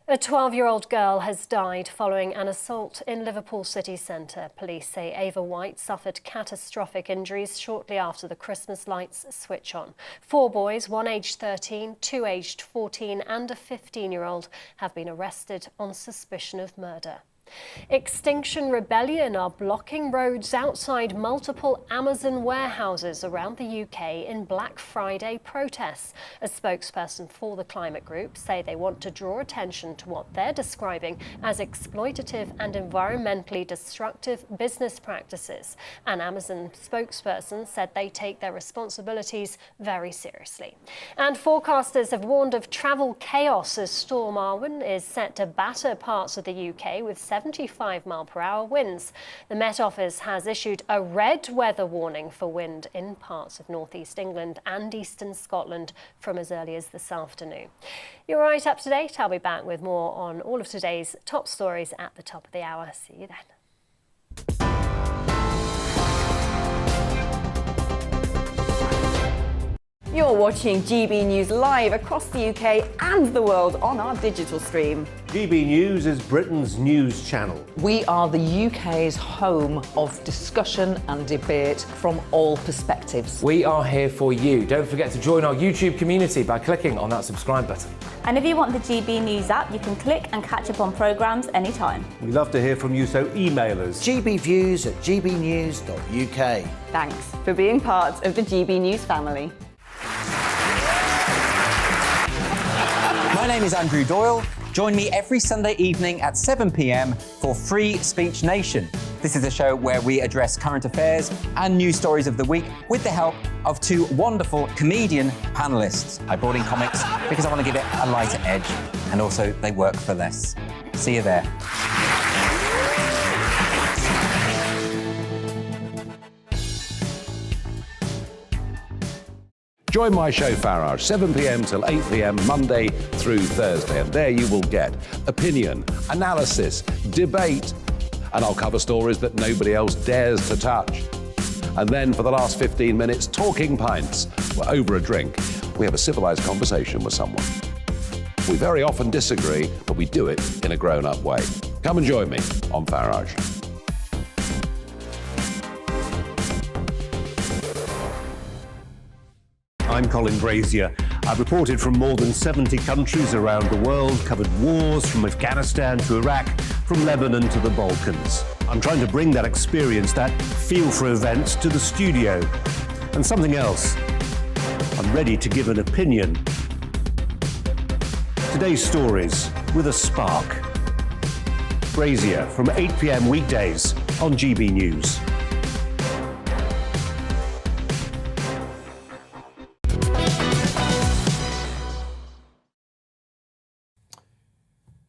A 12-year-old girl has died following an assault in Liverpool city centre. Police say Ava White suffered catastrophic injuries shortly after the Christmas lights switch on. 4 boys, one aged 13, 2 aged 14 and a 15-year-old have been arrested on suspicion of murder. Extinction Rebellion are blocking roads outside multiple Amazon warehouses around the UK in Black Friday protests. A spokesperson for the climate group say they want to draw attention to what they're describing as exploitative and environmentally destructive business practices. An Amazon spokesperson said they take their responsibilities very seriously. And forecasters have warned of travel chaos as Storm Arwen is set to batter parts of the UK with 7 75-mile-per-hour winds. The Met Office has issued a red weather warning for wind in parts of northeast England and eastern Scotland from as early as this afternoon. You're right up to date. I'll be back with more on all of today's top stories at the top of the hour. See you then. You're watching GB News live across the UK and the world on our digital stream. GB News is Britain's news channel. We are the UK's home of discussion and debate from all perspectives. We are here for you. Don't forget to join our YouTube community by clicking on that subscribe button. And if you want the GB News app, you can click and catch up on programmes anytime. We love to hear from you, so email us. gbviews@gbnews.uk. Thanks for being part of the GB News family. My name is Andrew Doyle. Join me every Sunday evening at 7 p.m. for Free Speech Nation. This is a show where we address current affairs and news stories of the week with the help of two wonderful comedian panellists. I brought in comics because I want to give it a lighter edge, and also they work for less. See you there. Join my show Farage, 7 p.m. till 8 p.m. Monday through Thursday, and there you will get opinion, analysis, debate, and I'll cover stories that nobody else dares to touch. And then for the last 15 minutes, talking pints. We're over a drink. We have a civilised conversation with someone. We very often disagree, but we do it in a grown-up way. Come and join me on Farage. I'm Colin Brazier. I've reported from more than 70 countries around the world, covered wars from Afghanistan to Iraq, from Lebanon to the Balkans. I'm trying to bring that experience, that feel for events, to the studio. And something else, I'm ready to give an opinion. Today's stories with a spark. Brazier from 8 p.m. weekdays on GB News.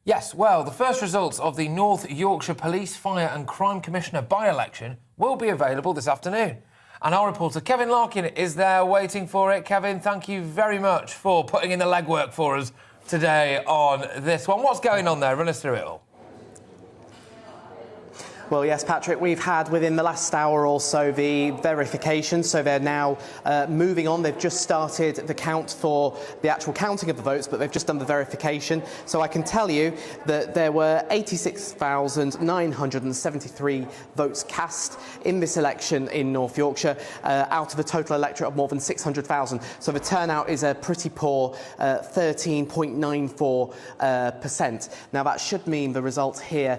Yes, well, the first results of the North Yorkshire Police, Fire and Crime Commissioner by-election will be available this afternoon. And our reporter Kevin Larkin is there waiting for it. Kevin, thank you very much for putting in the legwork for us today on this one. What's going on there? Run us through it all. Well, yes, Patrick, we've had within the last hour or so the verification, so they're now moving on. They've just started the count for the actual counting of the votes, but they've just done the verification. So I can tell you that there were 86,973 votes cast in this election in North Yorkshire, out of a total electorate of more than 600,000. So the turnout is a pretty poor 13.94%. Now, that should mean the results here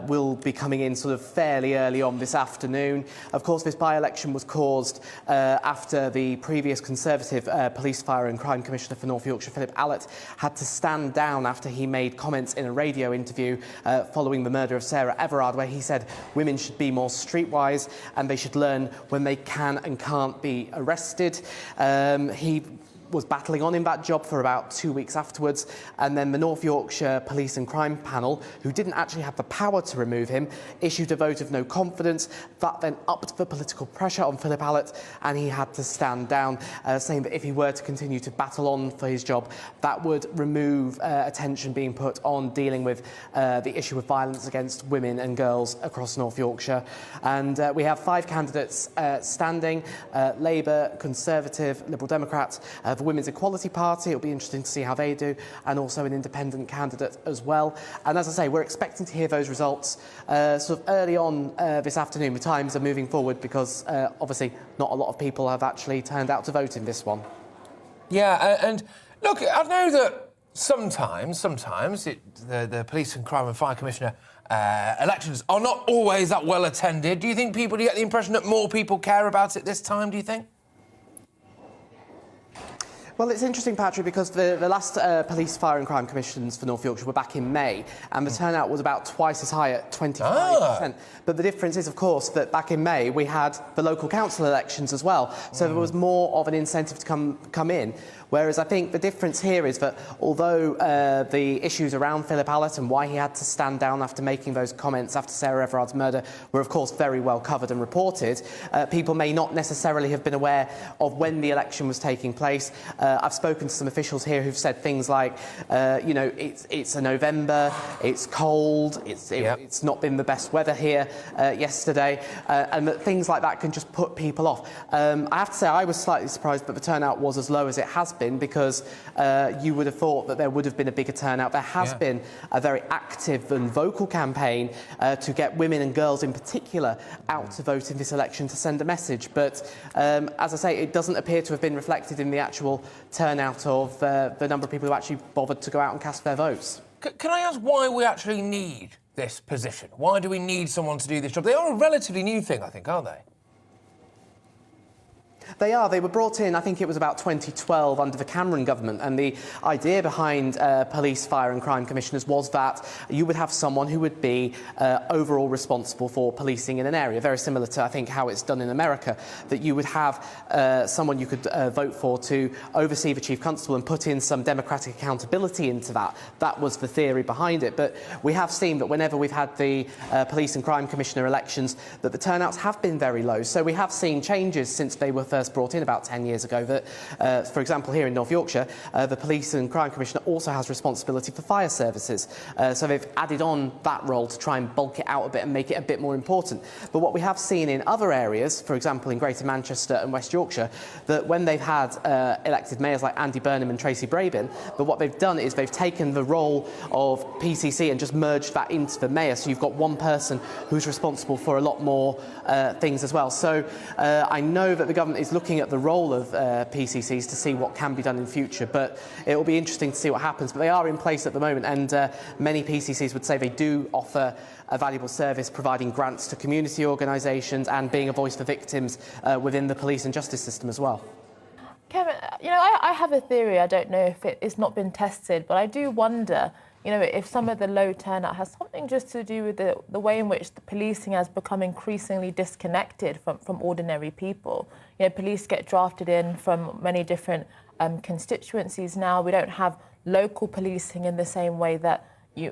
will be coming in sort of fairly early on this afternoon. Of course, this by-election was caused after the previous Conservative Police, Fire and Crime Commissioner for North Yorkshire, Philip Allott, had to stand down after he made comments in a radio interview following the murder of Sarah Everard, where he said women should be more streetwise and they should learn when they can and can't be arrested. He was battling on in that job for about 2 weeks afterwards, and then the North Yorkshire Police and Crime Panel, who didn't actually have the power to remove him, issued a vote of no confidence. That then upped the political pressure on Philip Allott, and he had to stand down, saying that if he were to continue to battle on for his job, that would remove attention being put on dealing with the issue of violence against women and girls across North Yorkshire. And we have 5 candidates standing: Labour, Conservative, Liberal Democrat, the Women's Equality Party. It'll be interesting to see how they do, and also an independent candidate as well. And as I say, we're expecting to hear those results sort of early on this afternoon. The times are moving forward because obviously not a lot of people have actually turned out to vote in this one. Yeah, and look, I know that sometimes the Police and Crime and Fire Commissioner elections are not always that well attended. Do you think do you get the impression that more people care about it this time, do you think? Well, it's interesting, Patrick, because the last police, fire and crime commissions for North Yorkshire were back in May, and the turnout was about twice as high at 25%. But the difference is, of course, that back in May we had the local council elections as well, so there was more of an incentive to come in. Whereas I think the difference here is that although the issues around Philip Allott and why he had to stand down after making those comments after Sarah Everard's murder were, of course, very well covered and reported, people may not necessarily have been aware of when the election was taking place. I've spoken to some officials here who've said things like, you know, it's a November, it's cold, it's not been the best weather here yesterday, and that things like that can just put people off. I have to say I was slightly surprised that the turnout was as low as it has been, because you would have thought that there would have been a bigger turnout. There has been a very active and vocal campaign to get women and girls in particular out to vote in this election to send a message. But as I say, it doesn't appear to have been reflected in the actual turnout of the number of people who actually bothered to go out and cast their votes. Can I ask why we actually need this position? Why do we need someone to do this job? They are a relatively new thing, I think, aren't they? They are. They were brought in, I think it was about 2012, under the Cameron government, and the idea behind police, fire and crime commissioners was that you would have someone who would be overall responsible for policing in an area, very similar to, I think, how it's done in America, that you would have someone you could vote for to oversee the chief constable and put in some democratic accountability into that. That was the theory behind it. But we have seen that whenever we've had the police and crime commissioner elections, that the turnouts have been very low. So we have seen changes since they were first brought in about 10 years ago that, for example, here in North Yorkshire, the Police and Crime Commissioner also has responsibility for fire services. So they've added on that role to try and bulk it out a bit and make it a bit more important. But what we have seen in other areas, for example, in Greater Manchester and West Yorkshire, that when they've had elected mayors like Andy Burnham and Tracy Brabin, but what they've done is they've taken the role of PCC and just merged that into the mayor. So you've got one person who's responsible for a lot more things as well. So I know that the government is looking at the role of PCCs to see what can be done in future, but it will be interesting to see what happens. But they are in place at the moment, and many PCCs would say they do offer a valuable service, providing grants to community organisations and being a voice for victims within the police and justice system as well. Kevin, you know, I have a theory. I don't know if it's not been tested, but I do wonder, you know, if some of the low turnout has something just to do with the way in which the policing has become increasingly disconnected from ordinary people. You know, police get drafted in from many different constituencies now. We don't have local policing in the same way that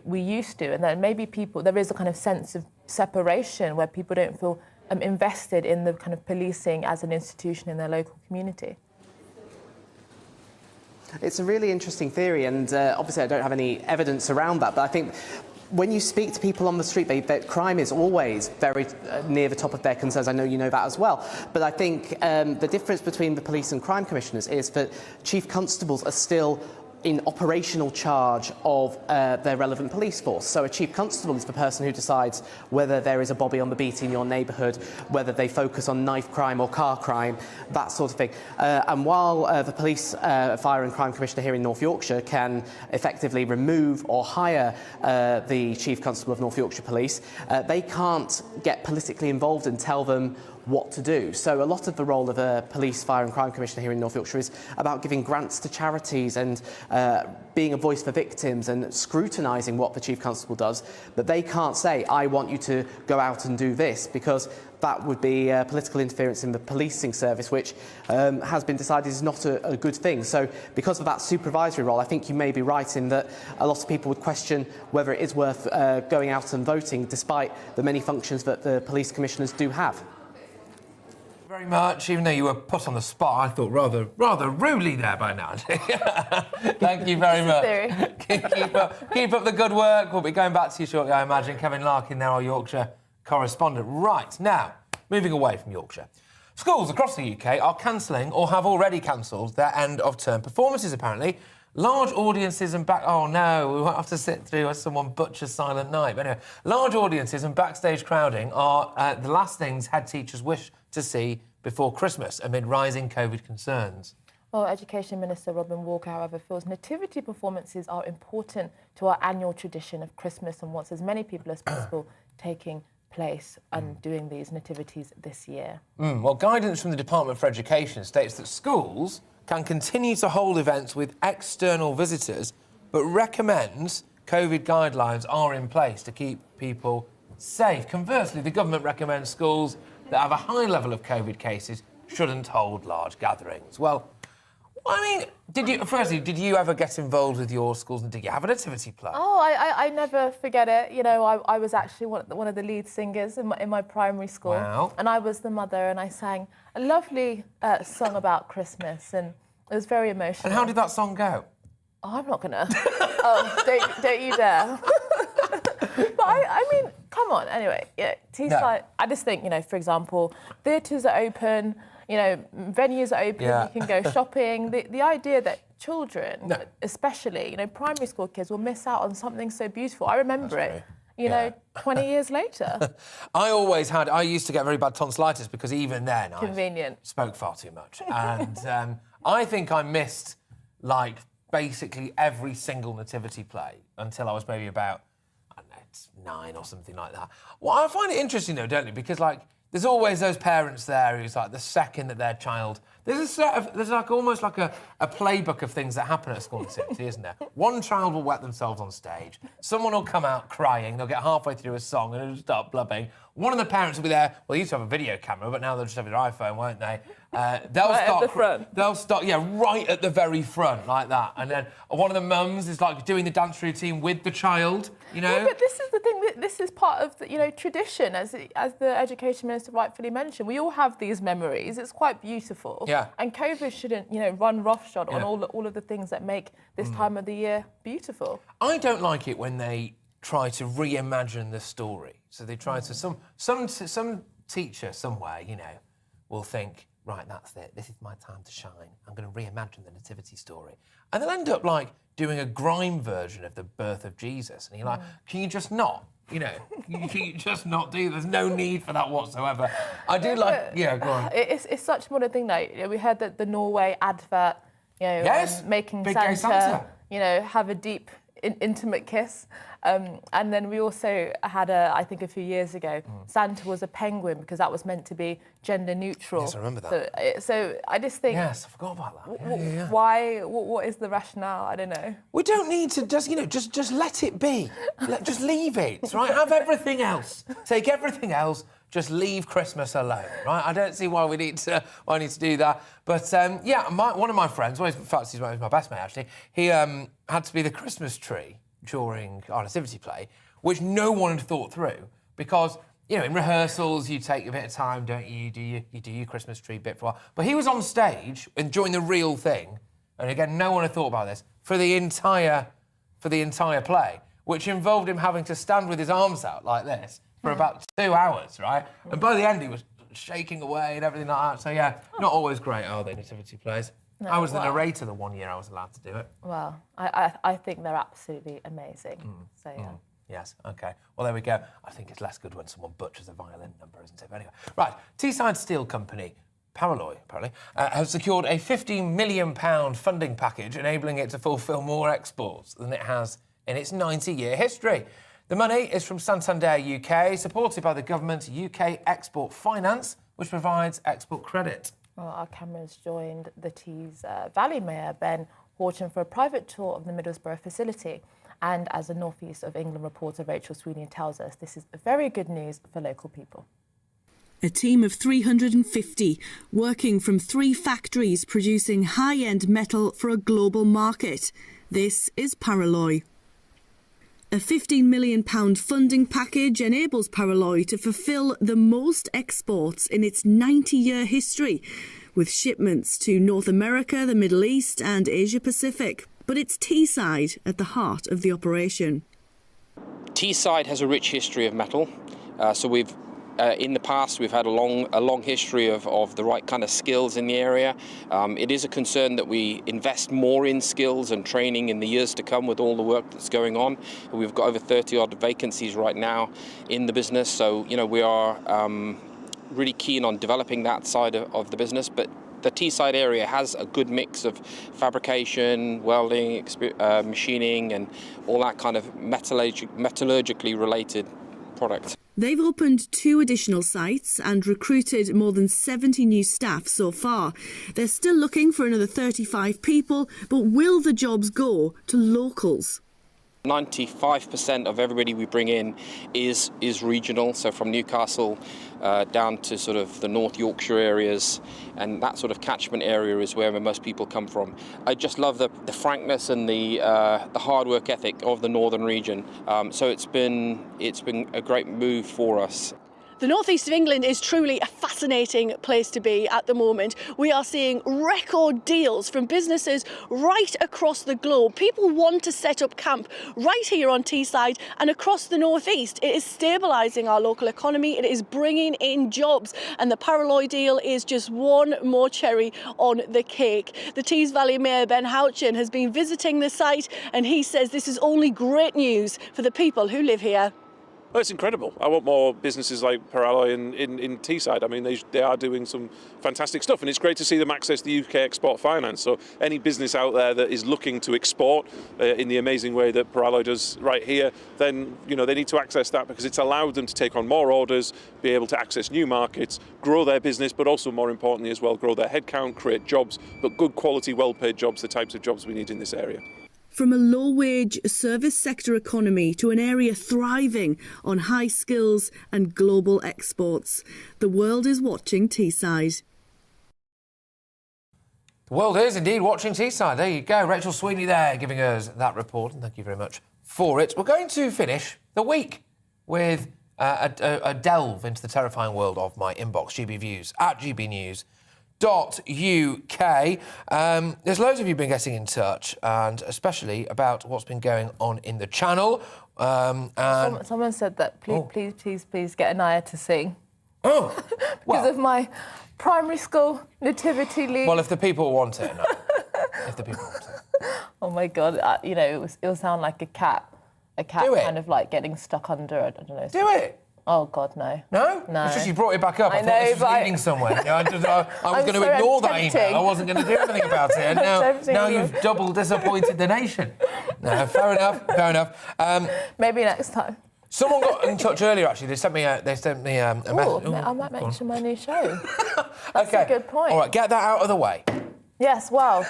we used to, and that maybe there is a kind of sense of separation where people don't feel invested in the kind of policing as an institution in their local community. It's a really interesting theory, and obviously I don't have any evidence around that, but I think when you speak to people on the street, crime is always very near the top of their concerns. I know you know that as well. But I think the difference between the police and crime commissioners is that chief constables are still in operational charge of their relevant police force. So a chief constable is the person who decides whether there is a bobby on the beat in your neighbourhood, whether they focus on knife crime or car crime, that sort of thing. And while the police, fire and crime commissioner here in North Yorkshire can effectively remove or hire the chief constable of North Yorkshire Police, they can't get politically involved and tell them what to do. So a lot of the role of a police, fire and crime commissioner here in North Yorkshire is about giving grants to charities and being a voice for victims and scrutinising what the chief constable does. But they can't say, I want you to go out and do this, because that would be political interference in the policing service, which has been decided is not a good thing. So because of that supervisory role, I think you may be right in that a lot of people would question whether it is worth going out and voting, despite the many functions that the police commissioners do have. Very much, even though you were put on the spot, I thought rather rudely there by now. Thank you very much. keep up the good work. We'll be going back to you shortly, I imagine. Kevin Larkin there, our Yorkshire correspondent. Right, now, moving away from Yorkshire. Schools across the UK are cancelling or have already cancelled their end-of-term performances, apparently. Large audiences and oh no, we won't have to sit through someone butchers Silent Night. But anyway, large audiences and backstage crowding are the last things head teachers wish to see before Christmas amid rising COVID concerns. Well, Education Minister Robin Walker, however, feels nativity performances are important to our annual tradition of Christmas and wants as many people as possible taking place and doing these nativities this year. Well, guidance from the Department for Education states that schools can continue to hold events with external visitors, but recommends COVID guidelines are in place to keep people safe. Conversely, the government recommends schools that have a high level of COVID cases shouldn't hold large gatherings. Well, I mean, did you ever get involved with your schools, and did you have a nativity play? Oh, I never forget it. You know, I was actually one of the lead singers in my primary school. Wow. And I was the mother, and I sang a lovely song about Christmas, and it was very emotional. And how did that song go? Oh, I'm not gonna. Don't you dare. But I mean, come on. Anyway, yeah, Teesside. No. I just think, you know, for example, theatres are open. You know, venues are open. Yeah. You can go shopping. The idea that children, especially, you know, primary school kids, will miss out on something so beautiful. I remember it. You know, 20 years later. I used to get very bad tonsillitis because even then I spoke far too much. And I think I missed, like, basically every single nativity play until I was maybe about, I don't know, 9 or something like that. Well, I find it interesting, though, don't you? Because, like, there's always those parents there who's like, the second that their child... There's like almost like a playbook of things that happen at a school nativity, isn't there? One child will wet themselves on stage. Someone will come out crying. They'll get halfway through a song and it'll start blubbing. One of the parents will be there. Well, they used to have a video camera, but now they'll just have their iPhone, won't they? They'll right start at the front. They'll start, right at the very front, like that. And then one of the mums is like doing the dance routine with the child, you know? Yeah, but this is the thing. This is part of the, you know, tradition, as the Education Minister rightfully mentioned. We all have these memories. It's quite beautiful. Yeah. And COVID shouldn't, you know, run roughshod on all of the things that make this time of the year beautiful. I don't like it when they try to reimagine the story. So they try to some teacher somewhere, you know, will think, right, that's it. This is my time to shine. I'm going to reimagine the nativity story, and they'll end up like doing a grime version of the birth of Jesus. And you're like, can you just not? You know, can you just not do? There's no need for that whatsoever. I do like, go on. It's such a modern thing, though. You know, we heard that the Norway advert, you know, making Big gay Santa, you know, have a deep, intimate kiss. And then we also had I think a few years ago, Santa was a penguin because that was meant to be gender neutral. Yes, I remember that. So I just think... Yes, I forgot about that. Why? What is the rationale? I don't know. We don't need to just let it be. Just leave it, right? Have everything else. Take everything else. Just leave Christmas alone, right? I don't see why we need to do that. But one of my friends, in fact, he's my best mate actually. He had to be the Christmas tree during our nativity play, which no one had thought through, because, you know, in rehearsals you take a bit of time, don't you? You do your Christmas tree bit for a while. But he was on stage enjoying the real thing, and again, no one had thought about this for the entire play, which involved him having to stand with his arms out like this for about 2 hours, right? And by the end he was shaking away and everything like that. So not always great, are they, nativity plays? No, I was the narrator the one year I was allowed to do it. Well, I think they're absolutely amazing. So, yeah. Yes, OK. Well, there we go. I think it's less good when someone butchers a violin number, isn't it? But anyway, right. Teesside Steel Company, Paraloy, apparently, has secured a £15 million funding package, enabling it to fulfil more exports than it has in its 90-year history. The money is from Santander UK, supported by the government's UK Export Finance, which provides export credit. Well, our cameras joined the Tees Valley Mayor, Ben Horton, for a private tour of the Middlesbrough facility. And as the North East of England reporter Rachel Sweeney tells us, this is very good news for local people. A team of 350 working from 3 factories producing high-end metal for a global market. This is Paraloy. A £15 million funding package enables Paraloy to fulfil the most exports in its 90-year history, with shipments to North America, the Middle East and Asia Pacific. But it's Teesside at the heart of the operation. Teesside has a rich history of metal, so we've in the past, we've had a long history of the right kind of skills in the area. It is a concern that we invest more in skills and training in the years to come with all the work that's going on. We've got over 30-odd vacancies right now in the business, so you know we are really keen on developing that side of the business. But the Teesside area has a good mix of fabrication, welding, machining, and all that kind of metallurgically related product. They've opened 2 additional sites and recruited more than 70 new staff so far. They're still looking for another 35 people, but will the jobs go to locals? 95% of everybody we bring in is regional, so from Newcastle down to sort of the North Yorkshire areas, and that sort of catchment area is where most people come from. I just love the frankness and the hard work ethic of the northern region. So it's been a great move for us. The northeast of England is truly a fascinating place to be at the moment. We are seeing record deals from businesses right across the globe. People want to set up camp right here on Teesside and across the northeast. It is stabilising our local economy. It is bringing in jobs, and the Paraloy deal is just one more cherry on the cake. The Tees Valley Mayor Ben Houchin has been visiting the site, and he says this is only great news for the people who live here. Well, it's incredible. I want more businesses like Paraloy in Teesside. I mean, they are doing some fantastic stuff, and it's great to see them access the UK export finance. So any business out there that is looking to export in the amazing way that Paraloy does right here, then they need to access that, because it's allowed them to take on more orders, be able to access new markets, grow their business, but also more importantly as well, grow their headcount, create jobs, but good quality, well-paid jobs, the types of jobs we need in this area. From a low-wage service sector economy to an area thriving on high skills and global exports, the world is watching Teesside. The world is indeed watching Teesside. There you go. Rachel Sweeney there giving us that report, and thank you very much for it. We're going to finish the week with a delve into the terrifying world of my inbox, GB Views, at GBNews.uk. There's loads of you been getting in touch, and especially about what's been going on in the channel. Someone said that please get Anaya to sing. Oh, because of my primary school nativity league. Well, if the people want it, no. If the people want it. Oh my God! It'll sound like a cat kind of like getting stuck under. I don't know. Do it. Oh God, no. No? No. It's just you brought it back up. I thought this was leading somewhere. I was going to ignore that email. I wasn't going to do anything about it. And now you've double disappointed the nation. No, fair enough. Maybe next time. Someone got in touch earlier. Actually, they sent me a message. I might mention my new show. That's okay. a good point. All right, get that out of the way. Yes. Well,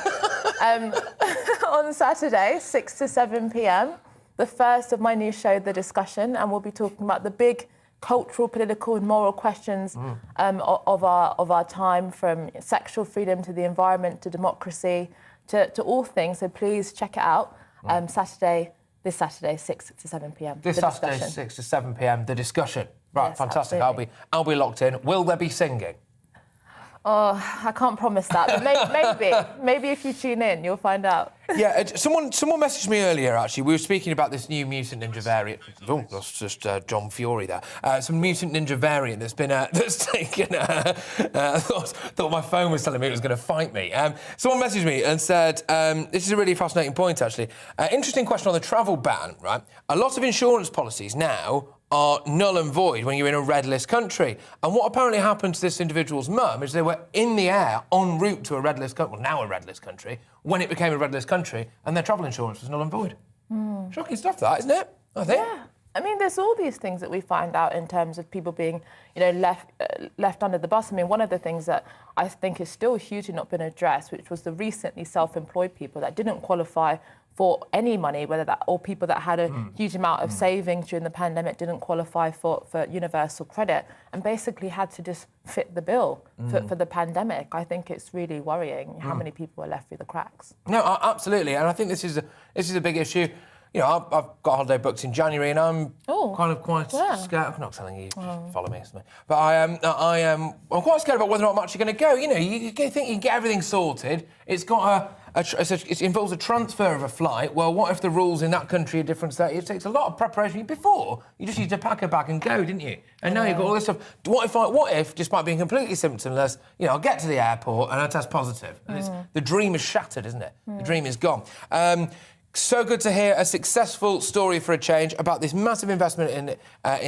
on Saturday, 6 to 7 p.m, the first of my new show, The Discussion, and we'll be talking about the big cultural, political and moral questions of our time, from sexual freedom to the environment to democracy to all things. So please check it out. This Saturday, 6 to 7 p.m. This Saturday, 6 to 7 p.m, The Discussion. Right, yes, fantastic. Absolutely. I'll be locked in. Will there be singing? Oh, I can't promise that, but maybe if you tune in, you'll find out. Yeah, someone messaged me earlier, actually. We were speaking about this new mutant ninja variant. Oh, that's just John Fury there. Some mutant ninja variant that's been that's taken. Thought my phone was telling me it was going to fight me. Someone messaged me and said, "This is a really fascinating point, actually. Interesting question on the travel ban. Right, a lot of insurance policies now are null and void when you're in a red list country. And what apparently happened to this individual's mum is they were in the air en route to a red list country, well, now a red list country, when it became a red list country, and their travel insurance was null and void." Shocking stuff, that, isn't it? I think. Yeah. I mean, there's all these things that we find out in terms of people being, left under the bus. I mean, one of the things that I think is still hugely not been addressed, which was the recently self-employed people that didn't qualify for any money, or people that had a huge amount of savings during the pandemic didn't qualify for universal credit and basically had to just fit the bill for the pandemic. I think it's really worrying how many people are left through the cracks. No, absolutely, and I think this is a big issue. I've got a holiday booked in January, and I'm quite scared. I'm not telling you, you should follow me, but I'm quite scared about whether or not I'm actually going to go. You think you can get everything sorted. It's got it involves a transfer of a flight. Well, what if the rules in that country are different? So it takes a lot of preparation. Before, you just used to pack a bag and go, didn't you? And now you've got all this stuff. What if, despite being completely symptomless, I'll get to the airport and I test positive? And the dream is shattered, isn't it? The dream is gone. So good to hear a successful story for a change about this massive investment in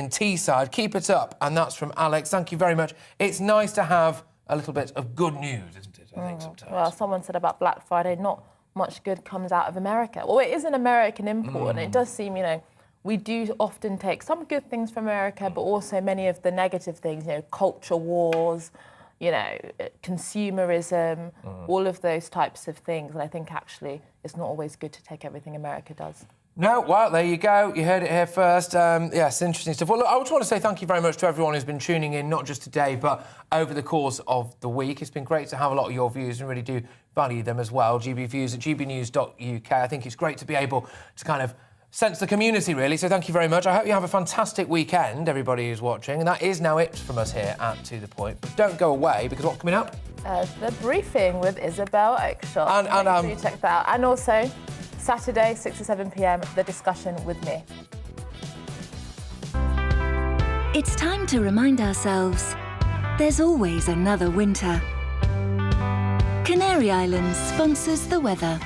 Teesside. Keep it up. And that's from Alex. Thank you very much. It's nice to have a little bit of good news, isn't it? I think sometimes. Well, someone said about Black Friday, not much good comes out of America. Well, it is an American import, and it does seem, we do often take some good things from America, but also many of the negative things, culture wars, consumerism, all of those types of things. And I think actually it's not always good to take everything America does. No, well, there you go. You heard it here first. Yes, interesting stuff. Well, look, I just want to say thank you very much to everyone who's been tuning in, not just today, but over the course of the week. It's been great to have a lot of your views and really do value them as well. GB Views at gbnews.uk. I think it's great to be able to kind of sense the community, really. So thank you very much. I hope you have a fantastic weekend, everybody who's watching. And that is now it from us here at To The Point. But don't go away, because what's coming up? The briefing with Isabel Oakeshott. And make sure you check that out. And also, Saturday, 6 to 7 p.m, the discussion with me. It's time to remind ourselves there's always another winter. Canary Islands sponsors the weather.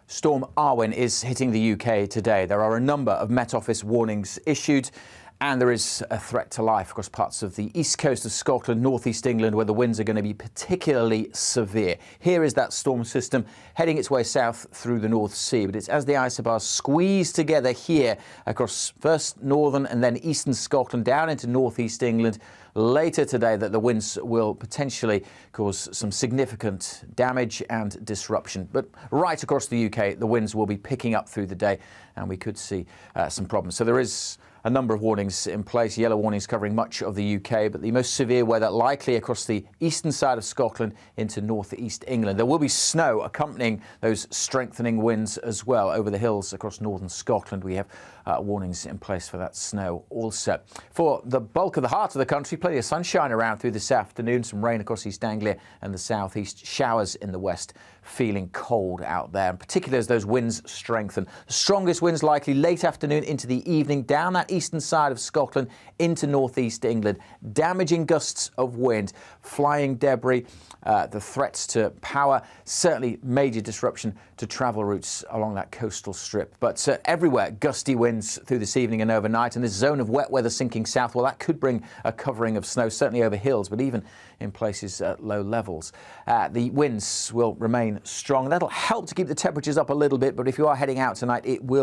Storm Arwen is hitting the UK today. There are a number of Met Office warnings issued, and there is a threat to life across parts of the east coast of Scotland, northeast England, where the winds are going to be particularly severe. Here is that storm system heading its way south through the North Sea. But it's as the isobars squeeze together here across first northern and then eastern Scotland down into northeast England later today that the winds will potentially cause some significant damage and disruption. But right across the UK, the winds will be picking up through the day, and we could see some problems. So there is a number of warnings in place, yellow warnings covering much of the UK, but the most severe weather likely across the eastern side of Scotland into northeast England. There will be snow accompanying those strengthening winds as well over the hills across northern Scotland. We have warnings in place for that snow also. For the bulk of the heart of the country, plenty of sunshine around through this afternoon, some rain across East Anglia and the southeast, showers in the west. Feeling cold out there, and particularly as those winds strengthen. The strongest winds likely late afternoon into the evening down that eastern side of Scotland into northeast England. Damaging gusts of wind, flying debris, the threats to power, certainly major disruption to travel routes along that coastal strip. But everywhere, gusty winds through this evening and overnight, and this zone of wet weather sinking south, well, that could bring a covering of snow, certainly over hills, but even in places at low levels. The winds will remain strong. That'll help to keep the temperatures up a little bit, but if you are heading out tonight, it will